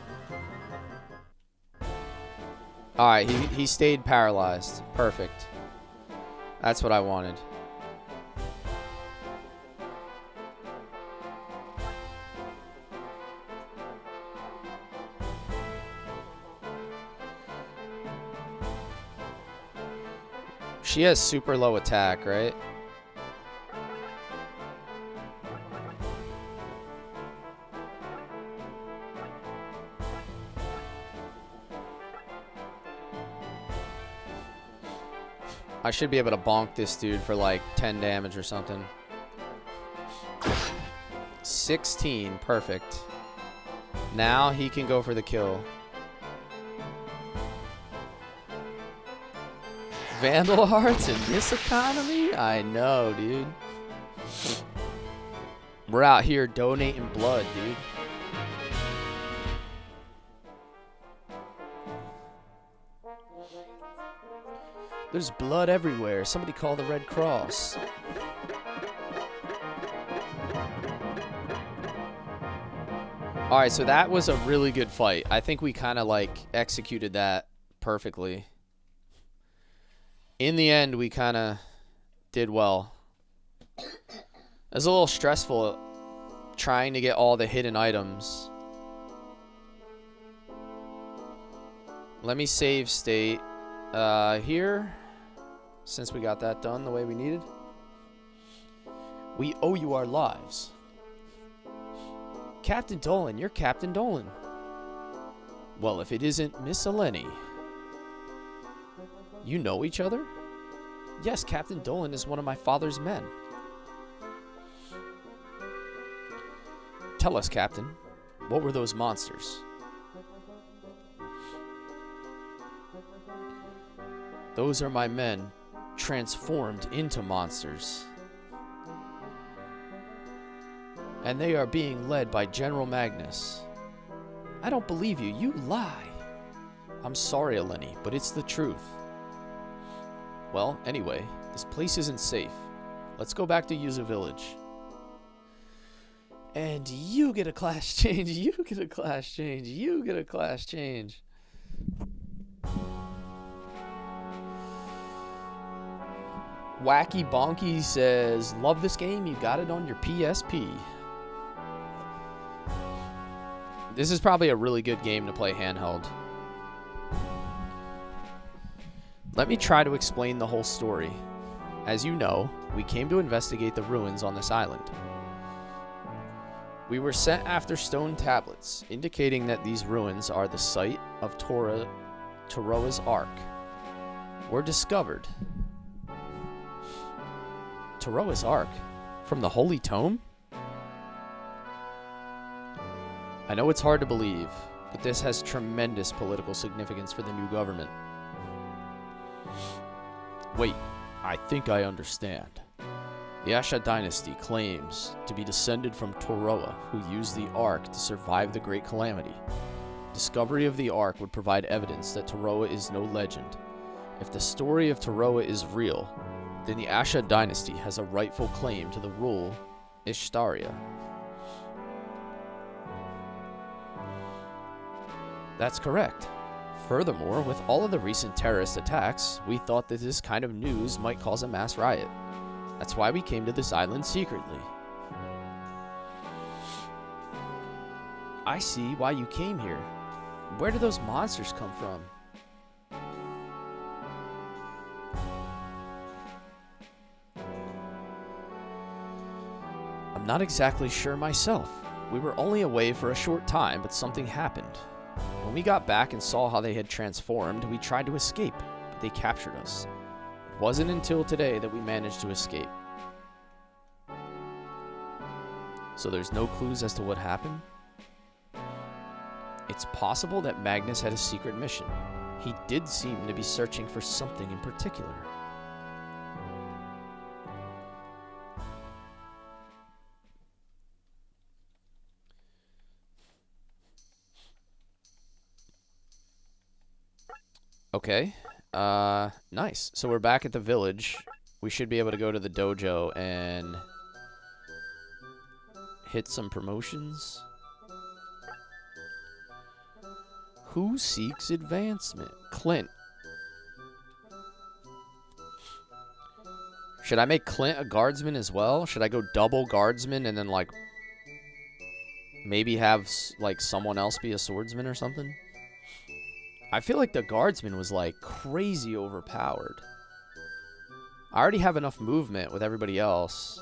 Alright, he stayed paralyzed. Perfect. That's what I wanted. She has super low attack, right? I should be able to bonk this dude for like 10 damage or something. 16, perfect. Now he can go for the kill. Vandal hearts in this economy? I know, dude. We're out here donating blood, dude. There's blood everywhere. Somebody call the Red Cross. Alright, so that was a really good fight. I think we kind of like executed that perfectly. In the end, we kind of did well. It was a little stressful trying to get all the hidden items. Let me save state here, since we got that done the way we needed. We owe you our lives. Captain Dolan, you're Captain Dolan. Well, if it isn't Miss Eleni. You know each other? Yes, Captain Dolan is one of my father's men. Tell us, Captain, what were those monsters? Those are my men, transformed into monsters. And they are being led by General Magnus. I don't believe you. You lie. I'm sorry, Eleni, but it's the truth. Well, anyway, this place isn't safe. Let's go back to Yuzu Village. And you get a class change. You get a class change. You get a class change. Wacky Bonky says, love this game. You got it on your PSP. This is probably a really good game to play handheld. Let me try to explain the whole story. As you know, we came to investigate the ruins on this island. We were sent after stone tablets, indicating that these ruins are the site of Toroa's Ark. Were discovered. Toroa's Ark? From the Holy Tome? I know it's hard to believe, but this has tremendous political significance for the new government. Wait, I think I understand. The Asha dynasty claims to be descended from Toroa, who used the Ark to survive the Great Calamity. Discovery of the Ark would provide evidence that Toroa is no legend. If the story of Toroa is real, then the Asha dynasty has a rightful claim to the rule Ishtaria. That's correct. Furthermore, with all of the recent terrorist attacks, we thought that this kind of news might cause a mass riot. That's why we came to this island secretly. I see why you came here. Where do those monsters come from? I'm not exactly sure myself. We were only away for a short time, but something happened. When we got back and saw how they had transformed, we tried to escape, but they captured us. It wasn't until today that we managed to escape. So there's no clues as to what happened? It's possible that Magnus had a secret mission. He did seem to be searching for something in particular. Okay, nice. So we're back at the village. We should be able to go to the dojo and hit some promotions. Who seeks advancement? Clint. Should I make Clint a guardsman as well? Should I go double guardsman and then, like, maybe have, like, someone else be a swordsman or something? I feel like the guardsman was, like, crazy overpowered. I already have enough movement with everybody else.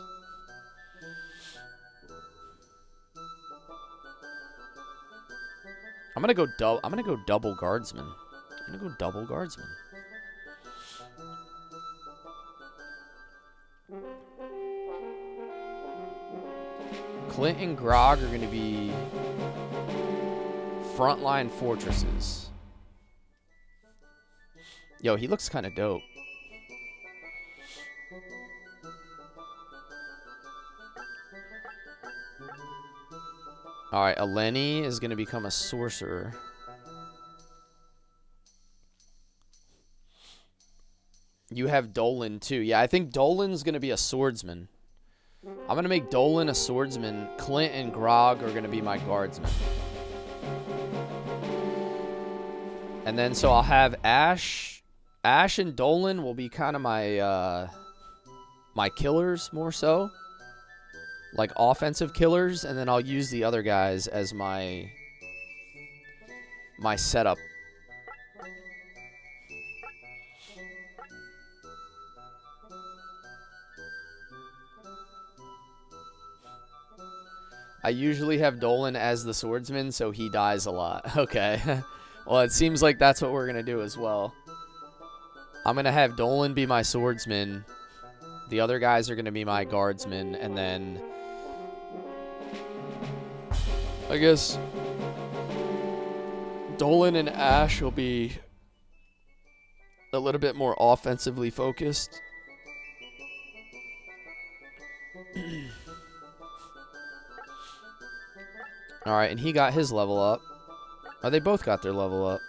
I'm gonna go double guardsman. I'm gonna go double guardsman. Clint and Grog are gonna be frontline fortresses. Yo, he looks kind of dope. Alright, Eleni is going to become a sorcerer. You have Dolan too. Yeah, I think Dolan's going to be a swordsman. I'm going to make Dolan a swordsman. Clint and Grog are going to be my guardsmen. And then so I'll have Ash and Dolan will be kind of my my killers more so. Like offensive killers, and then I'll use the other guys as my setup. I usually have Dolan as the swordsman, so he dies a lot. Okay. Well, it seems like that's what we're going to do as well. I'm going to have Dolan be my swordsman. The other guys are going to be my guardsmen, and then I guess Dolan and Ash will be a little bit more offensively focused. Alright, and he got his level up. Oh, they both got their level up.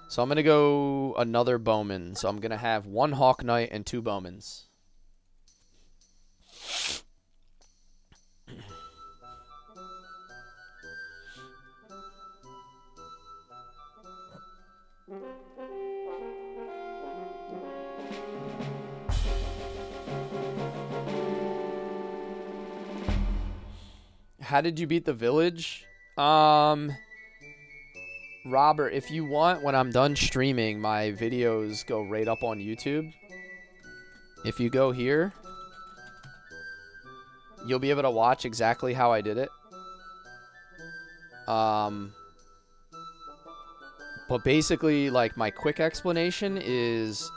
So I'm going to go another bowman. So I'm going to have one Hawk Knight and two bowmans. How did you beat the village? Robert, if you want, when I'm done streaming, my videos go right up on YouTube. If you go here, you'll be able to watch exactly how I did it. But basically, like, my quick explanation is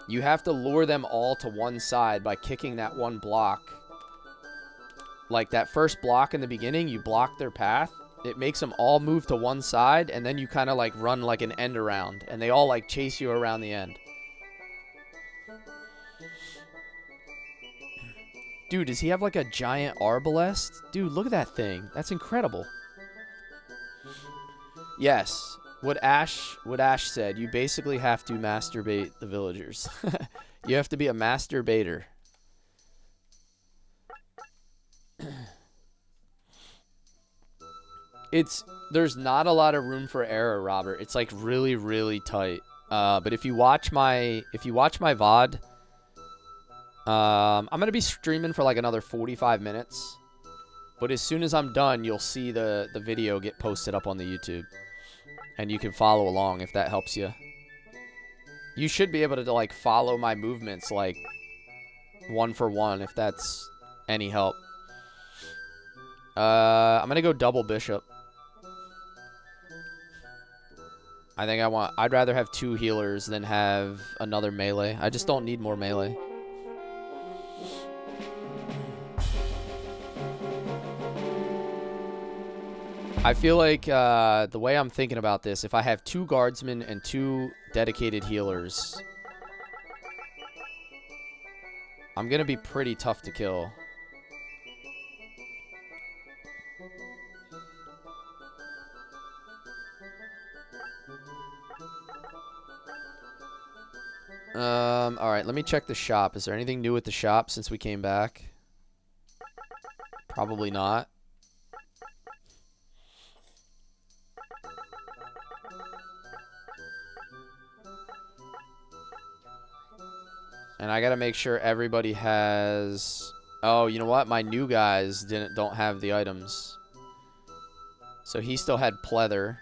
you have to lure them all to one side by kicking that one block. Like, that first block in the beginning, you block their path. It makes them all move to one side, and then you kind of, like, run, like, an end around. And they all, like, chase you around the end. Dude, does he have, like, a giant arbalest? Dude, look at that thing. That's incredible. Yes. What Ash said, you basically have to masturbate the villagers. You have to be a masturbator. There's not a lot of room for error, Robert. It's like really, really tight. But if you watch my VOD, I'm gonna be streaming for like another 45 minutes. But as soon as I'm done, you'll see the video get posted up on the YouTube. And you can follow along if that helps you. You should be able to like follow my movements like one for one if that's any help. I'm gonna go double bishop. I'd rather have 2 healers than have another melee. I just don't need more melee. I feel like the way I'm thinking about this, if I have 2 guardsmen and 2 dedicated healers, I'm going to be pretty tough to kill. Alright, let me check the shop. Is there anything new with the shop since we came back? Probably not. And I gotta make sure everybody has... Oh, you know what? My new guys don't have the items. So he still had pleather.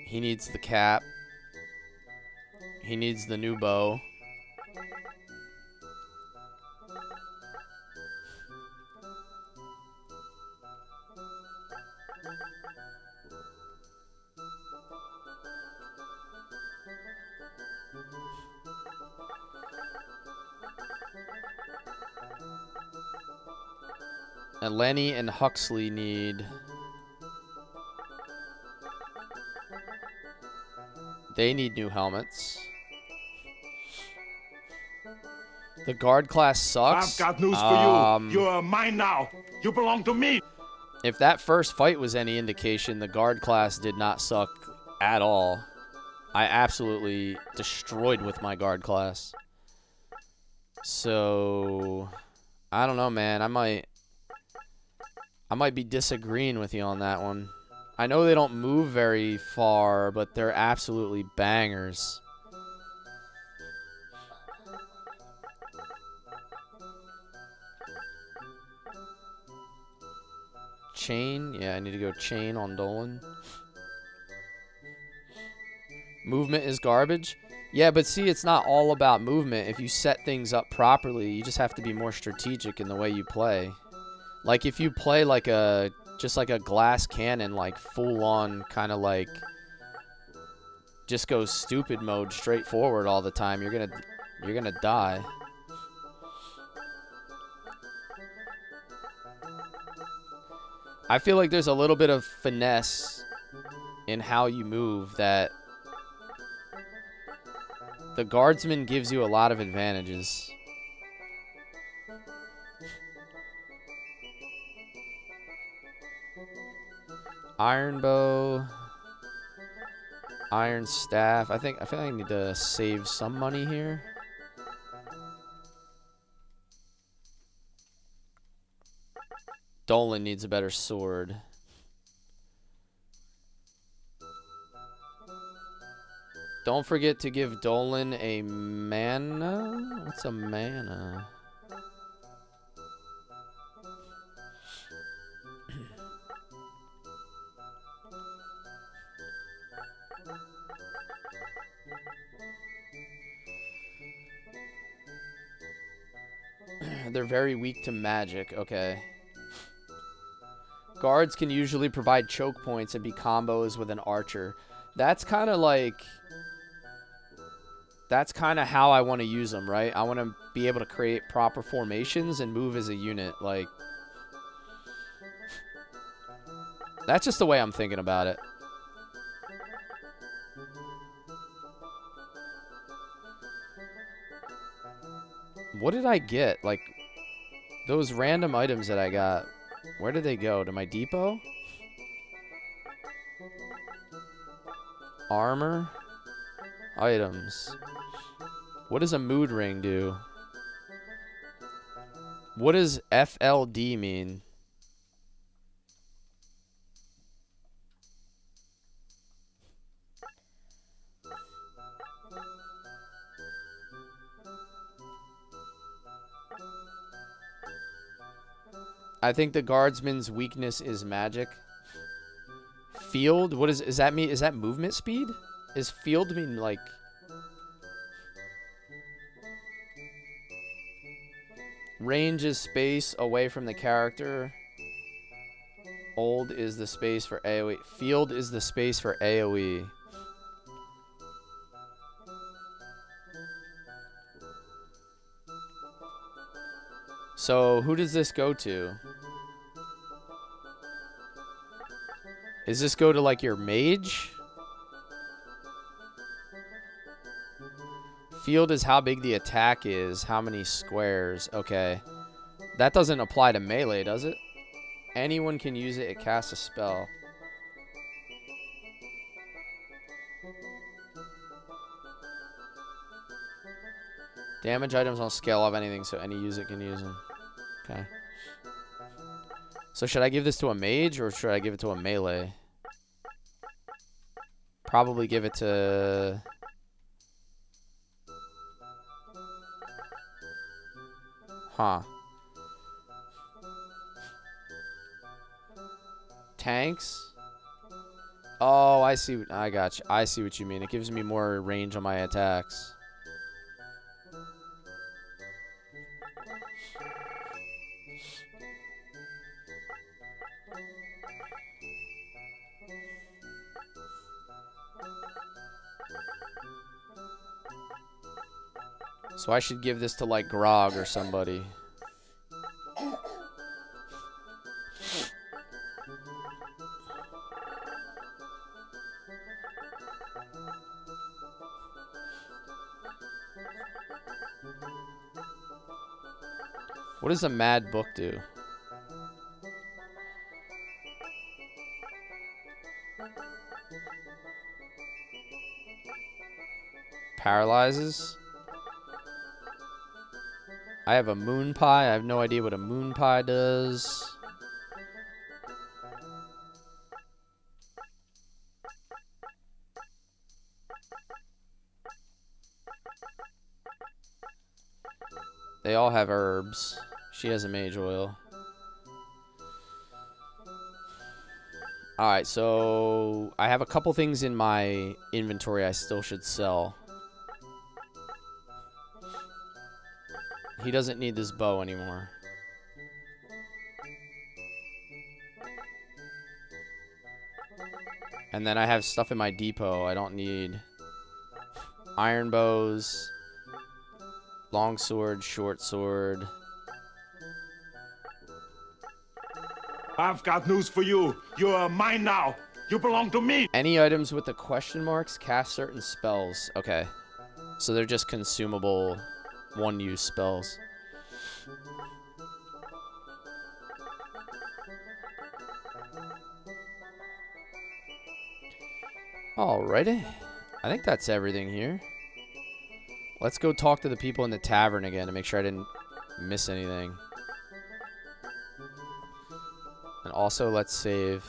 He needs the cap. He needs the new bow. And Lenny and Huxley need... They need new helmets. The guard class sucks. I've got news for you. You're mine now. You belong to me. If that first fight was any indication, the guard class did not suck at all. I absolutely destroyed with my guard class. So... I don't know, man. I might be disagreeing with you on that one. I know they don't move very far, but they're absolutely bangers. Chain? Yeah, I need to go chain on Dolan. Movement is garbage? Yeah, but see, it's not all about movement. If you set things up properly, you just have to be more strategic in the way you play. Like, if you play like just like a glass cannon, like full on kind of like just go stupid mode straight forward all the time, you're gonna die. I feel like there's a little bit of finesse in how you move that the guardsman gives you a lot of advantages. Iron bow, iron staff. I feel like I need to save some money here. Dolan needs a better sword. Don't forget to give Dolan a mana. What's a mana? They're very weak to magic. Okay. Guards can usually provide choke points and be combos with an archer. That's kind of like... That's kind of how I want to use them, right? I want to be able to create proper formations and move as a unit. Like... That's just the way I'm thinking about it. What did I get? Like, those random items that I got, where did they go? To my depot? Armor? Items. What does a mood ring do? What does FLD mean? I think the guardsman's weakness is magic. Field? What is that mean? Is that movement speed? Is field mean like... Range is space away from the character. Old is the space for AoE. Field is the space for AoE. So, who does this go to? Does this go to, like, your mage? Field is how big the attack is, how many squares. Okay. That doesn't apply to melee, does it? Anyone can use it, it casts a spell. Damage items on scale of anything, so any user can use them. Okay. So should I give this to a mage or should I give it to a melee? Probably give it to... Huh. Tanks? Oh, I see. I got you. I see what you mean. It gives me more range on my attacks. So I should give this to, like, Grog or somebody. What does a mad book do? Paralyzes? I have a moon pie. I have no idea what a moon pie does. They all have herbs. She has a mage oil. Alright, so I have a couple things in my inventory I still should sell. He doesn't need this bow anymore. And then I have stuff in my depot I don't need. Iron bows. Long sword, short sword. I've got news for you. You're mine now. You belong to me. Any items with the question marks cast certain spells. Okay. So they're just consumable one-use spells. Alrighty. I think that's everything here. Let's go talk to the people in the tavern again to make sure I didn't miss anything. And also, let's save.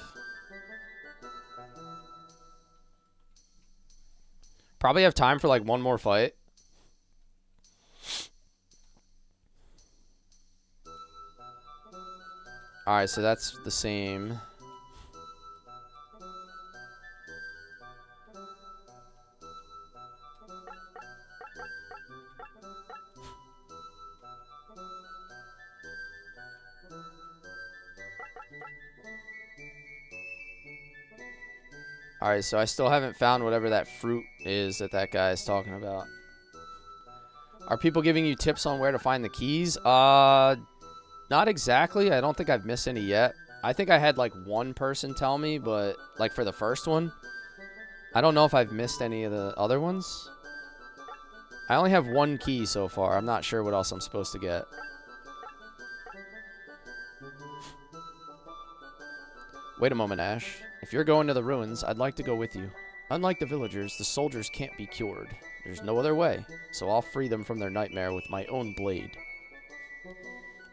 Probably have time for like one more fight. Alright, so that's the same. Alright, so I still haven't found whatever that fruit is that that guy is talking about. Are people giving you tips on where to find the keys? Not exactly. I don't think I've missed any yet. I think I had like one person tell me, but like for the first one. I don't know if I've missed any of the other ones. I only have one key so far. I'm not sure what else I'm supposed to get. Wait a moment, Ash. If you're going to the ruins, I'd like to go with you. Unlike the villagers, the soldiers can't be cured. There's no other way, so I'll free them from their nightmare with my own blade.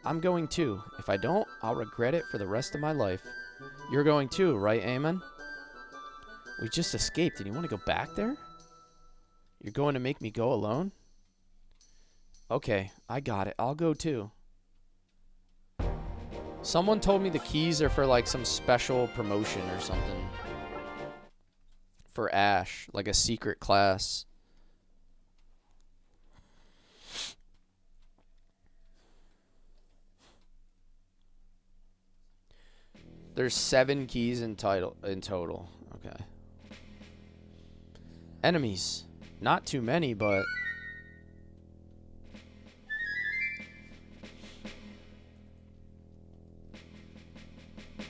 I'm going too. If I don't, I'll regret it for the rest of my life. You're going too, right, Eamon? We just escaped, and you want to go back there? You're going to make me go alone? Okay, I got it. I'll go too. Someone told me the keys are for like some special promotion or something. For Ash, like a secret class. There's 7 keys in total. Okay. Enemies. Not too many, but...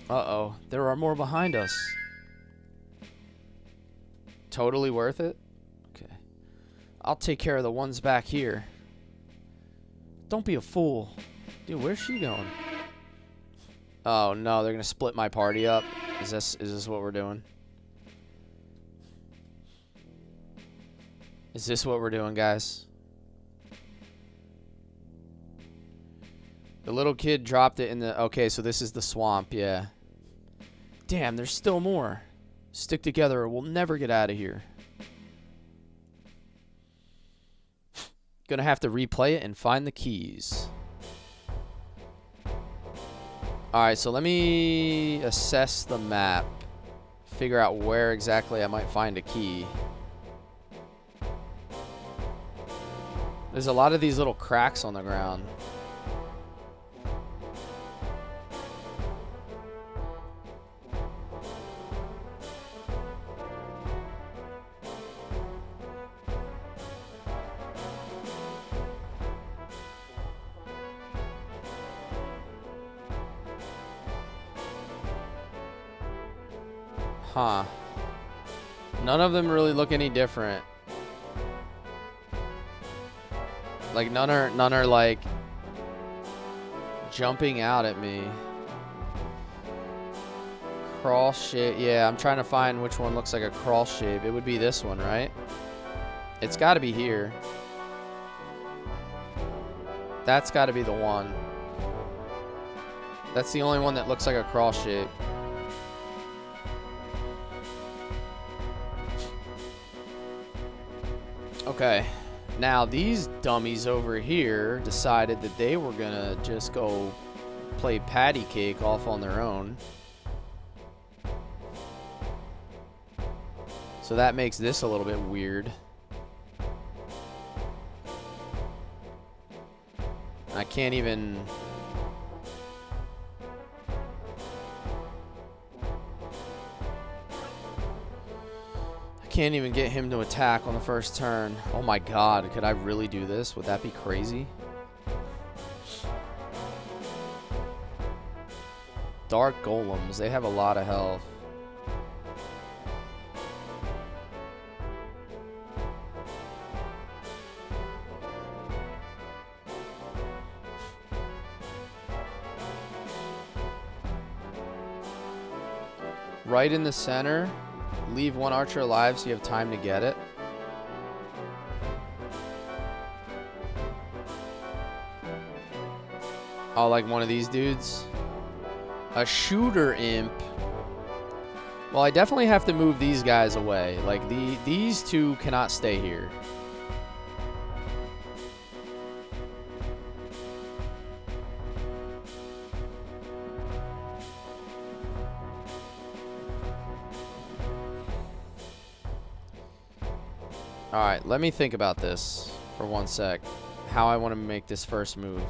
Uh-oh. There are more behind us. Totally worth it? Okay. I'll take care of the ones back here. Don't be a fool. Dude, where's she going? Oh, no. They're going to split my party up. Is this what we're doing? Is this what we're doing, guys? The little kid dropped it in the... Okay, so this is the swamp, yeah. Damn, there's still more. Stick together or we'll never get out of here. Gonna have to replay it and find the keys. Alright, so let me assess the map. Figure out where exactly I might find a key. There's a lot of these little cracks on the ground. Huh. None of them really look any different. Like none are like jumping out at me. Cross shape. Yeah, I'm trying to find which one looks like a cross shape. It would be this one, right? It's got to be here. That's got to be the one. That's the only one that looks like a cross shape. Okay, now these dummies over here decided that they were gonna just go play patty cake off on their own. So that makes this a little bit weird. I can't even... Can't even get him to attack on the first turn. Oh my god, could I really do this? Would that be crazy? Dark golems, they have a lot of health. Right in the center. Leave one archer alive so you have time to get it. Oh, like one of these dudes? A shooter imp. Well, I definitely have to move these guys away. Like, these two cannot stay here. Alright, let me think about this for one sec. How I want to make this first move.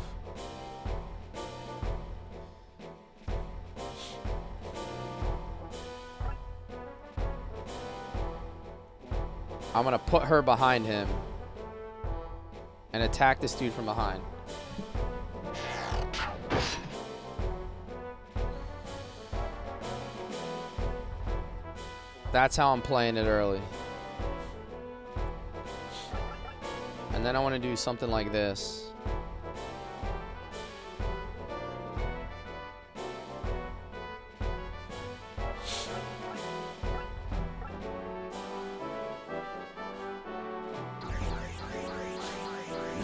I'm gonna put her behind him and attack this dude from behind. That's how I'm playing it early. And then I want to do something like this.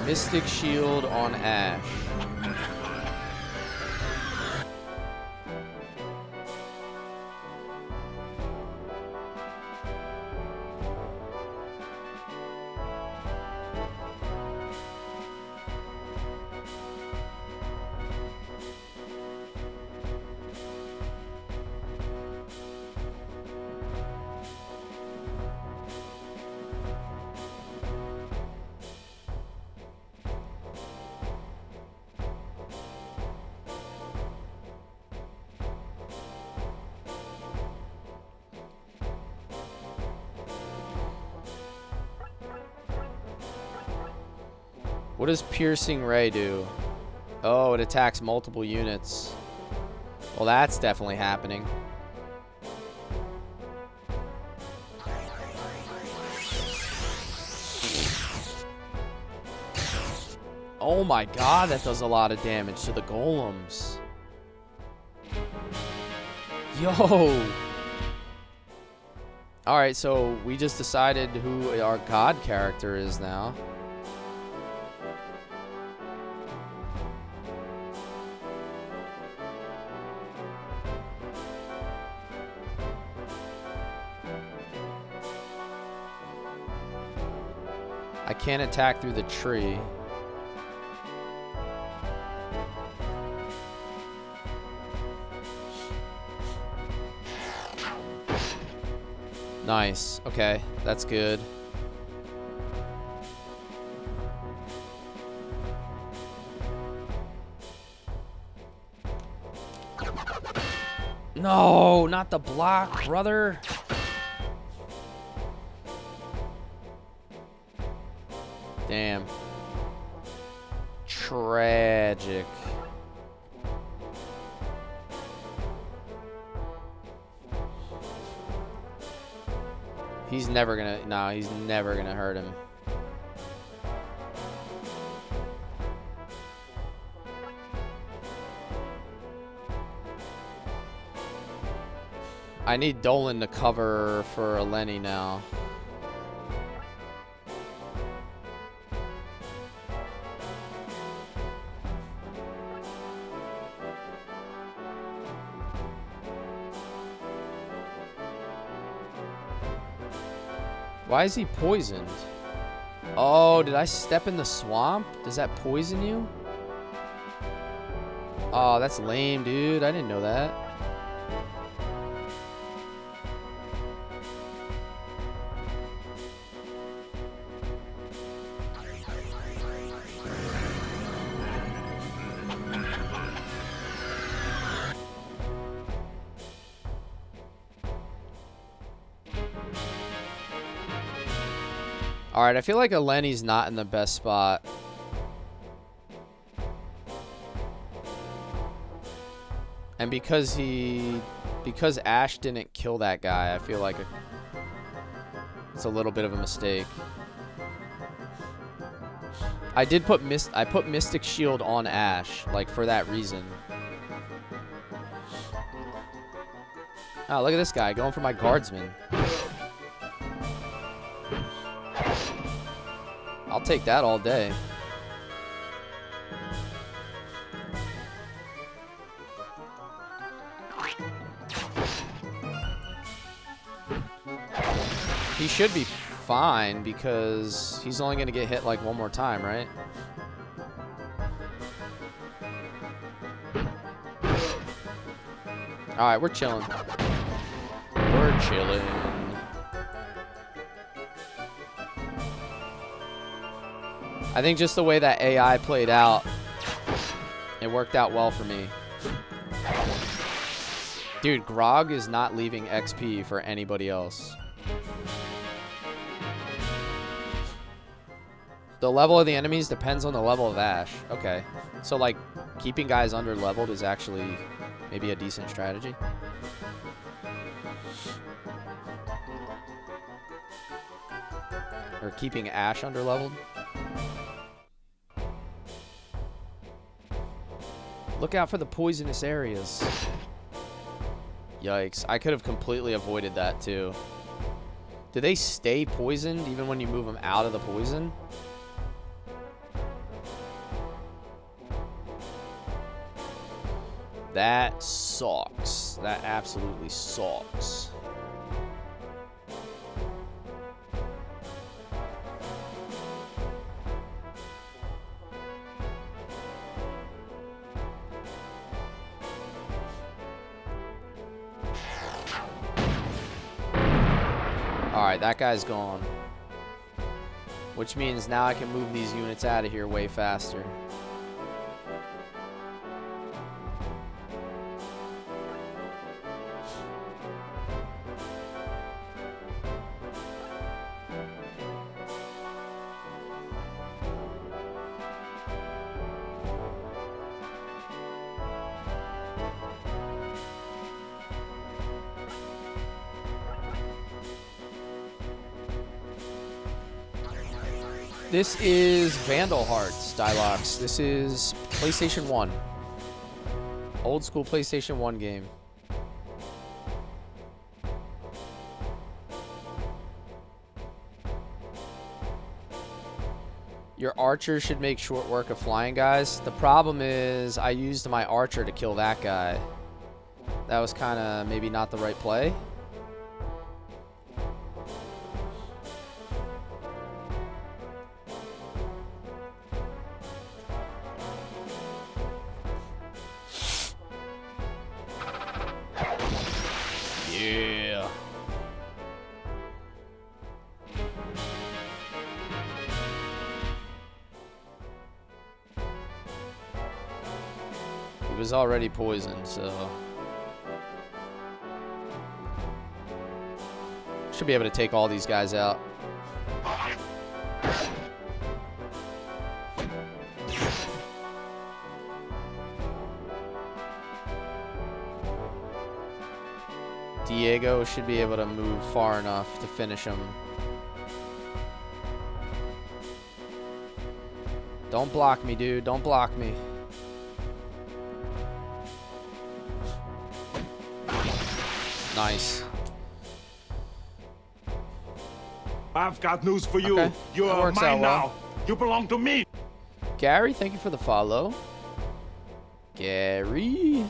Mystic Shield on Ash. What does Piercing Ray do? Oh, it attacks multiple units. Well, that's definitely happening. Oh my god, that does a lot of damage to the golems. Yo! Alright, so we just decided who our god character is now. I can't attack through the tree. Nice. Okay, that's good. No, not the block, brother. Damn. Tragic. He's never gonna, no, he's never gonna hurt him. I need Dolan to cover for Eleni now. Why is he poisoned? Oh, did I step in the swamp? Does that poison you? Oh, that's lame, dude. I didn't know that. Alright, I feel like Eleni's not in the best spot. And because Ash didn't kill that guy, I feel like it's a little bit of a mistake. I put Mystic Shield on Ash, like for that reason. Oh, look at this guy going for my guardsman. I'll take that all day. He should be fine because he's only going to get hit like one more time, right? Alright, we're chilling. We're chilling. I think just the way that AI played out, it worked out well for me. Dude, Grog is not leaving XP for anybody else. The level of the enemies depends on the level of Ash. Okay. So, like, keeping guys under-leveled is actually maybe a decent strategy. Or keeping Ash under-leveled. Look out for the poisonous areas. Yikes. I could have completely avoided that, too. Do they stay poisoned even when you move them out of the poison? That sucks. That absolutely sucks. Alright, that guy's gone. Which means now I can move these units out of here way faster. This is Vandal Hearts, Dialox. This is PlayStation 1. Old school PlayStation 1 game. Your archer should make short work of flying guys. The problem is I used my archer to kill that guy. That was kind of maybe not the right play. Yeah. He was already poisoned, so should be able to take all these guys out. Diego should be able to move far enough to finish him. Don't block me, dude. Don't block me. Nice. I've got news for you. Okay. You That are works mine out well. now. You belong to me. Gary, thank you for the follow. Gary.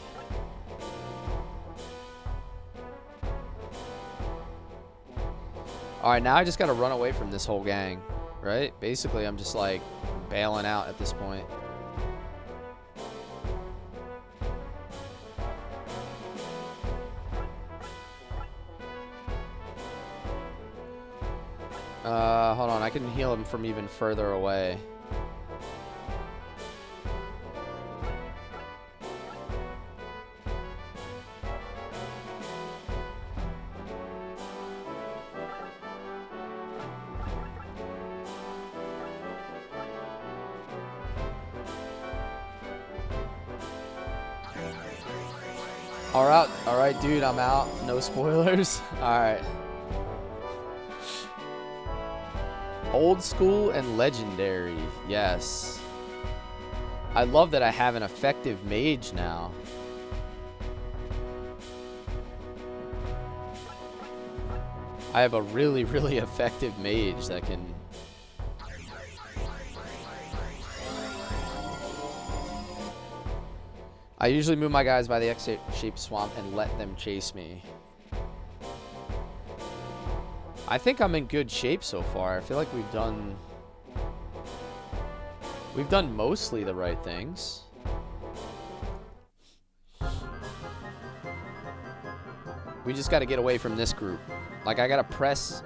Alright, now I just gotta run away from this whole gang, right? Basically, I'm just like bailing out at this point. Hold on, I can heal him from even further away. Alright, dude, I'm out. No spoilers. Alright. Old school and legendary. Yes. I love that I have an effective mage now. I have a really, really effective mage that can... I usually move my guys by the X-shaped swamp and let them chase me. I think I'm in good shape so far. I feel like we've done mostly the right things. We just got to get away from this group. Like I got to press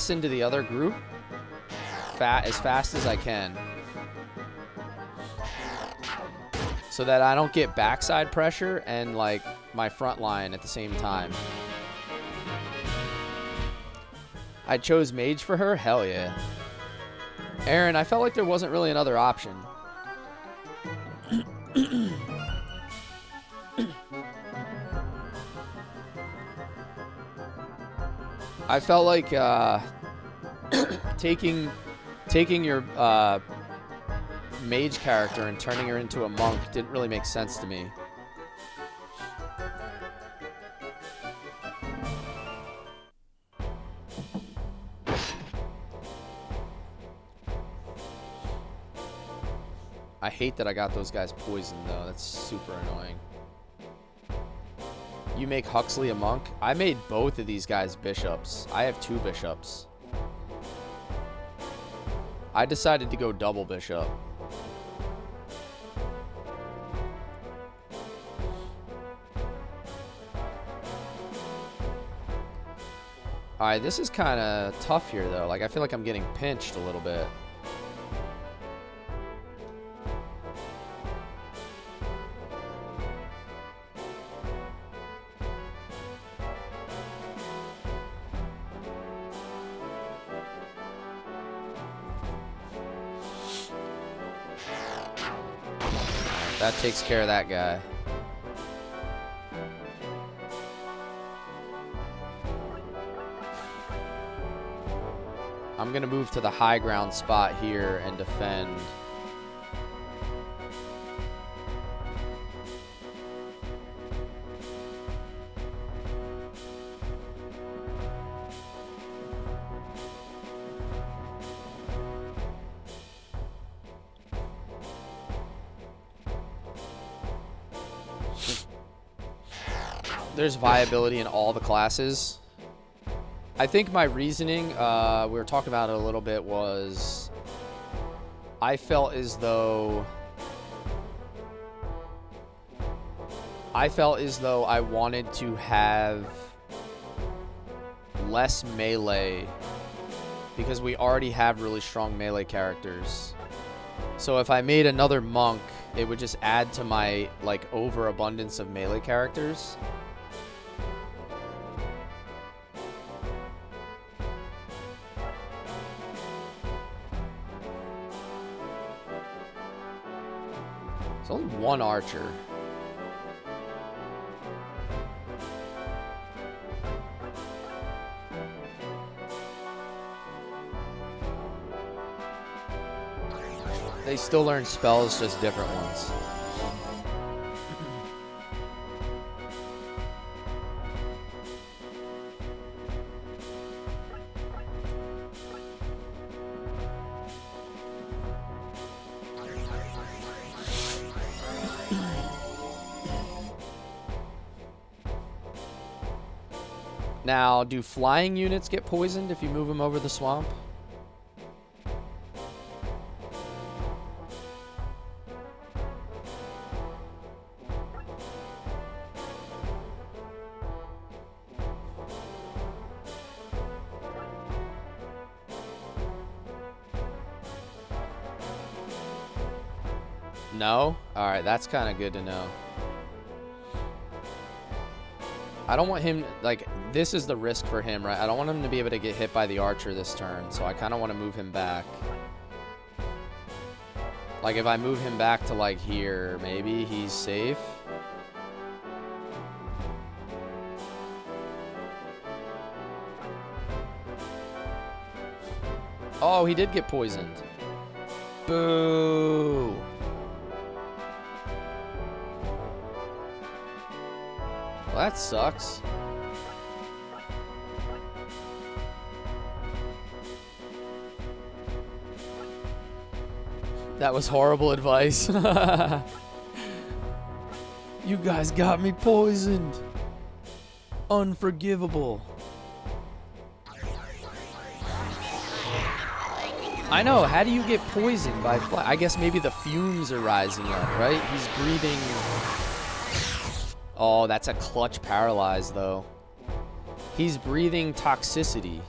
into the other group as fast as I can. So that I don't get backside pressure and like my front line at the same time. I chose mage for her? Hell yeah. Aaron, I felt like there wasn't really another option. I felt like taking your mage character and turning her into a monk didn't really make sense to me. I hate that I got those guys poisoned, though. That's super annoying. You make Huxley a monk? I made both of these guys bishops. I have 2 bishops. I decided to go double bishop. Alright, this is kind of tough here, though. Like, I feel like I'm getting pinched a little bit. That takes care of that guy. I'm gonna move to the high ground spot here and defend. There's viability in all the classes. I think my reasoning, we were talking about it a little bit, was I felt as though I wanted to have less melee because we already have really strong melee characters. So if I made another monk, it would just add to my like overabundance of melee characters. There's only one archer. They still learn spells, just different ones. Now, do flying units get poisoned if you move them over the swamp? No? Alright, that's kind of good to know. I don't want him, like, this is the risk for him, right? I don't want him to be able to get hit by the archer this turn, so I kind of want to move him back. Like, if I move him back to, like, here, maybe he's safe. Oh, he did get poisoned. Boo! Well, that sucks. That was horrible advice. You guys got me poisoned. Unforgivable. I know, how do you get poisoned by fly? I guess maybe the fumes are rising up, right? He's breathing. Oh, that's a clutch paralyze, though. He's breathing toxicity.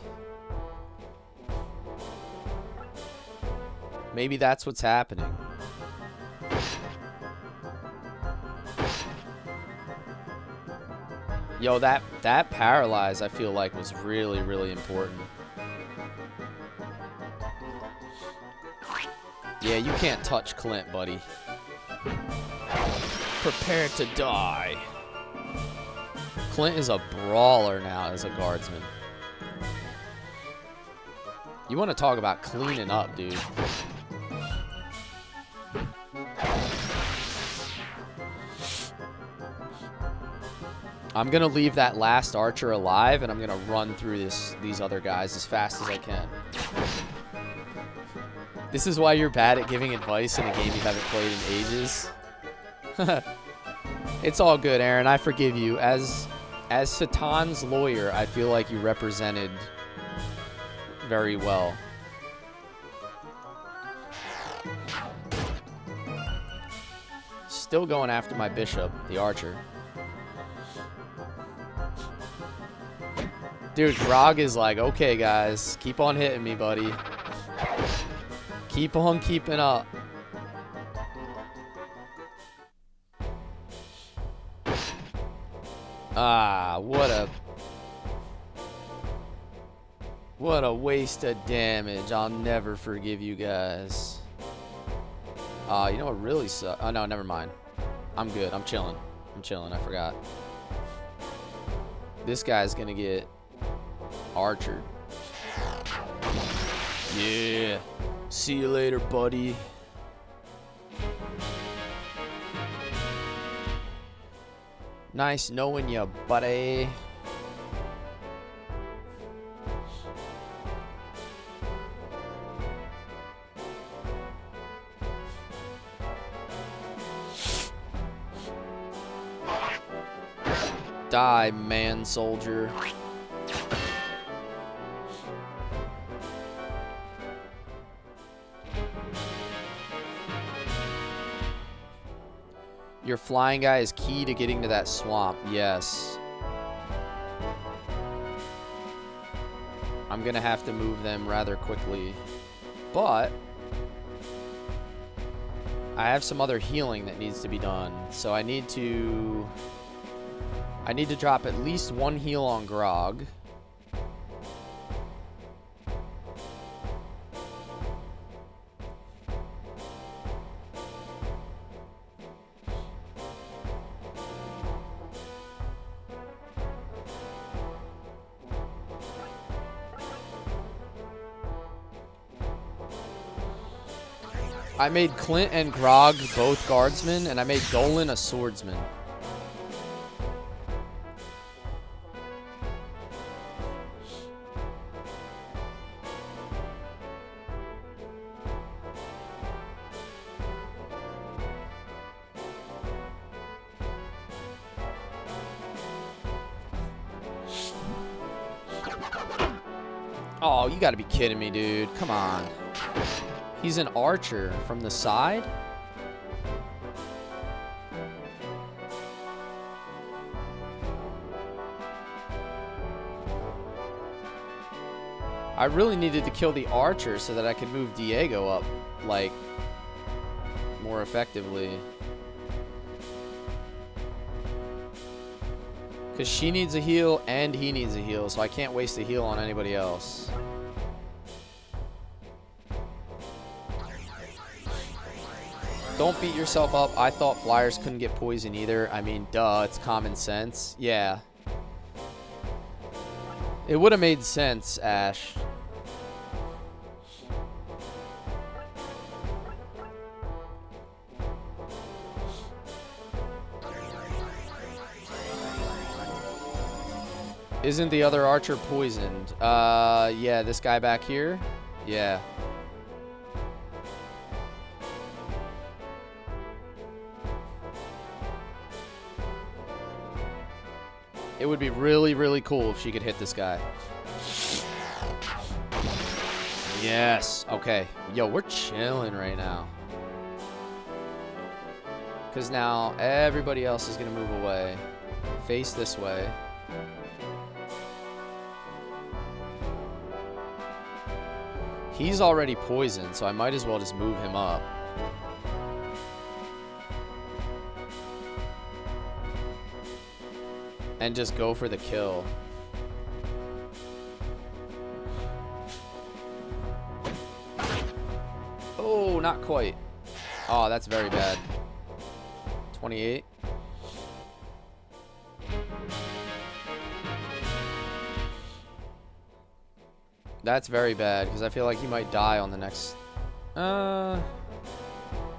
Maybe that's what's happening. Yo, that paralyze, I feel like, was really, really important. Yeah, you can't touch Clint, buddy. Prepare to die. Clint is a brawler now as a guardsman. You want to talk about cleaning up, dude. I'm going to leave that last archer alive, and I'm going to run through these other guys as fast as I can. This is why you're bad at giving advice in a game you haven't played in ages. It's all good, Aaron. I forgive you. As Satan's lawyer, I feel like you represented very well. Still going after my bishop, the archer. Dude, Grog is like, okay, guys, keep on hitting me, buddy. Keep on keeping up. Ah, what a waste of damage. I'll never forgive you guys. You know what really sucks? Oh, no, never mind. I'm good. I'm chilling. I forgot. This guy's gonna get archered. Yeah. See you later, buddy. Nice knowing you, buddy. Die, man soldier. Your flying guy is key to getting to that swamp. Yes. I'm going to have to move them rather quickly. But I have some other healing that needs to be done. So I need to drop at least one heal on Grog. I made Clint and Grog both guardsmen, and I made Dolan a swordsman. Oh, you gotta be kidding me, dude. Come on. He's an archer from the side? I really needed to kill the archer so that I could move Diego up, like, more effectively. Because she needs a heal and he needs a heal, so I can't waste a heal on anybody else. Don't beat yourself up. I thought flyers couldn't get poison either. I mean, duh, it's common sense. Yeah. It would have made sense, Ash. Isn't the other archer poisoned? Yeah, this guy back here? Yeah. It would be really, really cool if she could hit this guy. Yes. Okay. Yo, we're chilling right now. Because now everybody else is going to move away. Face this way. He's already poisoned, so I might as well just move him up. And just go for the kill. Oh, not quite. Oh, that's very bad. 28. That's very bad, because I feel like he might die on the next...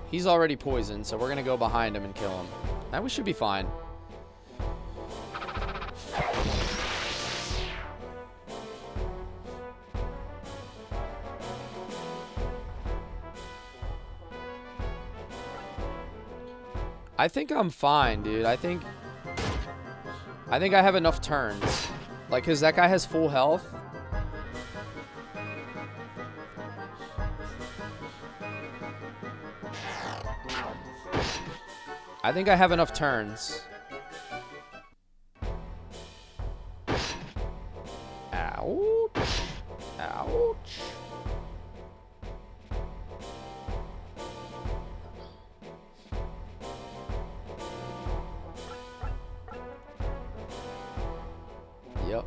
He's already poisoned, so we're going to go behind him and kill him. And we should be fine. I think I'm fine, dude. I think I have enough turns. Like, because that guy has full health. I think I have enough turns. Ouch. Ouch. Yep.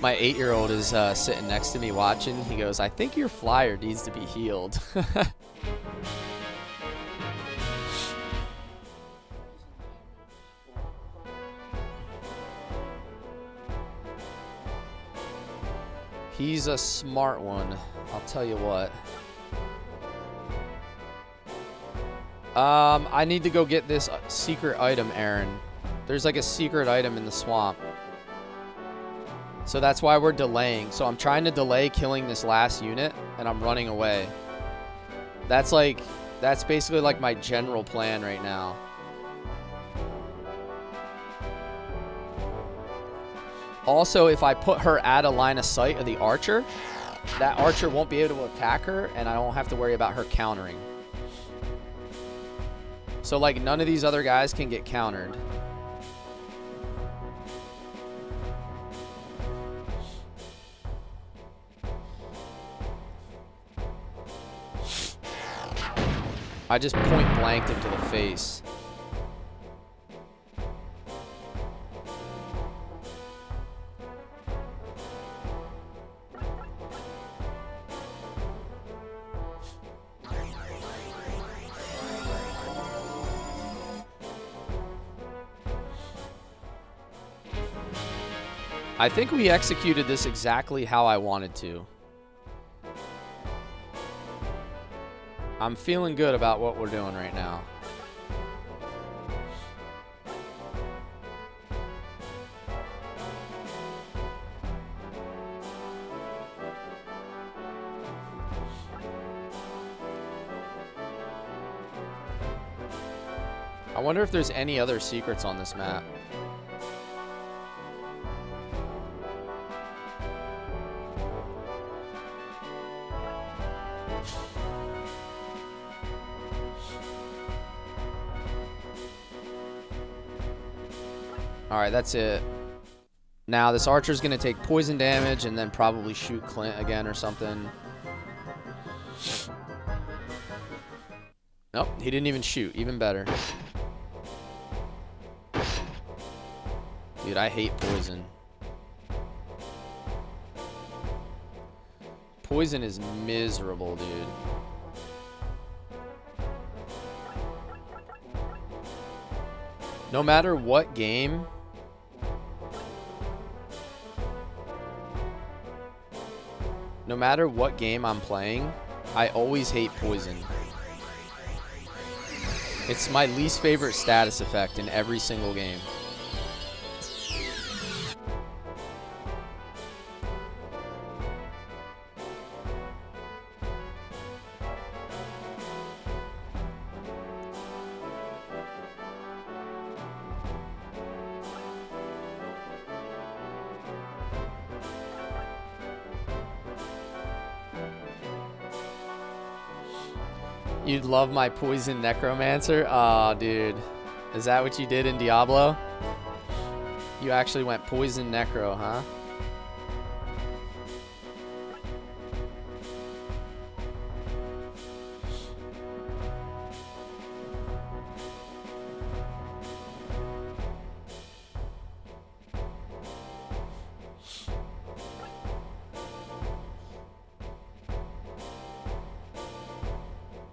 My 8-year-old is sitting next to me watching. He goes, I think your flyer needs to be healed. He's a smart one, I'll tell you what. I need to go get this secret item, Aaron. There's like a secret item in the swamp. So that's why we're delaying. So I'm trying to delay killing this last unit, and I'm running away. That's basically like my general plan right now. Also, if I put her at a line of sight of the archer, that archer won't be able to attack her, and I don't have to worry about her countering. So, like, none of these other guys can get countered. I just point blanked him to the face. I think we executed this exactly how I wanted to. I'm feeling good about what we're doing right now. I wonder if there's any other secrets on this map. Alright, that's it. Now, this archer's going to take poison damage and then probably shoot Clint again or something. Nope, he didn't even shoot. Even better. Dude, I hate poison. Poison is miserable, dude. No matter what game... No matter what game I'm playing, I always hate poison. It's my least favorite status effect in every single game. You'd love my poison necromancer? Aw, dude. Is that what you did in Diablo? You actually went poison necro, huh?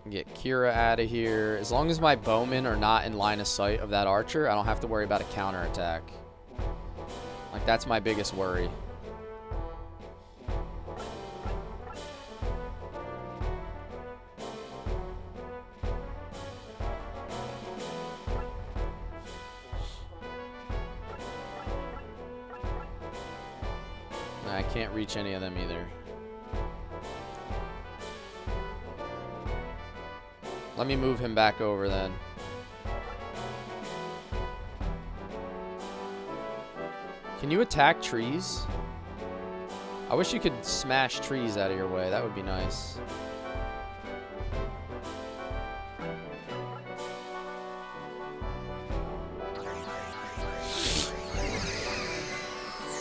Get Kira out of here. As long as my bowmen are not in line of sight of that archer, I don't have to worry about a counterattack. Like, that's my biggest worry. I can't reach any of them either. Let me move him back over then. Can you attack trees? I wish you could smash trees out of your way. That would be nice.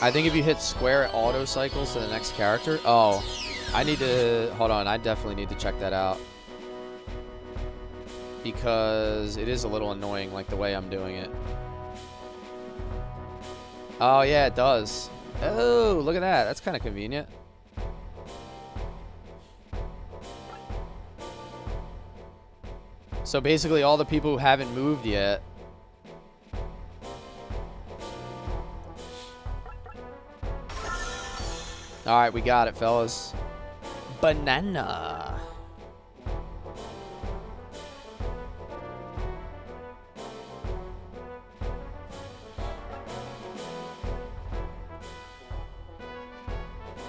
I think if you hit square, it auto cycles to the next character. Oh, I need to... Hold on. I definitely need to check that out. Because it is a little annoying, like the way I'm doing it. Oh, yeah, it does. Oh, look at that. That's kind of convenient. So basically all the people who haven't moved yet. All right, we got it, fellas. Banana.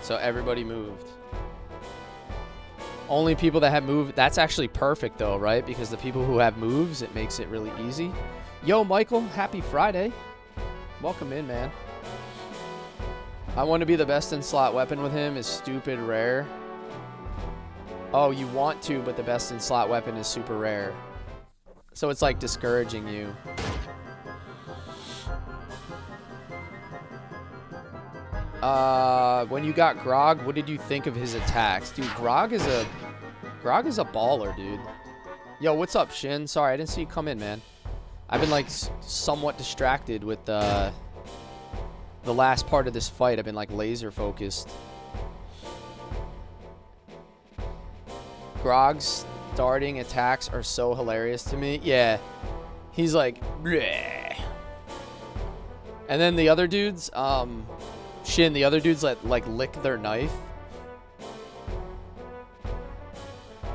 So everybody moved. Only people that have moved. That's actually perfect though, right? Because the people who have moves, it makes it really easy. Yo, Michael, happy Friday. Welcome in, man. I want to be the best in slot weapon with him is stupid rare. Oh, you want to, but the best in slot weapon is super rare. So it's like discouraging you. When you got Grog, what did you think of his attacks? Dude, Grog is a baller, dude. Yo, what's up, Shin? Sorry, I didn't see you come in, man. I've been, like, somewhat distracted with, the last part of this fight. I've been, like, laser focused. Grog's starting attacks are so hilarious to me. Yeah. He's like, bleh. And then the other dudes, Shin, the other dudes like lick their knife.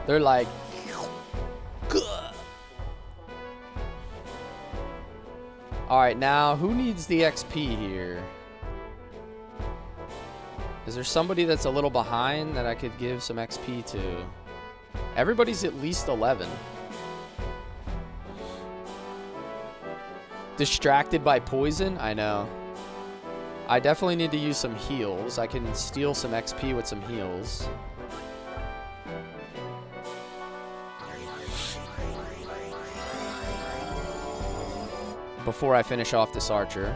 They're like, gah. All right, now who needs the XP here? Is there somebody that's a little behind that I could give some XP to? Everybody's at least 11. Distracted by poison? I know. I definitely need to use some heals. I can steal some XP with some heals. Before I finish off this archer.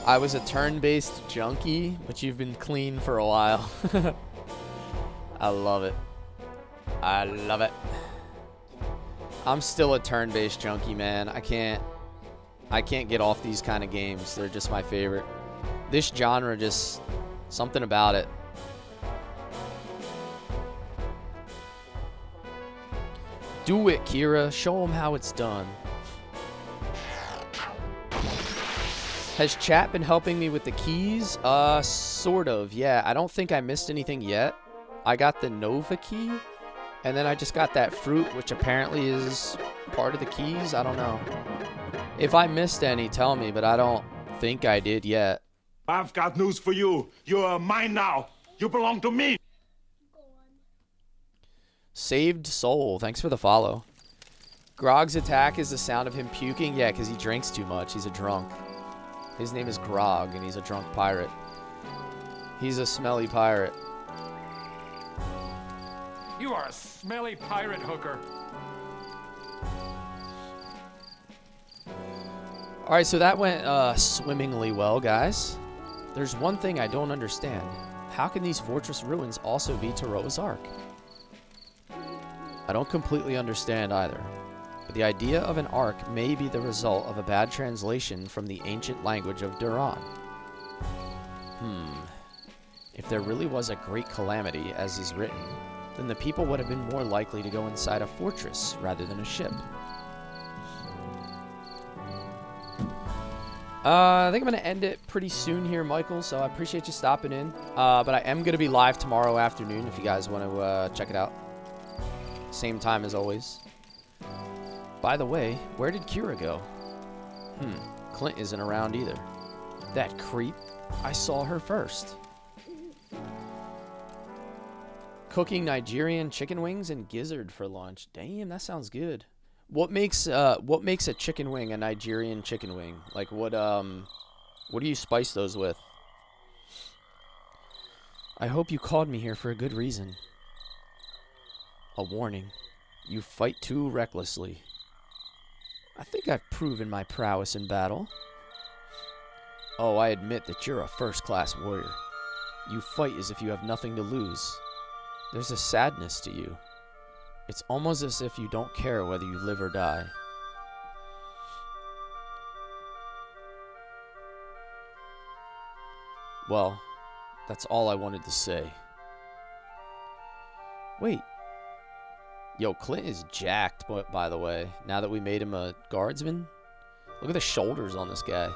I was a turn-based junkie, but you've been clean for a while. I love it. I love it. I'm still a turn-based junkie, man. I can't get off these kind of games. They're just my favorite. This genre, just something about it. Do it, Kira. Show them how it's done. Has chat been helping me with the keys? Sort of, yeah. I don't think I missed anything yet. I got the Nova key, and then I just got that fruit, which apparently is part of the keys. I don't know. If I missed any, tell me, but I don't think I did yet. I've got news for you. You're mine now. You belong to me. Saved Soul, thanks for the follow. Grog's attack is the sound of him puking? Yeah, because he drinks too much. He's a drunk. His name is Grog, and he's a drunk pirate. He's a smelly pirate. You are a smelly pirate hooker. All right, so that went swimmingly well, guys. There's one thing I don't understand. How can these fortress ruins also be Taroa's Ark? I don't completely understand either. But the idea of an ark may be the result of a bad translation from the ancient language of Duran. If there really was a great calamity, as is written, then the people would have been more likely to go inside a fortress rather than a ship. I think I'm going to end it pretty soon here, Michael, so I appreciate you stopping in. But I am going to be live tomorrow afternoon if you guys want to check it out. Same time as always. By the way, where did Kira go? Clint isn't around either. That creep. I saw her first. Cooking Nigerian chicken wings and gizzard for lunch. Damn, that sounds good. What makes a chicken wing a Nigerian chicken wing? Like what do you spice those with? I hope you called me here for a good reason. A warning. You fight too recklessly. I think I've proven my prowess in battle. Oh, I admit that you're a first-class warrior. You fight as if you have nothing to lose. There's a sadness to you. It's almost as if you don't care whether you live or die. Well, that's all I wanted to say. Wait. Yo, Clint is jacked, by the way, now that we made him a guardsman. Look at the shoulders on this guy.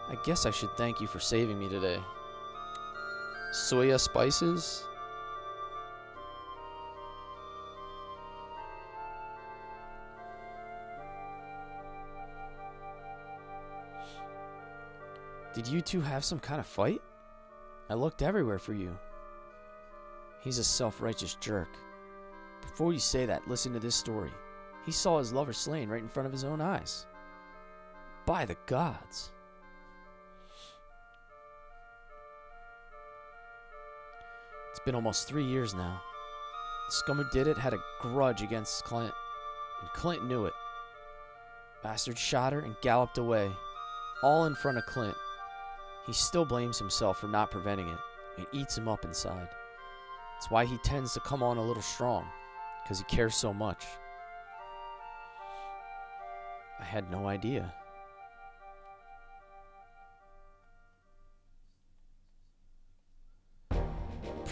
I guess I should thank you for saving me today. Soya spices? Did you two have some kind of fight? I looked everywhere for you. He's a self-righteous jerk. Before you say that, listen to this story. He saw his lover slain right in front of his own eyes. By the gods. It's been almost 3 years now. The scum who did it had a grudge against Clint, and Clint knew it. Bastard shot her and galloped away, all in front of Clint. He still blames himself for not preventing it. It eats him up inside. It's why he tends to come on a little strong, because he cares so much. I had no idea.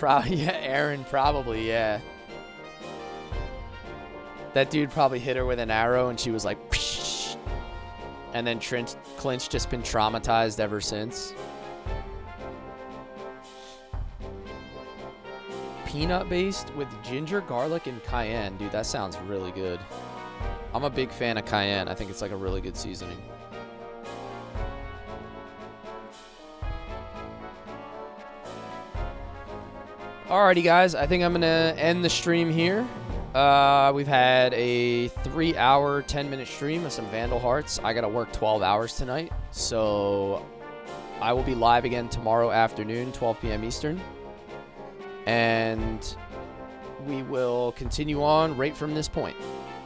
Yeah, Aaron, probably, yeah. That dude probably hit her with an arrow and she was like, psh! And then Clint's just been traumatized ever since. Peanut based with ginger, garlic, and cayenne. Dude, that sounds really good. I'm a big fan of cayenne. I think it's like a really good seasoning. Alrighty, guys. I think I'm going to end the stream here. We've had a 3-hour, 10-minute stream of some Vandal Hearts. I got to work 12 hours tonight. So I will be live again tomorrow afternoon, 12 p.m. Eastern. And we will continue on right from this point.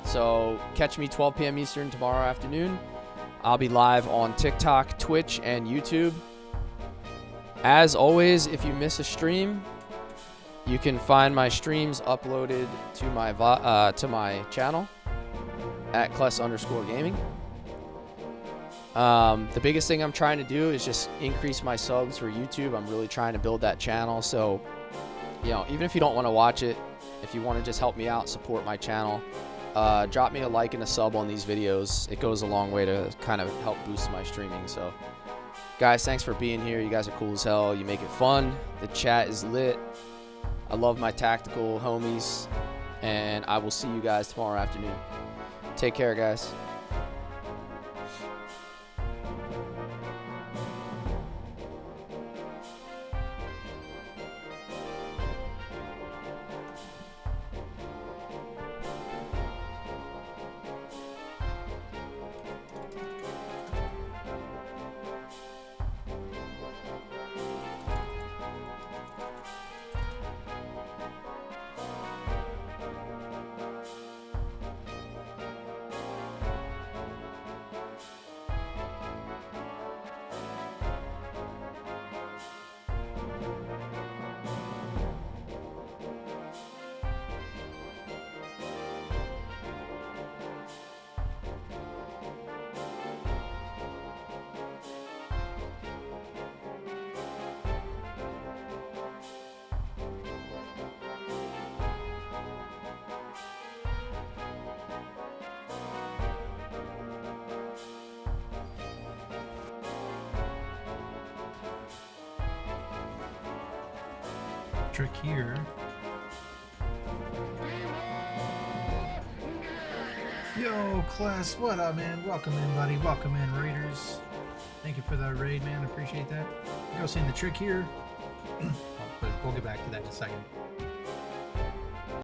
So catch me 12 p.m. Eastern tomorrow afternoon. I'll be live on TikTok, Twitch, and YouTube. As always, if you miss a stream, you can find my streams uploaded to my channel at Kless_gaming. The biggest thing I'm trying to do is just increase my subs for YouTube. I'm really trying to build that channel. So, you know, even if you don't want to watch it, if you want to just help me out, support my channel, drop me a like and a sub on these videos. It goes a long way to kind of help boost my streaming. So, guys, thanks for being here. You guys are cool as hell. You make it fun. The chat is lit. I love my tactical homies, and I will see you guys tomorrow afternoon. Take care, guys. trick here. Yo, Class, what up, man? Welcome in, buddy. Welcome in, Raiders. Thank you for that raid, man. Appreciate that. Go seeing the trick here. But we'll get back to that in a second.